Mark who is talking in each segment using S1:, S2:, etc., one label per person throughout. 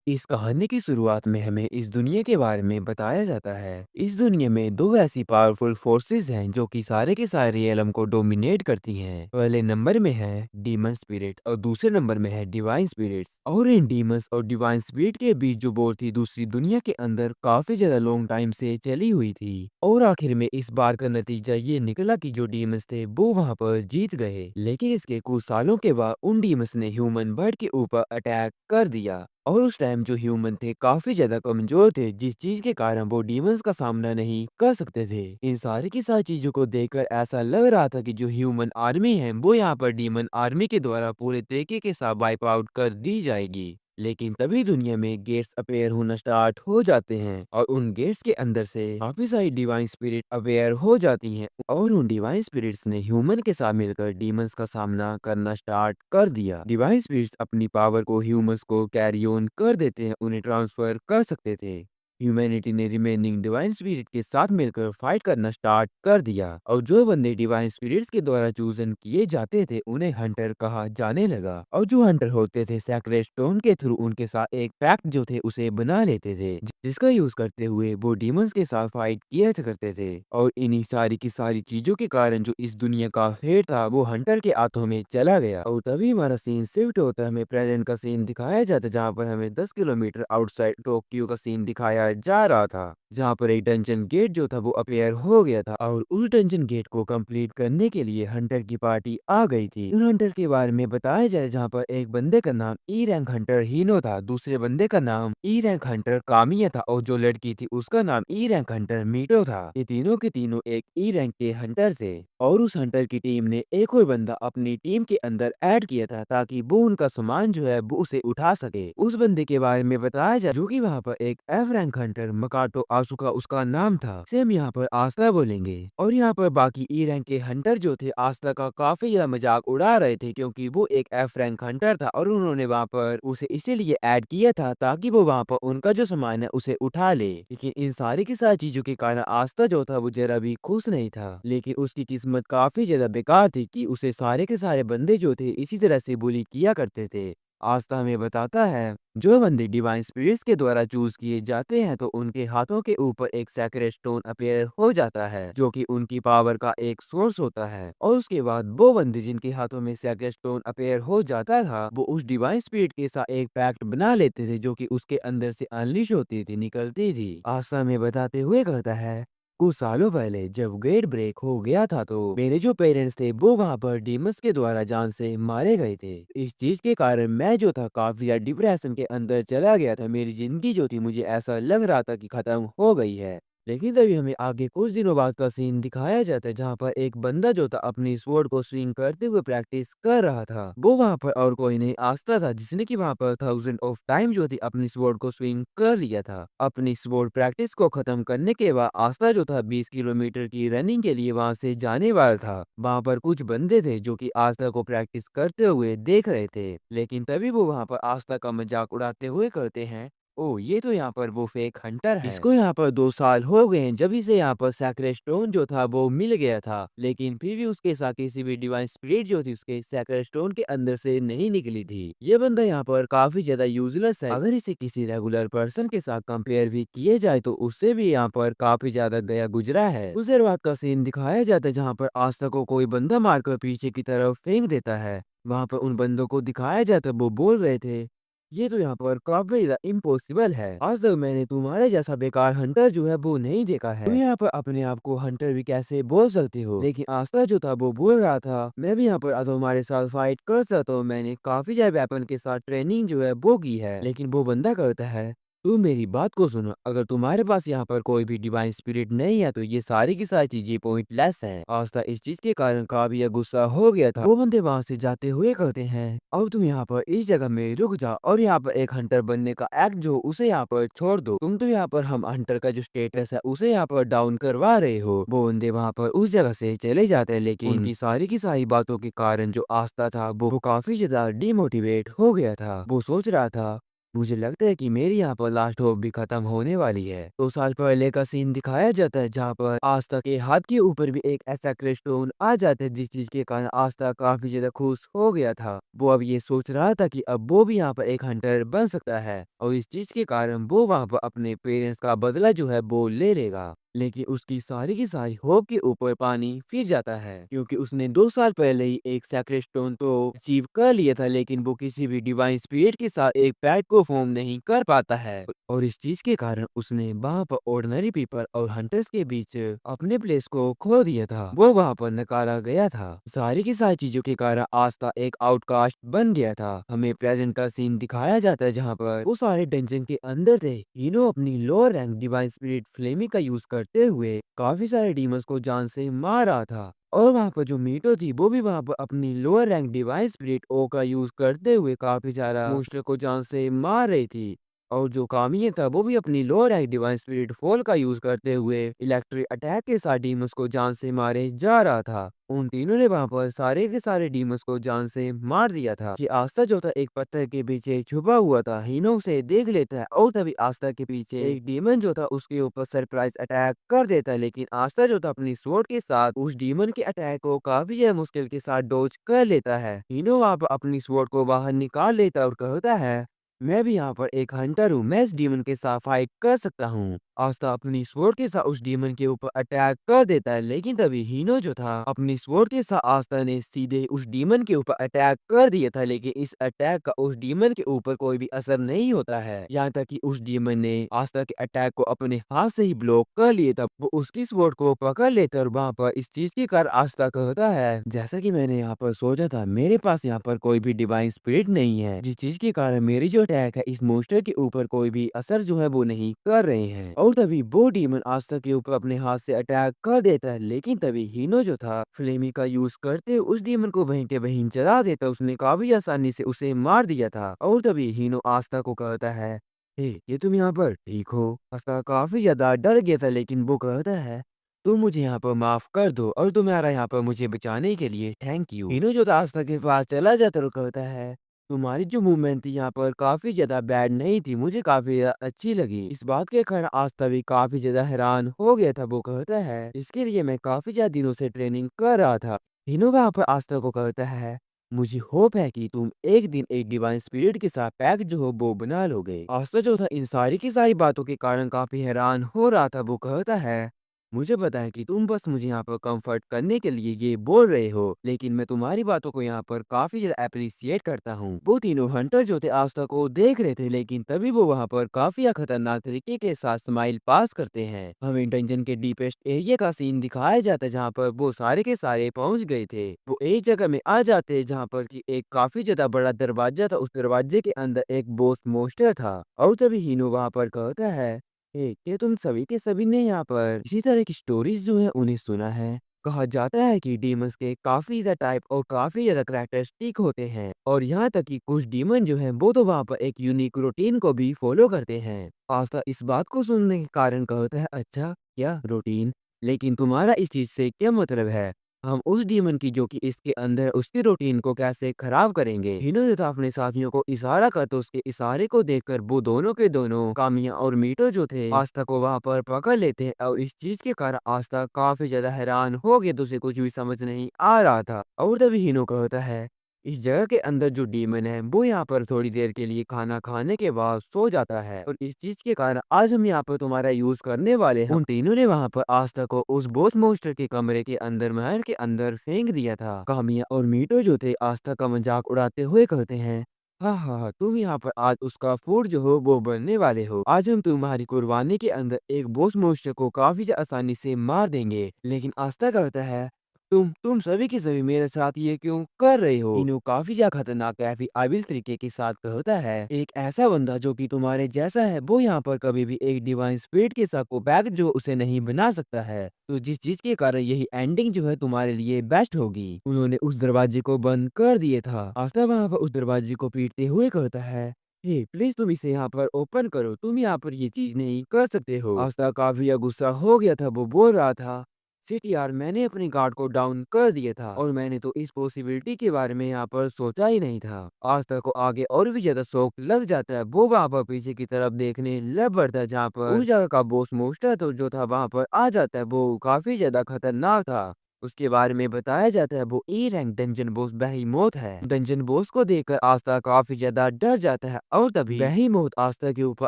S1: इस कहानी की शुरुआत में हमें इस दुनिया के बारे में बताया जाता है। इस दुनिया में दो ऐसी पावरफुल फोर्सेस हैं जो कि सारे के सारे एलम को डोमिनेट करती हैं। पहले नंबर में है डीमन स्पिरिट और दूसरे नंबर में है डिवाइन स्पिरिट्स। और इन डीमंस और डिवाइन स्पिरिट के बीच जो वॉर थी दूसरी दुनिया के अंदर काफी ज्यादा लॉन्ग टाइम से चली हुई थी। और आखिर में इस बार का नतीजा ये निकला कि जो डीमंस थे वो वहां पर जीत गए। लेकिन इसके कुछ सालों के बाद उन डीमंस ने ह्यूमन बर्ड के ऊपर अटैक कर दिया। और उस टाइम जो ह्यूमन थे काफी ज्यादा कमजोर थे, जिस चीज के कारण वो डीमंस का सामना नहीं कर सकते थे। इन सारी की सारी चीजों को देखकर ऐसा लग रहा था कि जो ह्यूमन आर्मी है वो यहाँ पर डीमन आर्मी के द्वारा पूरे तरीके के साथ वाइप आउट कर दी जाएगी। लेकिन तभी दुनिया में गेट्स अपेयर होना स्टार्ट हो जाते हैं और उन गेट्स के अंदर से काफी सारी डिवाइन स्पिरिट अवेयर हो जाती हैं। और उन डिवाइन स्पिरिट्स ने ह्यूमन के साथ मिलकर डीमंस का सामना करना स्टार्ट कर दिया। डिवाइन स्पिरिट्स अपनी पावर को ह्यूमंस को कैरी ऑन कर देते हैं, उन्हें ट्रांसफर कर सकते थे। ह्यूमैनिटी ने रिमेनिंग डिवाइन स्पिरिट के साथ मिलकर फाइट करना स्टार्ट कर दिया और जो बंदे डिवाइन स्पिरिट्स के द्वारा चूजन किए जाते थे उन्हें हंटर कहा जाने लगा। और जो हंटर होते थे सैक्रेड स्टोन के थ्रू उनके साथ एक पैक्ट जो थे उसे बना लेते थे, जिसका यूज करते हुए वो डीमंस के साथ फाइट किया करते थे। और इन्हीं सारी की सारी चीजों के कारण जो इस दुनिया का फेट था वो हंटर के हाथों में चला गया। और तभी हमारा सीन शिफ्ट होता है, हमें प्रेजेंट का सीन दिखाया जाता है जहाँ पर हमें 10 किलोमीटर आउटसाइड टोक्यो का सीन दिखाया जा रहा था, जहाँ पर एक डंजन गेट जो था वो अपेयर हो गया था। और उस डंजन गेट को कंप्लीट करने के लिए हंटर की पार्टी आ गई थी। उन हंटर के बारे में बताया जाए जहाँ पर एक बंदे का नाम ई रैंक हंटर हीनो था, दूसरे बंदे का नाम ई रैंक हंटर कामिया था और जो लड़की थी उसका नाम ई रैंक हंटर मीटो था। ये तीनों के तीनों एक ई रैंक के हंटर थे। और उस हंटर की टीम ने एक और बंदा अपनी टीम के अंदर ऐड किया था ताकि वो उनका सामान जो है वो उसे उठा सके। उस बंदे के बारे में बताया जाए जो कि वहाँ पर एक एफ रैंक हंटर मकाटो आसुका उसका नाम था। सेम यहाँ पर आस्था बोलेंगे। और यहाँ पर बाकी ई रैंक के हंटर जो थे आस्था का काफी ज्यादा मजाक उड़ा रहे थे क्योंकि वो एक एफ रैंक हंटर था और उन्होंने वहाँ पर उसे इसीलिए ऐड किया था ताकि वो वहाँ पर उनका जो सामान है उसे उठा ले। लेकिन इन सारी की सारी चीजों के कारण आस्था जो था वो जरा भी खुश नहीं था। लेकिन उसकी किस्मत काफी ज्यादा बेकार थी कि उसे सारे के सारे बंदे जो थे इसी तरह से बुली किया करते थे। आस्था हमें बताता है जो बंदे डिवाइन स्पिरिट्स के द्वारा चूज किए जाते हैं तो उनके हाथों के ऊपर एक सैक्रेड स्टोन अपेयर हो जाता है जो कि उनकी पावर का एक सोर्स होता है। और उसके बाद वो बंदे जिनके हाथों में सैक्रेड स्टोन अपेयर हो जाता था वो उस डिवाइन स्पिरिट के साथ एक पैक्ट बना लेते थे जो कि उसके अंदर से अनलिश होती थी, निकलती थी। आस्था में बताते हुए कहता है कुछ सालों पहले जब गेट ब्रेक हो गया था तो मेरे जो पेरेंट्स थे वो वहां पर डीमंस के द्वारा जान से मारे गए थे। इस चीज के कारण मैं जो था काफी ज्यादा डिप्रेशन के अंदर चला गया था। मेरी जिंदगी जो थी मुझे ऐसा लग रहा था कि खत्म हो गई है। लेकिन तभी हमें आगे कुछ दिनों बाद का सीन दिखाया जाता है जहाँ पर एक बंदा जो था अपनी स्वॉर्ड को स्विंग करते हुए प्रैक्टिस कर रहा था। वो वहाँ पर और कोई नहीं आस्था था जिसने कि वहाँ पर 1000 ऑफ टाइम जो थी अपनी स्वॉर्ड को स्विंग कर लिया था। अपनी स्वॉर्ड प्रैक्टिस को खत्म करने के बाद आस्था जो था 20 किलोमीटर की रनिंग के लिए वहाँ से जाने वाला था। वहाँ पर कुछ बंदे थे जो कि आस्था को प्रैक्टिस करते हुए देख रहे थे। लेकिन तभी वो वहाँ पर आस्था का मजाक उड़ाते हुए कहते हैं ओ ये तो यहाँ पर वो फेक हंटर है। इसको यहाँ पर 2 साल हो गए हैं जब इसे यहाँ पर सैक्रेड स्टोन जो था वो मिल गया था, लेकिन फिर भी उसके साथ किसी भी डिवाइन स्पिरिट जो थी उसके सैक्रेड स्टोन के अंदर से नहीं निकली थी। ये बंदा यहाँ पर काफी ज्यादा यूजलेस है। अगर इसे किसी रेगुलर पर्सन के साथ कंपेयर भी किए जाए तो उससे भी यहाँ पर काफी ज्यादा गया गुजरा है। उस देर बाद का सीन दिखाया जाता है जहाँ पर आस्था को कोई बंदा मारकर पीछे की तरफ फेंक देता है। वहाँ पर उन बंदों को दिखाया जाता है वो बोल रहे थे ये तो यहाँ पर काफी इम्पॉसिबल है, आज तक मैंने तुम्हारे जैसा बेकार हंटर जो है वो नहीं देखा है। तुम यहाँ पर अपने आप को हंटर भी कैसे बोल सकते हो। लेकिन आस्था जो था वो बोल रहा था मैं भी यहाँ पर तुम्हारे साथ फाइट कर सकता हूँ, मैंने काफी ज्यादा वेपन के साथ ट्रेनिंग जो है वो की है। लेकिन वो बंदा कहता है तुम मेरी बात को सुनो, अगर तुम्हारे पास यहाँ पर कोई भी डिवाइन स्पिरिट नहीं है तो ये सारी की सारी चीजें पॉइंटलेस हैं। आस्था इस चीज के कारण काफी गुस्सा हो गया था। वो बंदे वहां से जाते हुए कहते हैं और तुम यहाँ पर इस जगह में रुक जाओ और यहाँ पर एक हंटर बनने का एक्ट जो उसे यहाँ पर छोड़ दो। तुम तो यहाँ पर हम हंटर का जो स्टेटस है उसे यहाँ पर डाउन करवा रहे हो। वो बंदे वहाँ पर उस जगह से चले जाते हैं लेकिन उनकी सारी की सारी बातों के कारण जो आस्था था वो काफी ज्यादा डिमोटिवेट हो गया था। वो सोच रहा था मुझे लगता है कि मेरी यहाँ पर लास्ट होप भी खत्म होने वाली है। 2 साल पहले का सीन दिखाया जाता है जहाँ पर आस्था के हाथ के ऊपर भी एक ऐसा क्रिस्टोन आ जाता है जिस चीज के कारण आस्था काफी ज्यादा खुश हो गया था। वो अब ये सोच रहा था कि अब वो भी यहाँ पर एक हंटर बन सकता है और इस चीज के कारण वो वहाँ पर अपने पेरेंट्स का बदला जो है वो ले लेगा। लेकिन उसकी सारी की सारी होप के ऊपर पानी फिर जाता है क्योंकि उसने 2 साल पहले ही एक सैक्रेड स्टोन तो अचीव कर लिया था, लेकिन वो किसी भी डिवाइन स्पिरिट के साथ एक पैक्ट को फॉर्म नहीं कर पाता है और इस चीज के कारण उसने वहाँ पर ऑर्डिनरी पीपल और हंटर्स के बीच अपने प्लेस को खो दिया था। वो वहाँ पर नकारा गया था। सारी की सारी चीजों के कारण आस्था एक आउटकास्ट बन गया था। हमें प्रेजेंट का सीन दिखाया जाता है जहाँ पर वो सारे डंजन के अंदर थे। हीनो अपनी lower rank divine spirit flame का यूज करते हुए काफी सारे डीमंस को जान से मार रहा था और वहाँ पर जो मीटो थी वो भी वहाँ पर अपनी लोअर रैंक डिवाइन स्पिरिट ओ का यूज करते हुए काफी सारा मोस्टर को जान से मार रही थी। और जो कामिये था वो भी अपनी lower rank divine spirit fall का यूज करते हुए इलेक्ट्रिक अटैक के साथ डीमंस को जान से मारे जा रहा था। उन तीनों ने वहां पर सारे के सारे डीमंस को जान से मार दिया था। ये आस्था जो था एक पत्थर के पीछे छुपा हुआ था। हीनो उसे देख लेता है और तभी आस्था के पीछे एक डीमन जो था उसके ऊपर सरप्राइज अटैक कर देता है, लेकिन आस्था जो था अपनी स्वॉर्ड के साथ उस डीमन के अटैक को काफी मुश्किल के साथ डोज कर लेता है। हीनो वहां पर अपनी स्वॉर्ड को बाहर निकाल लेता है और कहता है, मैं भी यहाँ पर एक हंटर हूँ, मैं इस डीमन के साथ फाइट कर सकता हूँ। आस्था अपनी स्वॉर्ड के साथ उस डीमन के ऊपर अटैक कर देता है, लेकिन तभी हीनो जो था अपनी स्वॉर्ड के साथ आस्था ने सीधे उस डीमन के ऊपर अटैक कर दिया था, लेकिन इस अटैक का उस डीमन के ऊपर कोई भी असर नहीं होता है। यहाँ तक कि उस डीमन ने आस्था के अटैक को अपने हाथ से ही ब्लॉक कर लिया था। वो उसकी स्वॉर्ड को पकड़ लेता और वहाँ पर इस चीज के कारण आस्था कहता है, जैसा कि मैंने यहाँ पर सोचा था, मेरे पास यहाँ पर कोई भी डिवाइन स्पिरिट नहीं है जिस चीज के कारण मेरी जो अटैक है इस मोस्टर के ऊपर कोई भी असर जो है वो नहीं कर रहे हैं। और तभी वो डीमन आस्था के ऊपर अपने हाथ से अटैक कर देता है, लेकिन तभी हीनो जो था फ्लेमी का यूज करते हुए उस डीमन को वहीं के वहीं जला देता। उसने काफी आसानी से उसे मार दिया था। और तभी हीनो आस्था को कहता है, हे ये तुम यहाँ पर ठीक हो? आस्था काफी ज्यादा डर गया था, लेकिन वो कहता है, तुम मुझे यहाँ पर माफ कर दो और तुम्हारा यहाँ पर मुझे बचाने के लिए थैंक यू। हीनो जो था आस्था के पास चला जाता और कहता है, तुम्हारी जो मूवमेंट थी यहाँ पर काफी ज्यादा बैड नहीं थी, मुझे काफी ज्यादा अच्छी लगी। इस बात के कारण आस्था भी काफी ज्यादा हैरान हो गया था। वो कहता है, इसके लिए मैं काफी ज्यादा दिनों से ट्रेनिंग कर रहा था। हीनो वहाँ पर आस्था को कहता है, मुझे होप है कि तुम एक दिन एक डिवाइन स्पिरिट के साथ पैक्ट जो हो वो बना लोगे। आस्था जो था इन सारी की सारी बातों के कारण काफी हैरान हो रहा था। वो कहता है, मुझे पता है कि तुम बस मुझे यहाँ पर कंफर्ट करने के लिए ये बोल रहे हो, लेकिन मैं तुम्हारी बातों को यहाँ पर काफी ज्यादा अप्रिशिएट करता हूँ। वो तीनों हंटर जो थे आस्था को देख रहे थे, लेकिन तभी वो वहाँ पर काफी खतरनाक तरीके के साथ स्माइल पास करते हैं। हमें डंजन के डीपेस्ट एरिया का सीन दिखाया जाता है जहाँ पर वो सारे के सारे पहुंच गए थे। वो एक जगह में आ जाते हैं जहाँ पर कि एक काफी ज्यादा बड़ा दरवाजा था। उस दरवाजे के अंदर एक बोस मोस्टर था और तभी हीनो वहाँ पर कहता है, क्या तुम सभी के सभी ने यहाँ पर इसी तरह की स्टोरीज जो है उन्हें सुना है? कहा जाता है कि डीमंस के काफी ज्यादा टाइप और काफी ज्यादा करैक्टरिस्टिक होते हैं और यहाँ तक कि कुछ डीमन जो है वो तो वहाँ पर एक यूनिक रूटीन को भी फॉलो करते हैं। आस्था इस बात को सुनने के कारण कहता है, अच्छा क्या रूटीन, लेकिन तुम्हारा इस चीज से क्या मतलब है? हम उस डीमन की जो कि इसके अंदर उसकी रूटीन को कैसे खराब करेंगे? हीनो तथा अपने साथियों को इशारा कर, तो उसके इशारे को देखकर वो दोनों के दोनों कामिया और मीटो जो थे आस्था को वहां पर पकड़ लेते हैं और इस चीज के कारण आस्था काफी ज्यादा हैरान हो गया तो उसे कुछ भी समझ नहीं आ रहा था। और तभी हीनो कहता है, इस जगह के अंदर जो डीमन है वो यहाँ पर थोड़ी देर के लिए खाना खाने के बाद सो जाता है और इस चीज के कारण आज हम यहाँ पर तुम्हारा यूज करने वाले हैं। उन तीनों ने वहाँ पर आस्था को उस बोस मोस्टर के कमरे के अंदर महल के अंदर फेंक दिया था। कामिया और मीटो जो थे आस्था का मजाक उड़ाते हुए कहते हैं, हाँ हाँ हाँ, तुम यहाँ पर आज उसका फूड जो हो वो बनने वाले हो। आज हम तुम्हारी कुर्बानी के अंदर एक बोस मोस्टर को काफी आसानी से मार देंगे। लेकिन आस्था कहता है, तुम सभी के सभी मेरे साथ ये क्यों कर रहे हो? इनो काफी ज्यादा खतरनाक काफी आबिल तरीके के साथ कहता है, एक ऐसा बंदा जो कि तुम्हारे जैसा है वो यहाँ पर कभी भी एक डिवाइन स्पिरिट के साथ को बैक जो उसे नहीं बना सकता है, तो जिस चीज के कारण यही एंडिंग जो है तुम्हारे लिए बेस्ट होगी। उन्होंने उस दरवाजे को बंद कर दिया था। आस्था वहाँ पर उस दरवाजे को पीटते हुए कहता है, हे प्लीज तुम इसे यहाँ पर ओपन करो, तुम यहाँ पर ये चीज नहीं कर सकते हो। आस्था काफी गुस्सा हो गया था। वो बोल रहा था, शिट यार, मैंने अपनी गार्ड को डाउन कर दिया था और मैंने तो इस पॉसिबिलिटी के बारे में यहाँ पर सोचा ही नहीं था। आज तक को आगे और भी ज्यादा शौक लग जाता है। वो वहाँ पर पीछे की तरफ देखने लग पड़ता है जहाँ पर उस जगह का बॉस मोस्टर तो जो था वहाँ पर आ जाता है। वो काफी ज्यादा खतरनाक था। उसके बारे में बताया जाता है वो ए रैंक डंजन बॉस बेहीमोथ है। डंजन बॉस को देखकर आस्था काफी ज्यादा डर जाता है और तभी बेहीमोथ आस्था के ऊपर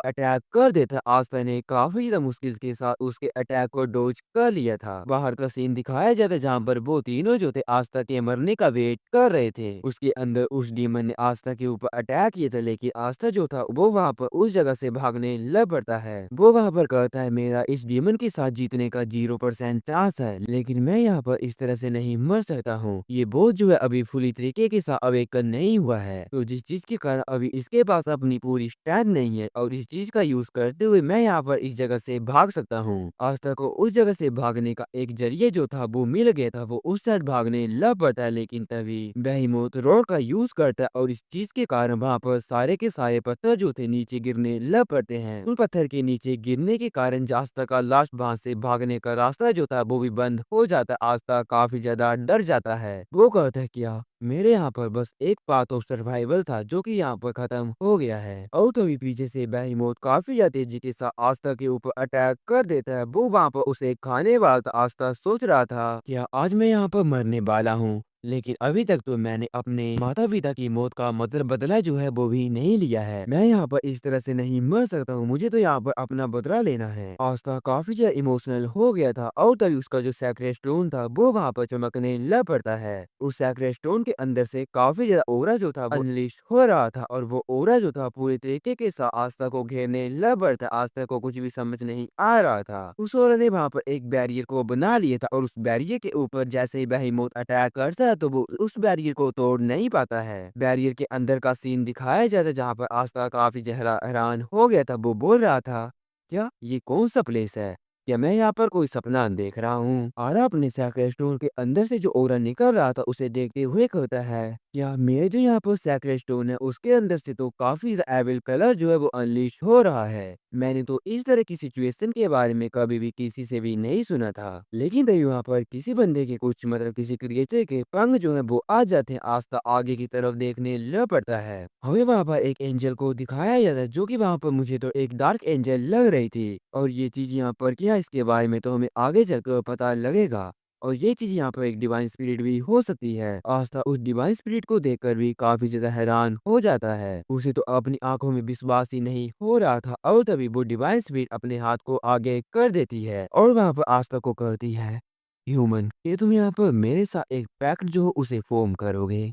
S1: अटैक कर देता है। आस्था ने काफी ज्यादा मुश्किल के साथ उसके अटैक को डोज कर लिया था। बाहर का सीन दिखाया जाता है जहाँ पर वो तीनों जो थे आस्था के मरने का वेट कर रहे थे। उसके अंदर उस डीमन ने आस्था के ऊपर अटैक किया था, लेकिन आस्था जो था वो वहाँ पर उस जगह से भागने लग पड़ता है। वो वहाँ पर कहता है मेरा इस डीमन के साथ जीतने का 0% चांस है, लेकिन मैं यहाँ पर इस तरह से नहीं मर सकता हूँ। ये बोझ जो है अभी फुली तरीके के साथ अवेकन नहीं हुआ है, तो जिस चीज के कारण अभी इसके पास अपनी पूरी स्ट्रेंथ नहीं है और इस चीज का यूज करते हुए मैं यहाँ पर इस जगह से भाग सकता हूँ। आस्था को उस जगह से भागने का एक जरिए जो था वो मिल गया था। वो उस साइड भागने लग पड़ता है, लेकिन तभी बेहीमोथ रोड का यूज करता है और इस चीज के कारण वहाँ पर सारे के सारे पत्थर जो थे नीचे गिरने लग पड़ते हैं। उन पत्थर के नीचे गिरने के कारण आस्था का लास्ट वहां से भागने का रास्ता जो था वो भी बंद हो जाता है। आस्था काफी ज्यादा डर जाता है। वो कहता है क्या मेरे यहाँ पर बस एक पाथ ऑफ सर्वाइवल था जो कि यहाँ पर खत्म हो गया है। और तभी पीछे से बेहीमोथ काफी ज्यादा तेजी के साथ आस्था के ऊपर अटैक कर देता है। वो वहाँ पर उसे खाने वाला था। आस्था सोच रहा था क्या आज मैं यहाँ पर मरने वाला हूँ, लेकिन अभी तक तो मैंने अपने माता पिता की मौत का मतलब बदला जो है वो भी नहीं लिया है। मैं यहाँ पर इस तरह से नहीं मर सकता हूँ, मुझे तो यहाँ पर अपना बदला लेना है। आस्था काफी ज्यादा इमोशनल हो गया था और तभी उसका जो सैक्रेड स्टोन था वो वहाँ पर चमकने लग पड़ता है। उस सैक्रेड स्टोन के अंदर से काफी ज्यादा ओरा जो था वो अनलिश हो रहा था और वो ओरा जो था पूरे तरीके के साथ आस्था को घेरने लग पड़ता। आस्था को कुछ भी समझ नहीं आ रहा था। उस ओरा ने वहाँ पर एक बैरियर को बना लिया था और उस बैरियर के ऊपर जैसे ही बेहीमोथ अटैक करता है तो वो उस बैरियर को तोड़ नहीं पाता है। बैरियर के अंदर का सीन दिखाया जाता है जहाँ पर आस्था काफी जहरा हैरान हो गया था। वो बोल रहा था क्या ये कौन सा प्लेस है, क्या मैं यहाँ पर कोई सपना देख रहा हूँ। आरा अपने सैक्रेड स्टोन के अंदर से जो ओरा निकल रहा था उसे देखते हुए कहता है क्या मेरे जो यहाँ पर सैक्रेड स्टोन है उसके अंदर से तो काफी एविल कलर जो है वो अनलीश हो रहा है। मैंने तो इस तरह की सिचुएशन के बारे में कभी भी किसी से भी नहीं सुना था, लेकिन तभी वहाँ पर किसी बंदे के कुछ मतलब किसी क्रिएचर के पंख जो है वो आ जाते हैं। आस्था आगे की तरफ देखने लग पड़ता है। हमें वहाँ पर एक एंजल को दिखाया जाता है जो कि वहाँ पर मुझे तो एक डार्क एंजल लग रही थी और ये चीज यहाँ पर क्या इसके बारे में तो हमें आगे चलकर पता लगेगा। और ये चीज यहाँ पर एक डिवाइन स्पिरिट भी हो सकती है। आस्था उस डिवाइन स्पिरिट को देखकर भी काफी ज्यादा हैरान हो जाता है। उसे तो अपनी आंखों में विश्वास ही नहीं हो रहा था और तभी वो डिवाइन स्पिरिट अपने हाथ को आगे कर देती है और वहाँ पर आस्था को कहती है ह्यूमन ये तुम यहाँ पर मेरे साथ एक पैक्ट जो उसे फॉर्म करोगे।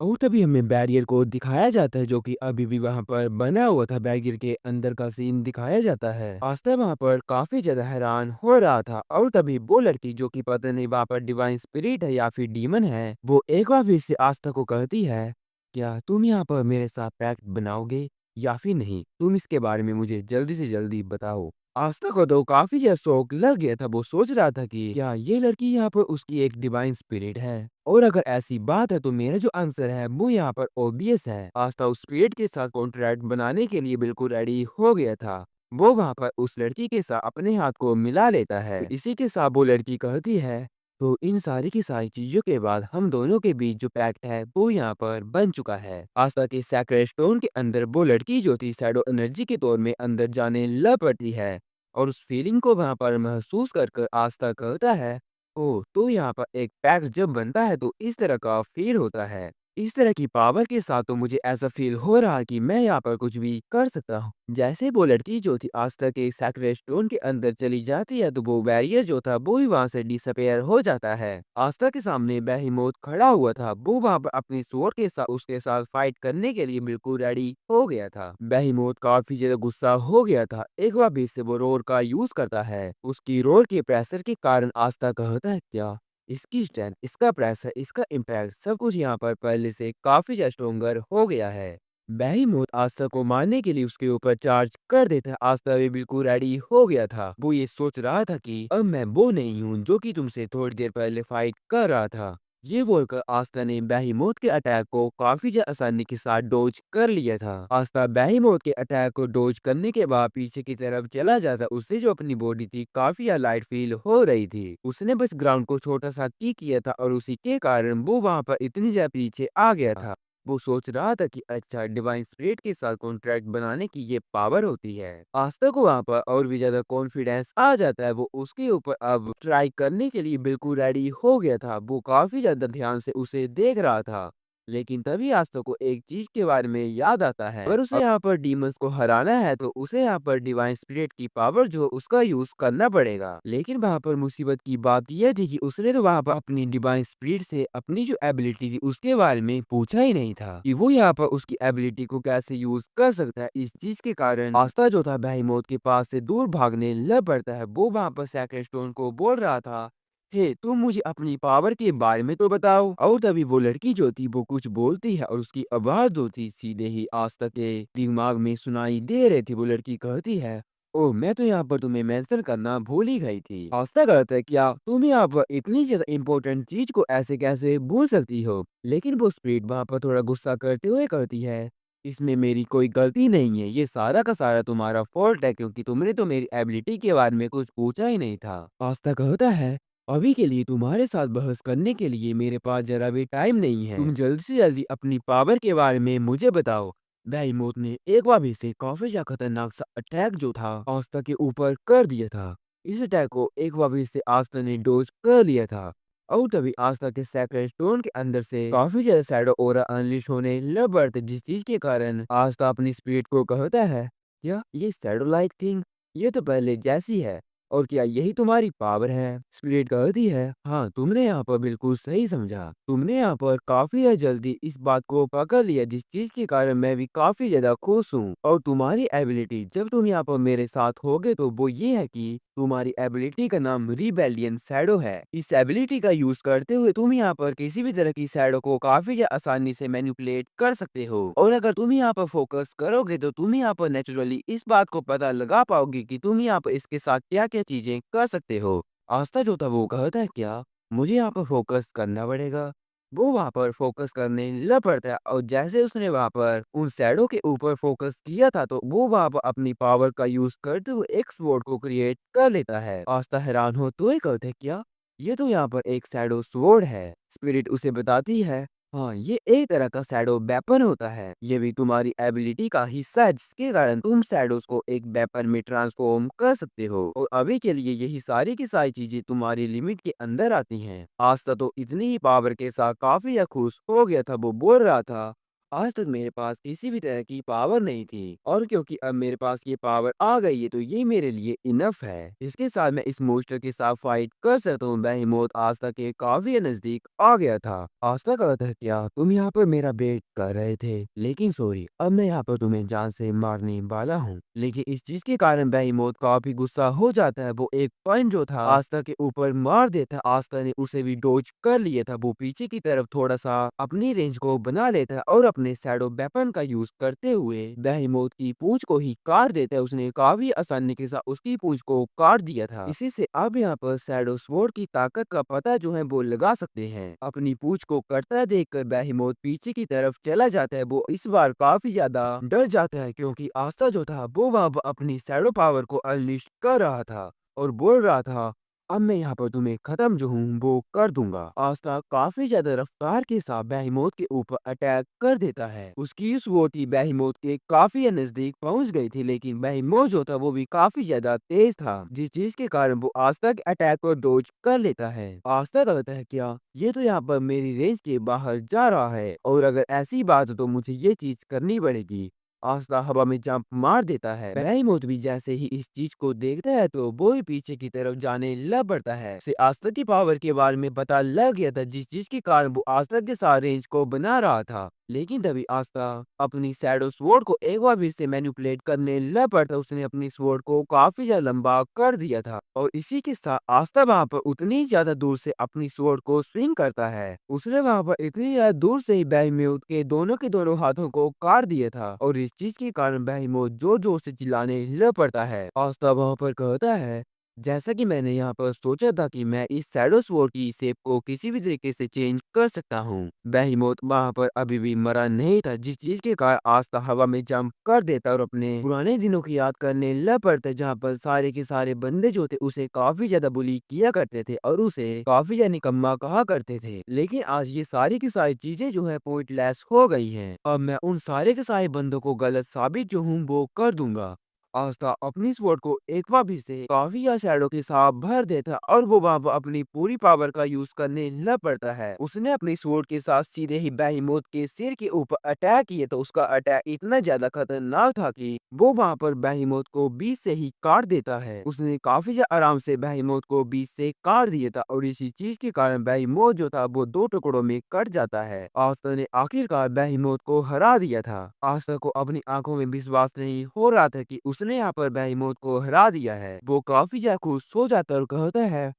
S1: और तभी हमें बैरियर को दिखाया जाता है जो कि अभी भी वहां पर बना हुआ था। बैरियर के अंदर का सीन दिखाया जाता है। आस्था वहां पर काफी ज्यादा हैरान हो रहा था और तभी वो लड़की जो कि पता नहीं वहां पर डिवाइन स्पिरिट है या फिर डीमन है, वो एक बार फिर से आस्था को कहती है क्या तुम यहाँ पर मेरे साथ पैक्ट बनाओगे या फिर नहीं, तुम इसके बारे में मुझे जल्दी से जल्दी बताओ। आस्था को तो काफी ज्यादा शौक लग गया था। वो सोच रहा था कि क्या ये लड़की यहाँ पर उसकी एक डिवाइन स्पिरिट है, और अगर ऐसी बात है तो मेरा जो आंसर है वो यहाँ पर ओबियस है। आस्था उस स्पिरिट के साथ कॉन्ट्रैक्ट बनाने के लिए बिल्कुल रेडी हो गया था। वो वहाँ पर उस लड़की के साथ अपने हाथ को मिला लेता है। तो इसी के साथ वो लड़की कहती है तो इन सारी की सारी चीजों के बाद हम दोनों के बीच जो पैक्ट है वो यहाँ पर बन चुका है। आस्था के सैक्रेड स्टोन के अंदर वो लड़की जो थी शैडो एनर्जी के तौर में अंदर जाने लग पड़ती है और उस फीलिंग को वहां पर महसूस कर कर आस्था कहता है ओह तो यहाँ पर एक पैक्ट जब बनता है तो इस तरह का फील होता है। इस तरह की पावर के साथ तो मुझे ऐसा फील हो रहा है कि मैं यहाँ पर कुछ भी कर सकता हूँ। जैसे वो लड़की जो थी आस्था के सैक्रेड स्टोन के अंदर चली जाती है तो वो बैरियर जो था वो भी वहां से डिसअपेयर हो जाता है। आस्था के सामने बेहीमोथ खड़ा हुआ था। वो वहां पर अपनी स्वॉर्ड के साथ उसके साथ फाइट करने के लिए बिल्कुल रेडी हो गया था। बेहीमोथ काफी ज्यादा गुस्सा हो गया था। एक बार फिर से वो रोर का यूज करता है। उसकी रोर के प्रेशर के कारण आस्था कहता है क्या इसकी स्ट्रेंथ, इसका प्रेशर, इसका इम्पैक्ट सब कुछ यहाँ पर पहले से काफी ज्यादा स्ट्रोंगर हो गया है। बेहीमोथ आस्था को मारने के लिए उसके ऊपर चार्ज कर देता है। आस्था भी बिल्कुल रेडी हो गया था। वो ये सोच रहा था कि अब मैं वो नहीं हूँ जो कि तुमसे थोड़ी देर पहले फाइट कर रहा था। ये बोलकर आस्था ने बेहीमोथ के अटैक को काफी ज्यादा आसानी के साथ डोज कर लिया था। आस्था बेहीमोथ के अटैक को डोज करने के बाद पीछे की तरफ चला जाता। उससे जो अपनी बॉडी थी काफी लाइट फील हो रही थी। उसने बस ग्राउंड को छोटा सा किया था और उसी के कारण वो वहां पर इतनी ज्यादा पीछे आ गया था। वो सोच रहा था कि अच्छा, डिवाइन स्पिरिट के साथ कॉन्ट्रैक्ट बनाने की ये पावर होती है। आस्था को वहां पर और भी ज्यादा कॉन्फिडेंस आ जाता है। वो उसके ऊपर अब ट्राई करने के लिए बिल्कुल रेडी हो गया था। वो काफी ज्यादा ध्यान से उसे देख रहा था। लेकिन तभी आस्था को एक चीज के बारे में याद आता है, अगर उसे यहाँ पर डीमंस को हराना है तो उसे यहाँ पर डिवाइन स्पिरिट की पावर जो उसका यूज करना पड़ेगा। लेकिन वहाँ पर मुसीबत की बात यह थी कि उसने तो वहाँ पर अपनी डिवाइन स्पिरिट से अपनी जो एबिलिटी थी उसके बारे में पूछा ही नहीं था कि वो यहाँ पर उसकी एबिलिटी को कैसे यूज कर सकता है। इस चीज के कारण आस्था जो था बेहीमोथ के पास से दूर भागने लग पड़ता है। वो वहाँ पर सैक्रेड स्टोन को बोल रहा था, हे तुम मुझे अपनी पावर के बारे में तो बताओ। और तभी वो लड़की जो थी वो कुछ बोलती है और उसकी आवाज जो थी सीधे ही आस्था के दिमाग में सुनाई दे रही थी। वो लड़की कहती है, ओह मैं तो यहाँ पर तुम्हें मेंशन करना भूल ही गई थी। आस्था कहता है, क्या तुम यहाँ पर इतनी ज्यादा इम्पोर्टेंट चीज को ऐसे कैसे भूल सकती हो। लेकिन वो स्पिरिट वहाँ पर थोड़ा गुस्सा करते हुए कहती है, इसमें मेरी कोई गलती नहीं है, ये सारा का सारा तुम्हारा फॉल्ट है क्योंकि तुमने तो मेरी एबिलिटी के बारे में कुछ पूछा ही नहीं था। आस्था कहता है, अभी के लिए तुम्हारे साथ बहस करने के लिए मेरे पास जरा भी टाइम नहीं है। तुम जल्दी से जल्दी अपनी पावर के बारे में मुझे बताओ। बेहीमोथ ने एक बार भी से काफी ज्यादा खतरनाक सा अटैक जो था आस्था के ऊपर कर दिया था। इस अटैक को एक बार भी से आस्था ने डोज कर लिया था। और तभी आस्था के सैक्रेड स्टोन के अंदर से काफी ज्यादा शैडो ऑरा अनलिश होने लग पड़ते, जिस चीज के कारण आस्था अपनी स्पिरिट को कहता है, क्या ये शैडो लाइक थिंग, ये तो पहले जैसी है, और क्या यही तुम्हारी पावर है। स्पिरिट कहती है, हाँ तुमने यहाँ पर बिल्कुल सही समझा। तुमने यहाँ पर काफी जल्दी इस बात को पकड़ लिया, जिस चीज के कारण मैं भी काफी ज्यादा खुश हूँ। और तुम्हारी एबिलिटी जब तुम यहाँ पर मेरे साथ होगे तो वो ये है कि तुम्हारी एबिलिटी का नाम रिबेलियन शैडो है। इस एबिलिटी का यूज करते हुए तुम यहाँ पर किसी भी तरह की शैडो को काफी ज्यादा आसानी से मैनिपुलेट कर सकते हो। और अगर तुम यहाँ पर फोकस करोगे तो तुम यहाँ पर नेचुरली इस बात को पता लगा पाओगे कि तुम यहाँ पर इसके साथ क्या क्या चीजें कर सकते हो। आस्था जो था वो कहता है, क्या मुझे यहाँ पर फोकस करना पड़ेगा। वो वहां पर फोकस करने लग पड़ता है और जैसे उसने वहां पर उन शैडो के ऊपर फोकस किया था तो वो वहां पर अपनी पावर का यूज करते हुए एक स्वॉर्ड को क्रिएट कर लेता है। आस्था हैरान हो तो कहते हैं, क्या ये तो यहाँ पर एक शैडो स्वॉर्ड है। स्पिरिट उसे बताती है, हाँ ये एक तरह का शैडो वेपन होता है। ये भी तुम्हारी एबिलिटी का हिस्सा है जिसके कारण तुम शैडोज को एक वेपन में ट्रांसफॉर्म कर सकते हो। और अभी के लिए यही सारी की सारी चीजें तुम्हारी लिमिट के अंदर आती हैं। आस्था तो इतनी ही पावर के साथ काफी खुश हो गया था। वो बोल रहा था, आज तक मेरे पास किसी भी तरह की पावर नहीं थी और क्योंकि अब मेरे पास ये पावर आ गई है तो ये मेरे लिए इनफ है। इसके साथ मैं इस मोस्टर के साथ फाइट कर सकता हूँ। बेहीमोथ आस्था के काफी नजदीक आ गया था। आस्था कहता है, क्या तुम यहाँ पर मेरा वेट कर रहे थे, लेकिन सॉरी अब मैं यहाँ पर तुम्हें जान से मारने वाला हूँ। लेकिन इस चीज के कारण बेहीमोथ काफी गुस्सा हो जाता है। वो एक पंच जो था आस्था के ऊपर मार देता है। आस्था ने उसे भी डोज कर लिया था। वो पीछे की तरफ थोड़ा सा अपनी रेंज को बना लेता है और अपने शैडो वेपन का यूज करते हुए बेहीमोथ की पूंछ को ही काट देता है। उसने काफी आसानी के साथ उसकी पूंछ को काट दिया था। इसी से अब यहाँ पर शैडो स्वॉर्ड की ताकत का पता जो है वो लगा सकते हैं। अपनी पूंछ को कटता देखकर बेहीमोथ पीछे की तरफ चला जाता है। वो इस बार काफी ज्यादा डर जाता है क्योंकि आस्था जो था वो वहाँ पर अपनी शैडो पावर को अनलिश कर रहा था और बोल रहा था, अब मैं यहाँ पर तुम्हें खत्म जो हूँ वो कर दूंगा। आस्था काफी ज्यादा रफ्तार के साथ बेहीमोथ के ऊपर अटैक कर देता है। उसकी इस वोटी बेहीमोथ के काफी नजदीक पहुंच गई थी, लेकिन बेहीमोथ जो था वो भी काफी ज्यादा तेज था, जिस चीज के कारण वो आस्था के अटैक को डोज कर लेता है। आस्था कहता है, क्या ये तो यहाँ पर मेरी रेंज के बाहर जा रहा है और अगर ऐसी बात हो तो मुझे ये चीज करनी पड़ेगी। आस्था हवा में जंप मार देता है। बेहीमोथ भी जैसे ही इस चीज को देखता है तो वो भी पीछे की तरफ जाने लग पड़ता है। उसे आस्था की पावर के बारे में पता लग गया था, जिस चीज के कारण वो आस्था के साथ रेंज को बना रहा था। लेकिन तभी आस्था अपनी शैडो स्वॉर्ड को एक बार भी से मैनिपुलेट करने लग पड़ता। उसने अपनी स्वॉर्ड को काफी ज्यादा लंबा कर दिया था और इसी के साथ आस्था वहां पर उतनी ज्यादा दूर से अपनी स्वॉर्ड को स्विंग करता है। उसने वहां पर इतनी ज्यादा दूर से ही बेहीमोथ के दोनों हाथों को काट दिया था और इस चीज के कारण बेहीमोथ जोर जोर से चिल्लाने लग पड़ता है। आस्था वहां पर कहता है, जैसा कि मैंने यहाँ पर सोचा था कि मैं इस शैडो स्वॉर्ड की शेप को किसी भी तरीके से चेंज कर सकता हूँ। बेहेमोथ वहाँ पर अभी भी मरा नहीं था, जिस चीज के कारण आस्था हवा में जंप कर देता और अपने पुराने दिनों की याद करने लग पड़ता, जहाँ पर सारे के सारे बंदे जो थे उसे काफी ज्यादा बुली किया करते थे और उसे काफी ज्यादा निकम्मा कहा करते थे। लेकिन आज ये सारी की सारी चीजें जो है पॉइंटलेस हो गई हैं। अब मैं उन सारे के सारे बंदों को गलत साबित जो हूँ वो कर दूंगा। आस्था अपनी स्वॉर्ड को एक बार फिर से काफी या शैडो के साथ भर देता और वो वहां पर अपनी पूरी पावर का यूज करने लग पड़ता है। उसने अपनी स्वॉर्ड के साथ सीधे ही बेहेमोथ के सिर के ऊपर अटैक किए, तो उसका अटैक इतना ज्यादा खतरनाक था कि वो वहां पर बेहेमोथ को बीच से ही काट देता है। उसने काफी ज्यादा आराम से बेहेमोथ को बीच से काट दिया था और इसी चीज के कारण बेहेमोथ जो था वो दो टुकड़ों में कट जाता है। आस्था ने आखिरकार बेहेमोथ को हरा दिया था। आस्था को अपनी आंखों में विश्वास नहीं हो रहा था कि उसने यहाँ पर बेहेमोथ को हरा दिया है। वो काफी ज्यादा खुश हो जाता है और कहता है,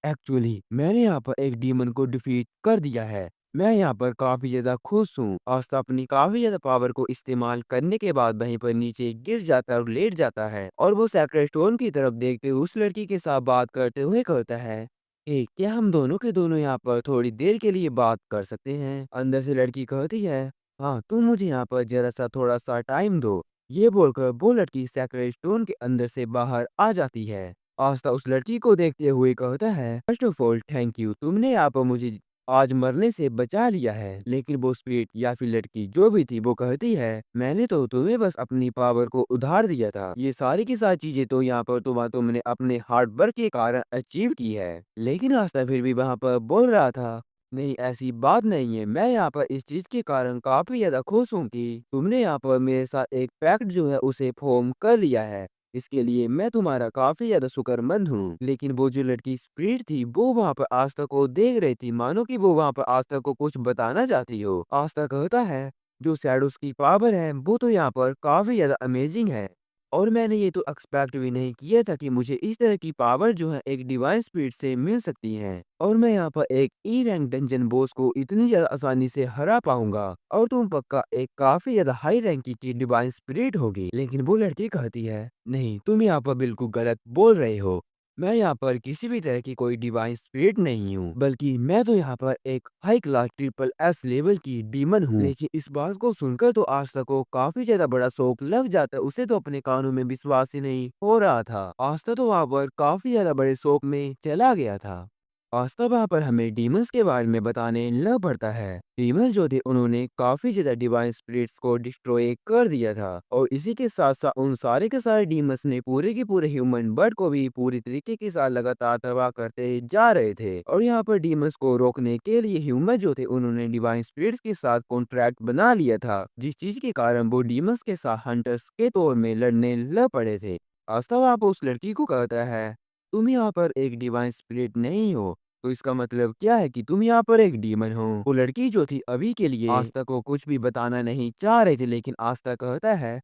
S1: एक्चुअली मैंने यहाँ पर एक डीमन को डिफीट कर दिया है। मैं यहाँ पर काफी ज्यादा खुश हूँ। आस्था अपनी काफी ज्यादा पावर को इस्तेमाल करने के बाद वहीं पर नीचे गिर जाता है और लेट जाता है और वो सैक्रेड स्टोन की तरफ देखते हुए उस लड़की के साथ बात करते हुए कहता है, क्या हम दोनों के दोनों यहाँ पर थोड़ी देर के लिए बात कर सकते हैं? अंदर से लड़की कहती है, हाँ तुम मुझे यहाँ पर जरा सा थोड़ा सा टाइम दो। ये बोलकर वो लड़की सैक्रेड स्टोन के अंदर से बाहर आ जाती है। आस्था उस लड़की को देखते हुए कहता है, first of all thank you, तुमने यहाँ पर मुझे आज मरने से बचा लिया है। लेकिन वो स्पिरिट या फिर लड़की जो भी थी वो कहती है, मैंने तो तुम्हें बस अपनी पावर को उधार दिया था। ये सारी की सारी चीजें तो यहाँ पर तुमने अपने हार्ड वर्क के कारण अचीव की है। लेकिन आस्था फिर भी वहाँ पर बोल रहा था, नहीं ऐसी बात नहीं है, मैं यहाँ पर इस चीज के कारण काफी ज्यादा खुश हूँ कि तुमने यहाँ पर मेरे साथ एक पैक्ट जो है उसे फॉर्म कर लिया है। इसके लिए मैं तुम्हारा काफी ज्यादा शुक्रमंद हूँ। लेकिन वो जो लड़की स्पिरिट थी वो वहाँ पर आस्था को देख रही थी, मानो कि वो वहाँ पर आस्था को कुछ बताना चाहती हो। आस्था कहता है, जो शैडोज की पावर है वो तो यहाँ पर काफी ज्यादा अमेजिंग है और मैंने ये तो एक्सपेक्ट भी नहीं किया था कि मुझे इस तरह की पावर जो है एक डिवाइन स्पिरिट से मिल सकती है और मैं यहाँ पर एक ई रैंक डंजन बॉस को इतनी ज्यादा आसानी से हरा पाऊंगा और तुम पक्का एक काफी ज्यादा हाई रैंक की डिवाइन स्पिरिट होगी। लेकिन वो लड़की कहती है, नहीं तुम यहाँ पर बिल्कुल गलत बोल रहे हो। मैं यहाँ पर किसी भी तरह की कोई डिवाइन स्पिरिट नहीं हूँ, बल्कि मैं तो यहाँ पर एक high class triple S level की डीमन हूँ। लेकिन इस बात को सुनकर तो आस्था को काफी ज्यादा बड़ा शौक लग जाता है। उसे तो अपने कानों में विश्वास ही नहीं हो रहा था। आस्था तो वहाँ पर काफी ज्यादा बड़े शौक में चला गया था। आस्था वहाँ पर हमें डीमंस के बारे में बताने लग पड़ता है। डीमंस जो थे उन्होंने काफी ज्यादा डिवाइन स्पिरिट्स को डिस्ट्रॉय कर दिया था और इसी के साथ साथ उन सारे के सारे डीमंस ने पूरे के पूरे ह्यूमन बर्ड को भी पूरी तरीके के साथ लगातार तबाह करते जा रहे थे। और यहाँ पर डीमंस को रोकने के लिए ह्यूमन जो थे उन्होंने डिवाइन स्पिरिट्स के साथ कॉन्ट्रैक्ट बना लिया था, जिस चीज के कारण वो डीमंस के साथ हंटर्स के तौर में लड़ने लग पड़े थे। आस्था वहाँ पर उस लड़की को कहता है, तुम यहाँ पर एक डिवाइन स्पिरिट नहीं हो, तो इसका मतलब क्या है कि तुम यहाँ पर एक डीमन हो। वो लड़की जो थी अभी के लिए आस्था को कुछ भी बताना नहीं चाह रही थी, लेकिन आस्था कहता है,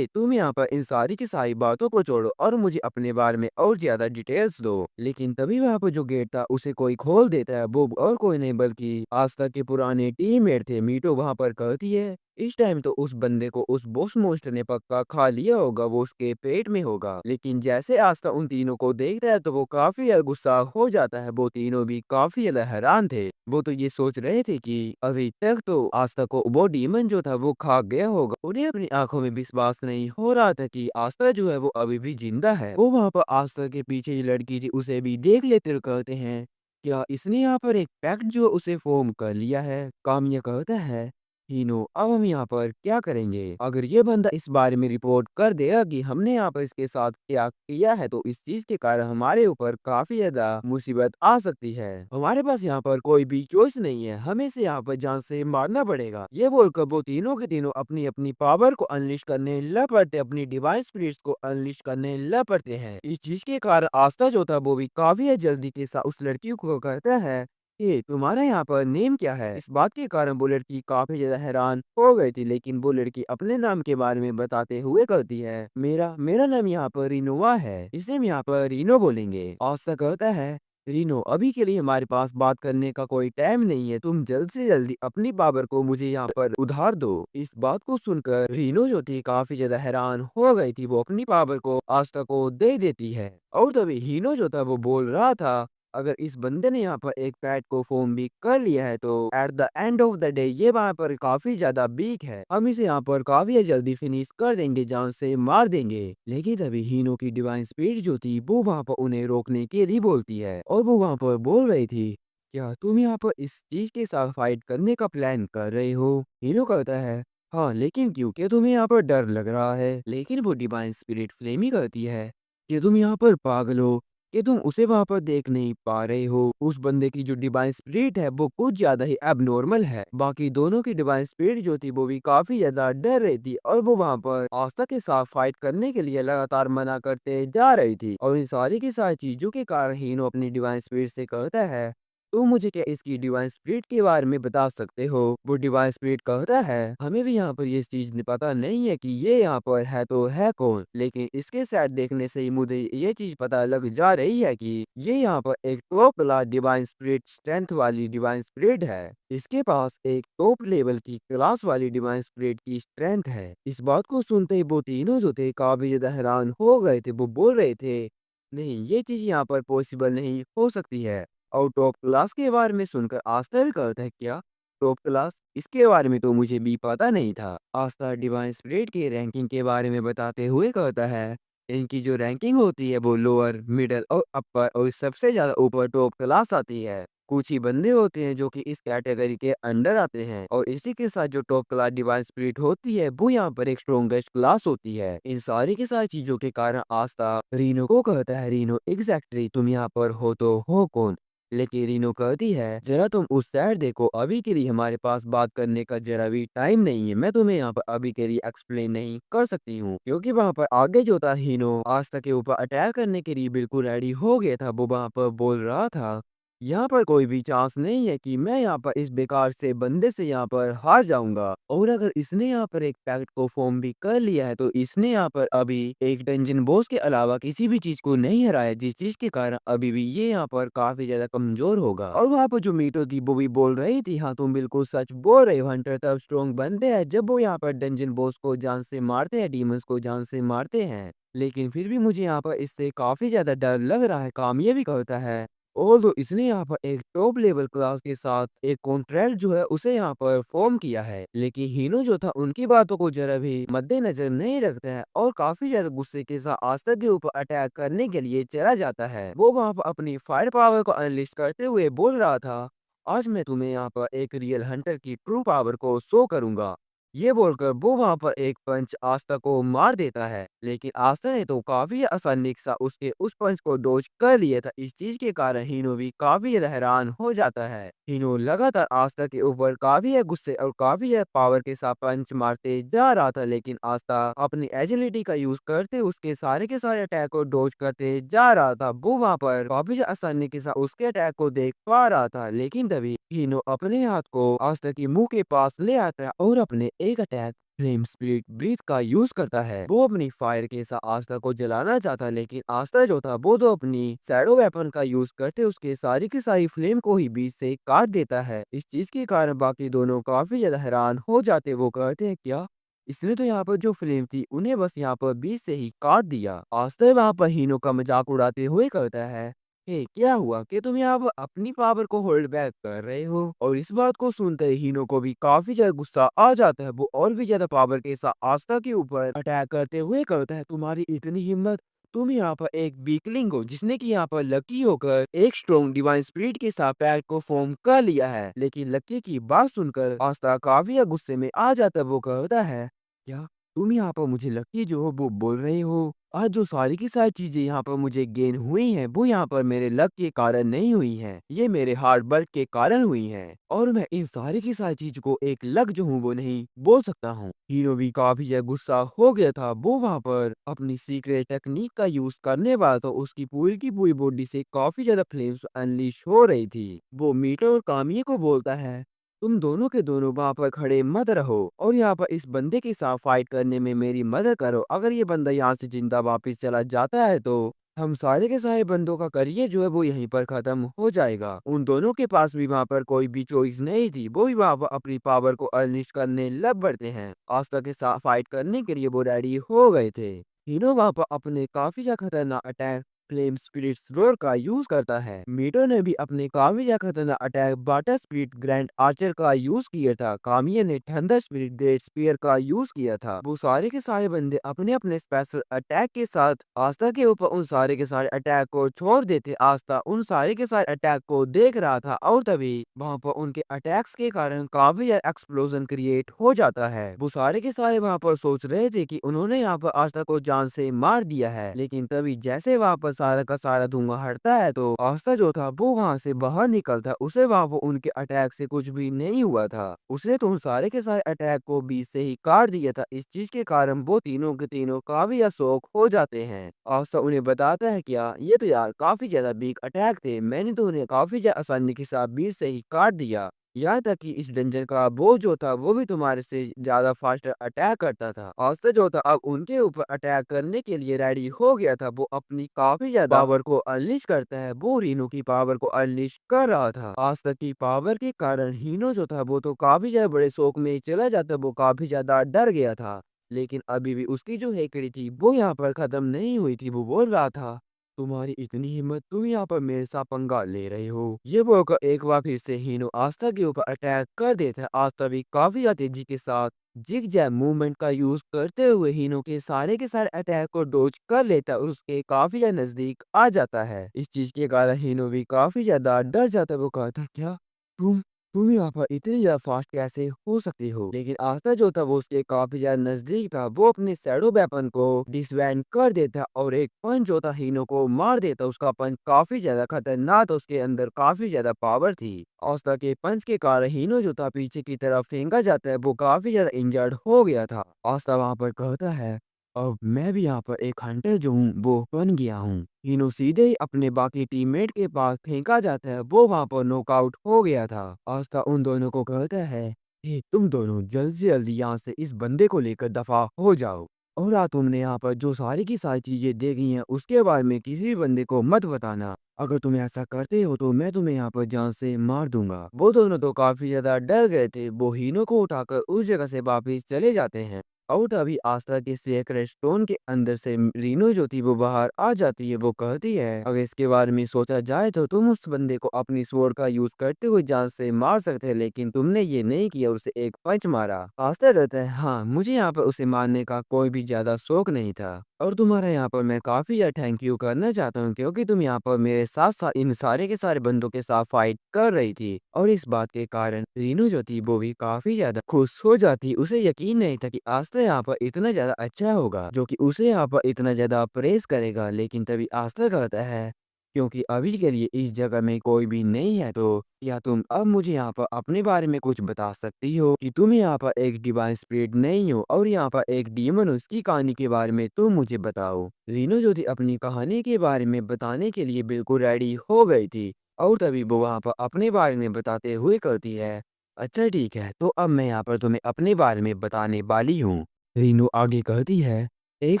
S1: तुम यहाँ पर इन सारी की सारी बातों को छोड़ो और मुझे अपने बारे में और ज्यादा डिटेल्स दो। लेकिन तभी वहाँ पर जो गेट था उसे कोई खोल देता है। वो और कोई नहीं बल्कि आस्था के पुराने टीममेट थे। मीटो वहाँ पर कहती है, इस टाइम तो उस बंदे को उस बॉस मोस्टर ने पक्का खा लिया होगा, वो उसके पेट में होगा। लेकिन जैसे आस्था उन तीनों को देखता है तो वो काफी ज्यादा गुस्सा हो जाता है। वो तीनों भी काफी ज्यादा हैरान थे। वो तो ये सोच रहे थे कि अभी तक तो आस्था को वो डीमन जो था वो खा गया होगा। उन्हें अपनी आंखों में विश्वास नहीं हो रहा था कि आस्था जो है वो अभी भी जिंदा है। वो वहाँ पर आस्था के पीछे जो लड़की थी उसे भी देख लेते हुए कहते हैं, क्या इसने यहाँ पर एक पैक्ट जो उसे फॉर्म कर लिया है? कामिया कहता है, हीनो अब हम यहाँ पर क्या करेंगे? अगर ये बंदा इस बारे में रिपोर्ट कर देगा कि हमने यहाँ पर इसके साथ क्या किया है तो इस चीज के कारण हमारे ऊपर काफी ज्यादा मुसीबत आ सकती है। हमारे पास यहाँ पर कोई भी चॉइस नहीं है, हमें इसे यहाँ पर जान से मारना पड़ेगा। ये बोलकर वो तीनों के तीनों अपनी अपनी पावर को अनलिश करने लग पड़ते, अपनी डिवाइन स्पिरिट्स को अनलिश करने लग पड़ते हैं। इस चीज के कारण आस्था जो था वो भी काफी जल्दी के साथ उस लड़की को कहता है, तुम्हारा यहाँ पर नेम क्या है? इस बात के कारण वो लड़की काफी ज्यादा हैरान हो गई थी, लेकिन वो लड़की अपने नाम के बारे में बताते हुए कहती है, मेरा मेरा नाम यहाँ पर रिनोवा है, इसे हम यहाँ पर रीनो बोलेंगे। आस्था कहता है, रीनो, अभी के लिए हमारे पास बात करने का कोई टाइम नहीं है। तुम जल्द से जल्दी अपनी पावर को मुझे यहाँ पर उधार दो। इस बात को सुनकर रीनो जो थी काफी ज्यादा हैरान हो गई थी। वो अपनी पावर को आस्था को दे देती है और तभी हीनो जो था वो बोल रहा था, अगर इस बंदे ने यहाँ पर एक पैट को फॉर्म भी कर लिया है तो at the end of the day ये वहाँ पर काफी ज्यादा वीक है। हम इसे यहाँ पर काफी जल्दी फिनिश कर देंगे, जान से मार देंगे। लेकिन तभी हीनो की डिवाइन स्पीड जो थी वो वहाँ पर उन्हें रोकने के लिए बोलती है और वो वहाँ पर बोल रही थी, क्या तुम यहाँ पर इस चीज के साथ फाइट करने का प्लान कर रहे हो? हीनो कहता है, हाँ लेकिन क्यों, क्या तुम्हें यहाँ पर डर लग रहा है? लेकिन वो डिवाइन स्पिरिट फ्लेम ही कहती है कि तुम यहाँ पर पागल हो, कि तुम उसे वहां पर देख नहीं पा रहे हो। उस बंदे की जो डिवाइन स्पिरिट है वो कुछ ज्यादा ही एबनॉर्मल है। बाकी दोनों की डिवाइन स्पिरिट जो थी वो भी काफी ज्यादा डर रही थी और वो वहां पर आस्था के साथ फाइट करने के लिए लगातार मना करते जा रही थी। और इन सारी की सारी चीजों के कारण हीनो अपनी डिवाइन स्पिरिट से कहता है, तुम मुझे क्या इसकी डिवाइन स्पिरिट के बारे में बता सकते हो? वो डिवाइन स्पिरिट कहता है, हमें भी यहाँ पर ये चीज पता नहीं है कि ये यहाँ पर है तो है कौन, लेकिन इसके साइड देखने से ही मुझे ये चीज पता लग जा रही है कि ये यहाँ पर एक top class divine spirit strength वाली डिवाइन स्पिरिट है। इसके पास एक टॉप लेवल की क्लास वाली डिवाइन स्पिरिट की स्ट्रेंथ है। इस बात को सुनते ही वो तीनों जो थे काफी ज्यादा हैरान हो गए थे। वो बोल रहे थे, नहीं ये चीज यहाँ पर पॉसिबल नहीं हो सकती है। और टॉप क्लास के बारे में सुनकर आस्था भी कहता है, क्या टॉप क्लास? इसके बारे में तो मुझे भी पता नहीं था। आस्था डिवाइन स्पिरिट की रैंकिंग के बारे में बताते हुए कहता है, इनकी जो रैंकिंग होती है वो लोअर, मिडल और अपर और सबसे ज्यादा ऊपर टॉप क्लास आती है। कुछ ही बंदे होते हैं जो कि इस कैटेगरी के अंडर आते हैं और इसी के साथ जो टॉप क्लास डिवाइन स्पिरिट होती है वो यहाँ पर एक स्ट्रॉन्गेस्ट क्लास होती है। इन सारी की सारी चीजों के कारण आस्था रीनो को कहता है, रीनो एग्जैक्टली तुम यहाँ पर हो तो हो कौन? लेकिन रीनो कहती है, जरा तुम उस साइड देखो, अभी के लिए हमारे पास बात करने का जरा भी टाइम नहीं है। मैं तुम्हें यहाँ पर अभी के लिए एक्सप्लेन नहीं कर सकती हूँ, क्योंकि वहाँ पर आगे जो था हीनो आस्था के ऊपर अटैक करने के लिए बिल्कुल रेडी हो गया था। वो वहाँ पर बोल रहा था, यहाँ पर कोई भी चांस नहीं है कि मैं यहाँ पर इस बेकार से बंदे से यहाँ पर हार जाऊंगा। और अगर इसने यहाँ पर एक पैक्ट को फॉर्म भी कर लिया है तो इसने यहाँ पर अभी एक डंजन बॉस के अलावा किसी भी चीज को नहीं हराया, जिस चीज के कारण अभी भी ये यहाँ पर काफी ज्यादा कमजोर होगा। और वहाँ पर जो मीटो थी वो भी बोल रही थी, हाँ तुम बिल्कुल सच बोल रहे हो, हंटर तब स्ट्रॉन्ग बनते हैं जब वो यहाँ पर डंजन बॉस को जान से मारते हैं, डीमंस को जान से मारते हैं। लेकिन फिर भी मुझे यहाँ पर इससे काफी ज्यादा डर लग रहा है। काम ये भी कहता है, और तो इसने यहाँ पर एक टॉप लेवल क्लास के साथ एक कॉन्ट्रैक्ट जो है उसे यहाँ पर फॉर्म किया है। लेकिन हीनो जो था उनकी बातों को जरा भी मद्देनजर नहीं रखता है और काफी ज्यादा गुस्से के साथ आस्था के ऊपर अटैक करने के लिए चला जाता है। वो वहाँ पर अपनी फायर पावर को अनलिस्ट करते हुए बोल रहा था, आज मैं तुम्हें यहाँ पर एक रियल हंटर की ट्रू पावर को शो करूंगा। ये बोलकर वो वहां पर एक पंच आस्था को मार देता है। लेकिन आस्था ने तो काफी आसानी से उसके उस पंच को डोज कर लिया था। इस चीज के कारण हीनो भी काफी ज्यादा हैरान हो जाता है। हीनो लगातार आस्था के ऊपर काफी है गुस्से और काफी है पावर के साथ पंच मारते जा रहा था, लेकिन आस्था अपनी एजिलिटी का यूज करते उसके सारे के सारे अटैक को डोज करते जा रहा था। वो वहां पर काफी आसानी के साथ उसके अटैक को देख पा रहा था। लेकिन तभी हीनो अपने हाथ को आस्था के मुंह के पास ले आता है और अपने एक अटैक फ्लेम स्पिरिट ब्रीथ का यूज करता है। वो अपनी फायर के साथ आस्था को जलाना चाहता, लेकिन आस्था जो था वो तो अपनी शैडो वेपन का यूज करते उसके सारी की सारी फ्लेम को ही बीच से काट देता है। इस चीज के कारण बाकी दोनों काफी ज्यादा हैरान हो जाते। वो कहते हैं, क्या इसने तो यहाँ पर जो फ्लेम थी उन्हें बस यहाँ पर बीच से ही काट दिया। आस्था वहाँ पर हीनो का मजाक उड़ाते हुए कहता है, हे क्या हुआ कि तुम यहाँ पर अपनी पावर को होल्ड बैक कर रहे हो? और इस बात को सुनते ही हीनो को भी काफी ज्यादा गुस्सा आ जाता है। वो और भी ज्यादा पावर के साथ आस्था के ऊपर अटैक करते हुए कहता है, तुम्हारी इतनी हिम्मत, तुम यहाँ पर एक वीकलिंग हो जिसने की यहाँ पर लकी होकर एक स्ट्रॉन्ग डिवाइन स्पिरिट के साथ पैक्ट को फॉर्म कर लिया है। लेकिन लकी की बात सुनकर आस्था काफी गुस्से में आ जाता है। वो कहता है, क्या तुम यहाँ पर मुझे लकी जो हो वो बोल रहे हो? आज जो सारी की सारी चीजें यहाँ पर मुझे गेन हुई हैं वो यहाँ पर मेरे लक के कारण नहीं हुई हैं, ये मेरे हार्ड वर्क के कारण हुई हैं। और मैं इन सारी की सारी चीज को एक लक जो हूँ वो नहीं बोल सकता हूँ। हीरो भी काफी ज्यादा गुस्सा हो गया था। वो वहाँ पर अपनी सीक्रेट टेक्निक का यूज करने वाला था। उसकी पूरी की पूरी बॉडी से काफी ज्यादा फ्लेम्स अनलीश हो रही थी। वो मीटो और कामिये को बोलता है, तुम दोनों के दोनों वहां पर खड़े मत रहो और यहाँ पर इस बंदे के साथ फाइट करने में मेरी मदद करो। अगर ये बंदा यहाँ से जिंदा वापस चला जाता है तो हम सारे के सारे बंदों का करियर जो है वो यहीं पर खत्म हो जाएगा। उन दोनों के पास भी वहाँ पर कोई भी चॉइस नहीं थी, वो भी वहाँ पर अपनी पावर को अनलिश करने लग पड़ते हैं। आस्था के साथ फाइट करने के लिए वो रेडी हो गए थे। तीनों वहाँ पर अपने काफी ज्यादा खतरनाक अटैक फ्लेम स्पिरिट रोर का यूज करता है। मीटो ने भी अपने काफी ज्यादा खतरनाक attack water spirit grand archer का यूज किया था। कामिया ने थंडर स्पिरिट ग्रेट स्पीयर का यूज किया था। वो सारे के सारे बंदे अपने अपने स्पेशल अटैक के साथ आस्था के ऊपर उन सारे के सारे अटैक को छोड़ देते। आस्था उन सारे के सारे अटैक को देख रहा था और तभी वहां पर उनके अटैक्स के कारण काफी ज्यादा एक्सप्लोजन क्रिएट हो जाता है। वो सारे के सारे वहां पर सोच रहे थे कि उन्होंने यहाँ पर आस्था को जान से मार दिया है, लेकिन तभी जैसे वहां पर सारा का सारा धुआं हटता है तो आस्था जो था वो वहां से बाहर निकलता। उसे वहां वो उनके अटैक से कुछ भी नहीं हुआ था। उसने तो उन सारे के सारे अटैक को बीच से ही काट दिया था। इस चीज के कारण वो तीनों के तीनों काफी शौक हो जाते हैं। आस्था उन्हें बताता है क्या ये तो यार काफी ज्यादा बिग अटैक थे, मैंने तो उन्हें काफी ज्यादा आसानी के साथ बीच से ही काट दिया। यहाँ तक कि इस डंजन का बोझ जो था वो भी तुम्हारे से ज्यादा फास्टर अटैक करता था। ऑस्टर जो था अब उनके ऊपर अटैक करने के लिए रेडी हो गया था। वो अपनी काफी ज्यादा पावर को अनलिश करता है। वो रीनो की पावर को अनलिश कर रहा था। ऑस्टर की पावर के कारण हीनो जो था वो तो काफी ज्यादा बड़े शौक में चला जाता। वो काफी ज्यादा डर गया था, लेकिन अभी भी उसकी जो हेकड़ी थी वो यहाँ पर खत्म नहीं हुई थी। वो बोल रहा था तुम्हारी इतनी हिम्मत, तुम यहाँ पर मेरे साथ पंगा ले रहे हो। ये बोलकर एक बार फिर से हीनो आस्था के ऊपर अटैक कर देता है। आस्था भी काफी ज्यादा तेजी के साथ जिग जैग मूवमेंट का यूज करते हुए हीनो के सारे अटैक को डोज कर लेता है और उसके काफी ज्यादा नजदीक आ जाता है। इस चीज के कारण हीनो भी काफी ज्यादा डर जाता है। वो कहता क्या तुम तुम यहाँ पर इतनी ज्यादा फास्ट कैसे हो सकती हो, लेकिन आस्था जो था वो उसके काफी ज्यादा नजदीक था। वो अपने शैडो वेपन को डिसबैंड कर देता और एक पंच जो था हीनो को मार देता। उसका पंच काफी ज्यादा खतरनाक था, उसके अंदर काफी ज्यादा पावर थी। आस्था के पंच के कारण हीनो जो था पीछे की तरफ फेंका जाता है। वो काफी ज्यादा इंजर्ड हो गया था। आस्था वहां पर कहता है अब मैं भी यहाँ पर एक हंटर जो हूँ वो बन गया हूँ। हीनो सीधे ही अपने बाकी टीममेट के पास फेंका जाता है। वो वहां पर नॉकआउट हो गया था। आस्था उन दोनों को कहता है हे तुम दोनों जल्द से जल्दी यहाँ से इस बंदे को लेकर दफा हो जाओ, और तुमने यहाँ पर जो सारी की सारी चीजें देखी हैं उसके बारे में किसी भी बंदे को मत बताना। अगर तुम ऐसा करते हो तो मैं तुम्हें यहाँ पर जान से मार दूंगा। वो दोनों तो काफी ज्यादा डर गए थे। वो हीनो को उठाकर उस जगह से वापिस चले जाते हैं और तभी आस्था के सीक्रेट स्टोन के अंदर से रीनो जो थी वो बाहर आ जाती है। वो कहती है अगर इसके बारे में सोचा जाए तो तुम उस बंदे को अपनी स्वॉर्ड का यूज करते हुए जान से मार सकते हैं, लेकिन तुमने ये नहीं किया, उसे एक पंच मारा। आस्था कहता है हाँ मुझे यहाँ पर उसे मारने का कोई भी ज्यादा शौक नहीं था, और तुम्हारा यहाँ पर मैं काफी ज्यादा थैंक यू करना चाहता हूँ क्योंकि तुम यहाँ पर मेरे साथ साथ इन सारे के सारे बंदों के साथ फाइट कर रही थी। और इस बात के कारण रीनू जो थी वो भी काफी ज्यादा खुश हो जाती। उसे यकीन नहीं था कि आस्था यहाँ पर इतना ज्यादा अच्छा होगा जो कि उसे यहाँ पर इतना ज्यादा प्रेस करेगा, लेकिन तभी आस्था कहता है क्योंकि अभी के लिए इस जगह में कोई भी नहीं है तो क्या तुम अब मुझे यहाँ पर अपने बारे में कुछ बता सकती हो कि तुम यहाँ पर एक डिवाइन स्पिरिट नहीं हो और यहाँ पर एक डीमन हो। उसकी कहानी के बारे में तुम मुझे बताओ। रीनो जो थी अपनी कहानी के बारे में बताने के लिए बिल्कुल रेडी हो गई थी और तभी वो वहाँ पर अपने बारे में बताते हुए कहती है अच्छा ठीक है, तो अब मैं यहाँ पर तुम्हें अपने बारे में बताने वाली हूँ। रीनो आगे कहती है एक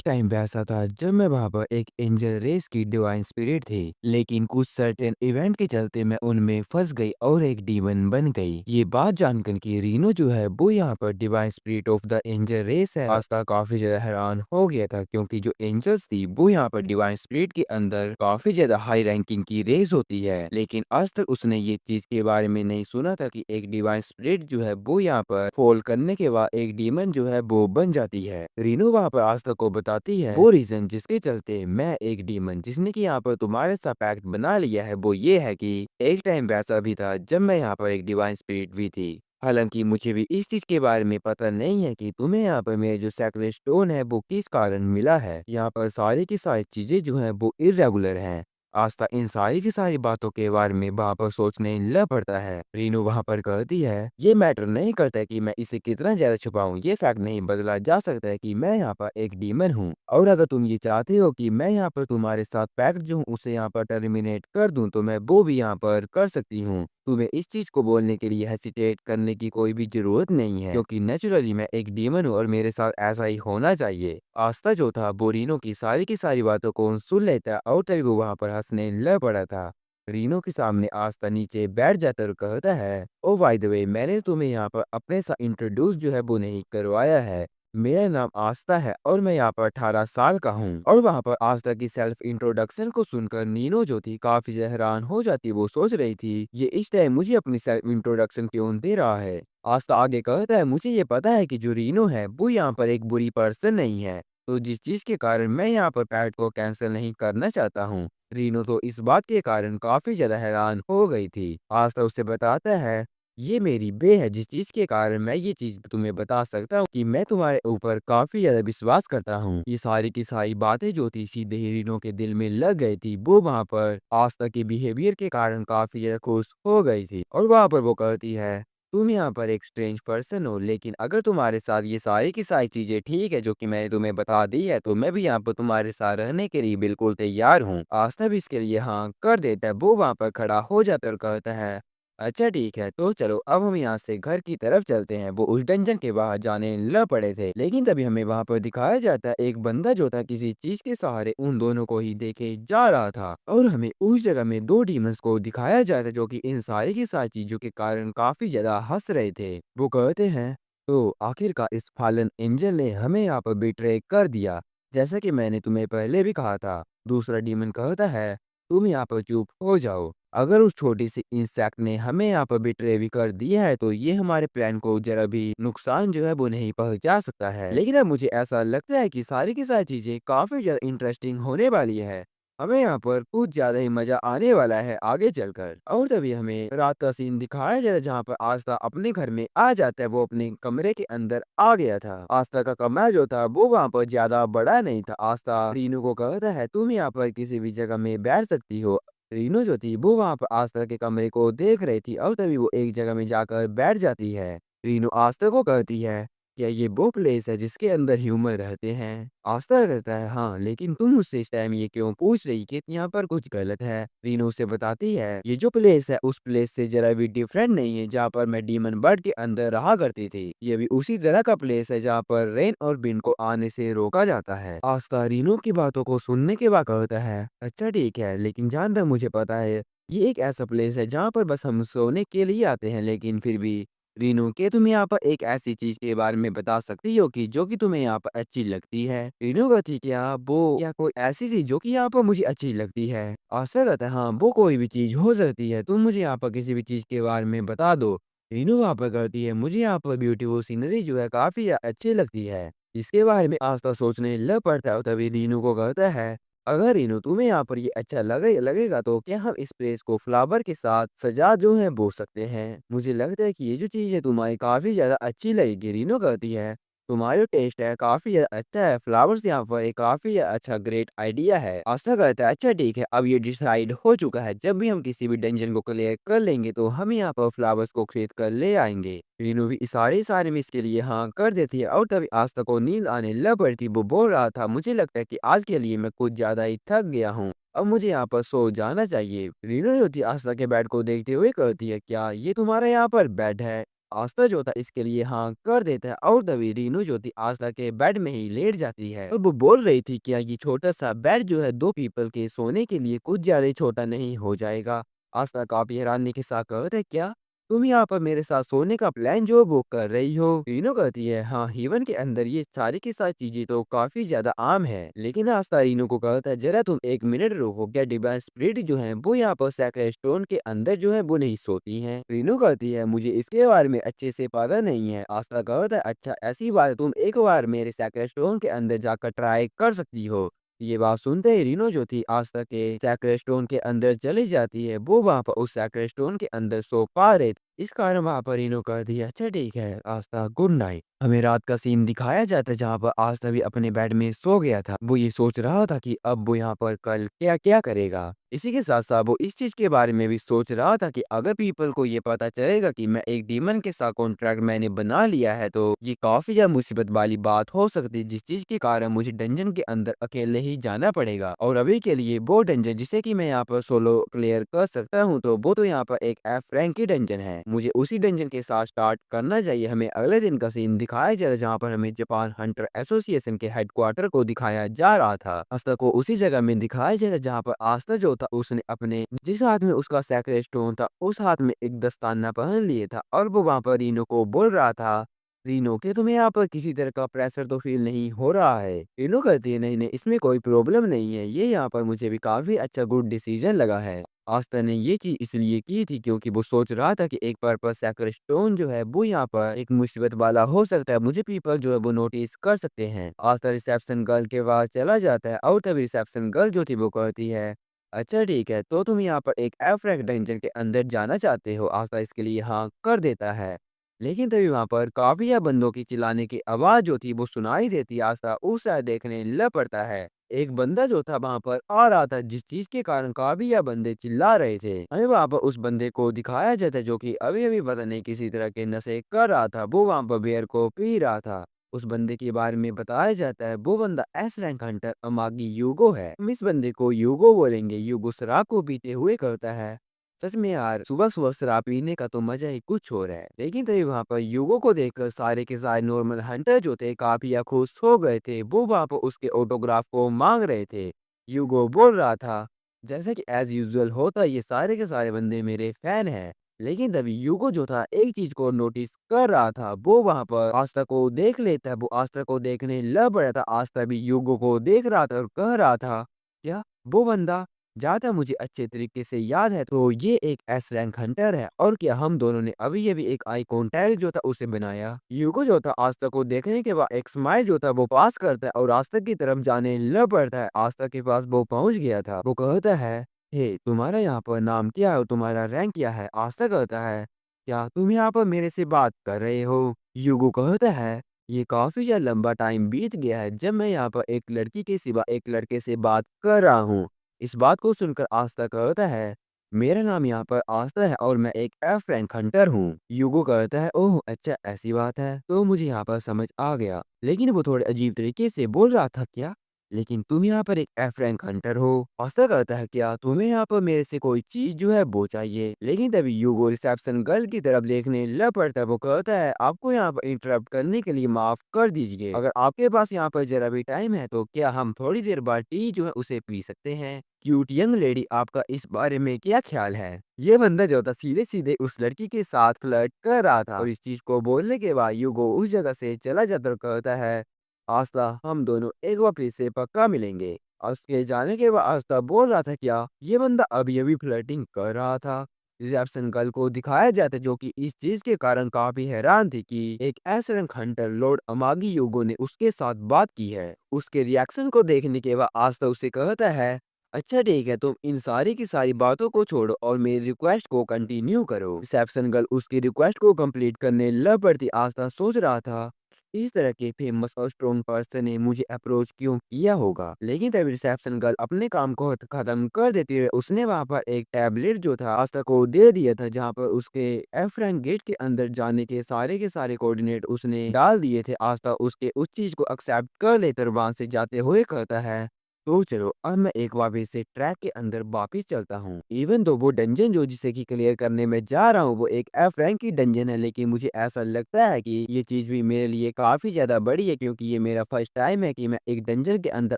S1: टाइम पे ऐसा था जब मैं वहाँ पर एक एंजल रेस की डिवाइन स्पिरिट थी, लेकिन कुछ सर्टेन इवेंट के चलते मैं उनमें फंस गई और एक डीमन बन गई। ये बात जानकर कि रीनो जो है वो यहाँ पर divine spirit of the angel race है, आस्था काफी ज्यादा हैरान हो गया था क्योंकि जो एंजल्स थी वो यहाँ पर डिवाइन स्पिरिट के अंदर काफी ज्यादा हाई रैंकिंग की रेस होती है, लेकिन आज तक उसने ये चीज के बारे में नहीं सुना था कि एक डिवाइन स्पिरिट जो है वो यहाँ पर फॉल करने के बाद एक डीमन जो है वो बन जाती है। रीनो वहाँ पर आस्था को बताती है वो रीजन जिसके चलते मैं एक डीमन जिसने की यहाँ पर तुम्हारे साथ पैक्ट बना लिया है वो ये है कि एक टाइम वैसा भी था जब मैं यहाँ पर एक डिवाइन स्पिरिट भी थी। हालांकि मुझे भी इस चीज के बारे में पता नहीं है कि तुम्हें यहाँ पर मेरे जो सैक्रेड स्टोन है वो किस कारण मिला है। यहाँ पर सारी की सारी चीजें जो है वो इरेगुलर हैं। आस्था इन सारी की सारी बातों के बारे में वहाँ पर सोचने लग पड़ता है। रीनू वहाँ पर कहती है, ये मैटर नहीं करता कि मैं इसे कितना ज्यादा छुपाऊं, ये फैक्ट नहीं बदला जा सकता है कि मैं यहाँ पर एक डीमन हूँ। और अगर तुम ये चाहते हो कि मैं यहाँ पर तुम्हारे साथ पैक्ट जो हूँ उसे यहाँ पर टर्मिनेट कर दूं, तो मैं वो भी यहाँ पर कर सकती हूँ। तुम्हें इस चीज को बोलने के लिए हेसिटेट करने की कोई भी जरूरत नहीं है, क्योंकि नेचुरली मैं एक डीमन हूँ और मेरे साथ ऐसा ही होना चाहिए। आस्था जो था वो रीनो की सारी बातों को सुन लेता और तभी वो वहां पर हंसने लग पड़ा था। रीनो के सामने आस्था नीचे बैठ जाता और कहता है, ओ बाय द वे, मैंने तुम्हें यहाँ पर अपने साथ इंट्रोड्यूस जो है वो नहीं करवाया है। मेरा नाम आस्था है और मैं यहाँ पर 18 साल का हूँ। और वहाँ पर आस्था की सेल्फ इंट्रोडक्शन को सुनकर नीनो जो थी काफी हैरान हो जाती। वो सोच रही थी, ये इस टाइम मुझे अपनी सेल्फ इंट्रोडक्शन क्यों दे रहा है। आस्था आगे कहता है, मुझे ये पता है कि जो रीनो है वो यहाँ पर एक बुरी पर्सन नहीं है, तो जिस चीज के कारण मैं यहाँ पर पैट को कैंसिल नहीं करना चाहता हूँ। रीनो तो इस बात के कारण काफी ज्यादा हैरान हो गई थी। आस्था उसे बताता है, ये मेरी बे है जिस चीज के कारण मैं ये चीज तुम्हें बता सकता हूँ कि मैं तुम्हारे ऊपर काफी ज्यादा विश्वास करता हूँ। ये सारी की सारी बातें जो थी सीधे ही रीनो के दिल में लग गई थी। वो वहाँ पर आस्था के बिहेवियर के कारण काफी ज्यादा खुश हो गई थी और वहाँ पर वो कहती है, तुम यहाँ पर एक स्ट्रेंज पर्सन हो, लेकिन अगर तुम्हारे साथ ये सारी की सारी चीजें ठीक है जो कि मैंने तुम्हें बता दी है, तो मैं भी यहाँ पर तुम्हारे साथ रहने के लिए बिल्कुल तैयार हूँ। आस्था भी इसके लिए हाँ कर देता है। वो वहाँ पर खड़ा हो जाता है और कहता है, अच्छा ठीक है, तो चलो अब हम यहाँ से घर की तरफ चलते हैं। वो उस डंजन के बाहर जाने लग पड़े थे, लेकिन तभी हमें वहाँ पर दिखाया जाता है एक बंदा जो था किसी चीज के सहारे उन दोनों को ही देखे जा रहा था। और हमें उस जगह में दो डीमंस को दिखाया जाता है जो कि इन सारी की सारी चीजों के कारण काफी ज्यादा हंस रहे थे। वो कहते हैं, तो आखिरकार इस फालन एंजल ने हमें यहाँ पर बिट्रे कर दिया, जैसा कि मैंने तुम्हें पहले भी कहा था। दूसरा डीमन कहता है, तुम यहाँ पर चुप हो जाओ। अगर उस छोटी सी इंसेक्ट ने हमें यहाँ पर बिट्रे भी कर दिया है, तो ये हमारे प्लान को जरा भी नुकसान जो है वो नहीं पहुंचा सकता है। लेकिन अब मुझे ऐसा लगता है कि सारी की सारी चीजें काफी ज्यादा इंटरेस्टिंग होने वाली है। हमें यहाँ पर कुछ ज्यादा ही मजा आने वाला है आगे चलकर। और तभी हमें रात का सीन दिखाया जाता है जहाँ पर आस्था अपने घर में आ जाता है। वो अपने कमरे के अंदर आ गया था। आस्था का कमरा जो था वो वहाँ पर ज्यादा बड़ा नहीं था। आस्था रीनू को कहता है, तुम यहाँ पर किसी भी जगह में बैठ सकती हो। रीनू जो थी वो वहाँ पर आस्था के कमरे को देख रही थी और तभी वो एक जगह में जाकर बैठ जाती है। रीनू आस्था को कहती है, क्या ये वो प्लेस है जिसके अंदर ह्यूमन रहते हैं? आस्था कहता है, हाँ, लेकिन तुम मुझसे इस टाइम ये क्यों पूछ रही कि यहाँ पर कुछ गलत है? रीनू उसे बताती है, ये जो प्लेस है उस प्लेस से जरा भी डिफरेंट नहीं है जहाँ पर मैं डीमन बर्ड के अंदर रहा करती थी। ये भी उसी तरह का प्लेस है जहाँ पर रेन और बिन को आने से रोका जाता है। आस्था रीनू की बातों को सुनने के बाद कहता है, अच्छा ठीक है, लेकिन जहाँ तक मुझे पता है ये एक ऐसा प्लेस है जहाँ पर बस हम सोने के लिए आते हैं, लेकिन फिर भी रीनू, के तुम यहाँ पर एक ऐसी चीज के बारे में बता सकती हो कि जो कि तुम्हें यहाँ पर अच्छी लगती है? रीनू कहती, क्या वो या कोई ऐसी चीज जो कि यहाँ पर मुझे अच्छी लगती है? आशा कहता है, हाँ, वो कोई भी चीज हो सकती है, तुम मुझे यहाँ पर किसी भी चीज के बारे में बता दो। रीनू वहाँ पर कहती है, मुझे यहाँ पर ब्यूटीफुल सीनरी जो है काफी अच्छी लगती है। इसके बारे में आस्था सोचने लग पड़ता है और तभी रीनू को कहता है, अगर रीनू तुम्हें यहाँ पर ये अच्छा लगेगा तो क्या हम इस प्लेस को फ्लावर के साथ सजा जो है बो सकते हैं? मुझे लगता है कि ये जो चीज़ है तुम्हारी काफ़ी ज़्यादा अच्छी लगेगी। रीनू कहती है, तुम्हारा जो टेस्ट है काफ़ी ज़्यादा अच्छा है, फ्लावर्स यहाँ पर एक काफ़ी अच्छा ग्रेट आइडिया है। आस्था कहता है, अच्छा ठीक है, अब ये डिसाइड हो चुका है, जब भी हम किसी भी डंजन को क्लियर कर लेंगे तो हम यहाँ पर फ्लावर्स को खरीद कर ले आएंगे। रीनू भी इशारे में इसके लिए हाँ कर देती है और तभी आस्था को नींद आने लग पड़ती। वो बोल रहा था, मुझे लगता है कि आज के लिए मैं कुछ ज्यादा ही थक गया हूँ, अब मुझे यहाँ पर सो जाना चाहिए। रीनू जो थी आस्था के बेड को देखते हुए कहती है, क्या ये तुम्हारा यहाँ पर बेड है? आस्था जो था इसके लिए हाँ कर देता है और तभी रीनू जो थी आस्था के बेड में ही लेट जाती है और वो बोल रही थी, क्या ये छोटा सा बेड जो है दो पीपल के सोने के लिए कुछ ज्यादा ही छोटा नहीं हो जाएगा? आस्था काफी हैरानी के साथ कहते है, क्या तुम यहाँ पर मेरे साथ सोने का प्लान जो वो कर रही हो? रीनो कहती है, हाँ, हेवन के अंदर ये सारी की सारी चीजें तो काफी ज्यादा आम है। लेकिन आस्था रीनो को कहता है, जरा तुम एक मिनट रुको, क्या डिवाइन स्पिरिट जो है वो यहाँ पर सैक्रेड स्टोन के अंदर जो है वो नहीं सोती हैं? रीनो कहती है, मुझे इसके बारे में अच्छे से पता नहीं है। आस्था कहता है, अच्छा ऐसी बात है, तुम एक बार मेरे सैक्रेड स्टोन के अंदर जाकर ट्राई कर सकती हो। ये बात सुनते ही रीनो जो थी आस्था के सैक्रेड स्टोन के अंदर चली जाती है। वो वहां पर उस सैक्रेड स्टोन के अंदर सो पा रहे थे। इस कारण वहाँ पर रीनो कहती है अच्छा ठीक है आस्था गुड नाइट। हमें रात का सीन दिखाया जाता है जहाँ पर आस्था भी अपने बेड में सो गया था। वो ये सोच रहा था कि अब वो यहाँ पर कल क्या क्या करेगा। इसी के साथ साथ वो इस चीज के बारे में भी सोच रहा था कि अगर पीपल को ये पता चलेगा कि मैं एक डीमन के साथ कॉन्ट्रैक्ट मैंने बना लिया है तो ये काफी ज्यादा मुसीबत वाली बात हो सकती है, जिस चीज के कारण मुझे डंजन के अंदर अकेले ही जाना पड़ेगा। और अभी के लिए वो डंजन जिसे कि मैं यहाँ पर सोलो क्लियर कर सकता हूँ तो वो तो यहाँ पर एक एफ रैंक की डंजन है। मुझे उसी डंजन के साथ स्टार्ट करना चाहिए। हमें अगले दिन का सीन दिखाया जा रहा है जहाँ पर हमें जापान हंटर एसोसिएशन के हेडक्वार्टर को दिखाया जा रहा था। आस्था को उसी जगह में दिखाया जा रहा है जहाँ पर आस्था जो था उसने अपने जिस हाथ में उसका सैक्रेड स्टोन था उस हाथ में एक दस्ताना पहन लिया था और वो वहां पर रीनो को बोल रहा था रीनो के तुम्हें यहाँ पर किसी तरह का प्रेशर तो फील नहीं हो रहा है। रीनो कहती है नहीं नहीं इसमें कोई प्रॉब्लम नहीं है, ये यहाँ पर मुझे भी काफी अच्छा गुड डिसीजन लगा है। आस्था ने ये चीज इसलिए की थी क्योंकि वो सोच रहा था कि एक पर्पस सैक्रेड स्टोन जो है वो यहाँ पर एक मुसीबत वाला हो सकता है, मुझे पीपल जो है वो नोटिस कर सकते हैं। आस्था रिसेप्शन गर्ल के पास चला जाता है और तभी रिसेप्शन गर्ल जो थी वो कहती है अच्छा ठीक है तो तुम यहाँ पर एक एफ रैंक डंजन के अंदर जाना चाहते हो। आस्था इसके लिए हाँ कर देता है, लेकिन तभी वहां पर काफिया बंदों की चिल्लाने की आवाज जो थी वो सुनाई देती। आस्था उस साइड देखने लग पड़ता है। एक बंदा जो था वहां पर आ रहा था जिस चीज के कारण काफिया बंदे चिल्ला रहे थे। हमें वहां पर उस बंदे को दिखाया जाता है जो कि अभी अभी पता नहीं किसी तरह के नशे कर रहा था। वो वहां पर बियर को पी रहा था। उस बंदे के बारे में बताया जाता है वो बंदा एस रैंक हंटर अमागी यूगो है। हम इस बंदे को यूगो बोलेंगे। यूगो शराब को पीते हुए कहता है सच में यार सुबह सुबह शराब पीने का तो मजा ही कुछ और है। लेकिन तभी वहां पर यूगो को देखकर सारे के सारे नॉर्मल हंटर जो थे काफी खुश हो गए थे। वो वहां पर उसके ऑटोग्राफ को मांग रहे थे। यूगो बोल रहा था जैसे कि एज यूजुअल होता ये सारे के सारे बंदे मेरे फैन हैं। लेकिन तभी यूगो जो था एक चीज को नोटिस कर रहा था। वो वहां पर आस्था को देख लेता है। वो आस्था को देखने लग पड़ा था। आस्था भी यूगो को देख रहा था और कह रहा था क्या वो बंदा जहाँ मुझे अच्छे तरीके से याद है तो ये एक एस रैंक हंटर है और क्या हम दोनों ने अभी ये भी एक आई कॉन्टैक्ट जो था उसे बनाया। यूको जो था आस्था को देखने के बाद एक स्माइल जो था वो पास करता है और आस्था की तरफ जाने लग पड़ता है। आस्था के पास वो पहुंच गया था। वो कहता है हे तुम्हारा यहाँ पर नाम क्या है और तुम्हारा रैंक क्या है। आस्था कहता है क्या तुम यहाँ पर मेरे से बात कर रहे हो। यूगो कहता है ये काफी ज्यादा लंबा टाइम बीत गया है जब मैं यहाँ पर एक लड़की के सिवा एक लड़के से बात कर रहा हूँ। इस बात को सुनकर आस्था कहता है मेरा नाम यहाँ पर आस्था है और मैं एक एफ रैंक हंटर हूँ। युगो कहता है ओह अच्छा ऐसी बात है तो मुझे यहाँ पर समझ आ गया। लेकिन वो थोड़े अजीब तरीके से बोल रहा था क्या लेकिन तुम यहाँ पर एक एफ रैंक हंटर हो। आस्था कहता है क्या तुम्हें यहाँ पर मेरे से कोई चीज जो है वो चाहिए। लेकिन तभी युगो रिसेप्शन गर्ल की तरफ देखने लग पड़ता है। वो कहता है आपको यहाँ पर इंटरप्ट करने के लिए माफ कर दीजिए। अगर आपके पास यहाँ पर जरा भी टाइम है तो क्या हम थोड़ी देर बाद टी जो है उसे पी सकते हैं। क्यूट यंग लेडी आपका इस बारे में क्या ख्याल है। ये बंदा जो था सीधे सीधे उस लड़की के साथ फ्लर्ट कर रहा था और इस चीज को बोलने के बाद युगो उस जगह से चला जाता और कहता है आस्था हम दोनों एक बार फिर से पक्का मिलेंगे। और उसके जाने के बाद आस्था बोल रहा था क्या ये बंदा अभी अभी फ्लर्टिंग कर रहा था। रिसेप्शन गर्ल को दिखाया जाता जो कि इस चीज के कारण काफी हैरान थी कि एक ऐसे रंग हंटर लॉर्ड अमागी योगो ने उसके साथ बात की है। उसके रिएक्शन को देखने के बाद आस्था उसे कहता है अच्छा ठीक है तुम इन सारी की सारी बातों को छोड़ो और मेरी रिक्वेस्ट को कंटिन्यू करो। रिसेप्शन गर्ल उसकी रिक्वेस्ट को कंप्लीट करने लग पड़ती। आस्था सोच रहा था इस तरह के फेमस और स्ट्रॉन्ग पर्सन ने मुझे अप्रोच क्यों किया होगा। लेकिन तभी रिसेप्शन गर्ल अपने काम को खत्म कर देती है। उसने वहां पर एक टैबलेट जो था आस्था को दे दिया था जहां पर उसके एफ रैंक गेट के अंदर जाने के सारे कोऑर्डिनेट उसने डाल दिए थे। आस्था उसके उस चीज को एक्सेप्ट कर लेकर वहां से जाते हुए कहता है तो चलो अब मैं एक बार फिर से ट्रैक के अंदर वापिस चलता हूँ। इवन तो वो डंजन जो जिसे की क्लियर करने में जा रहा हूँ वो एक एफ रैंक की डंजन है, लेकिन मुझे ऐसा लगता है कि ये चीज भी मेरे लिए काफी ज्यादा बड़ी है क्योंकि ये मेरा फर्स्ट टाइम है कि मैं एक डंजन के अंदर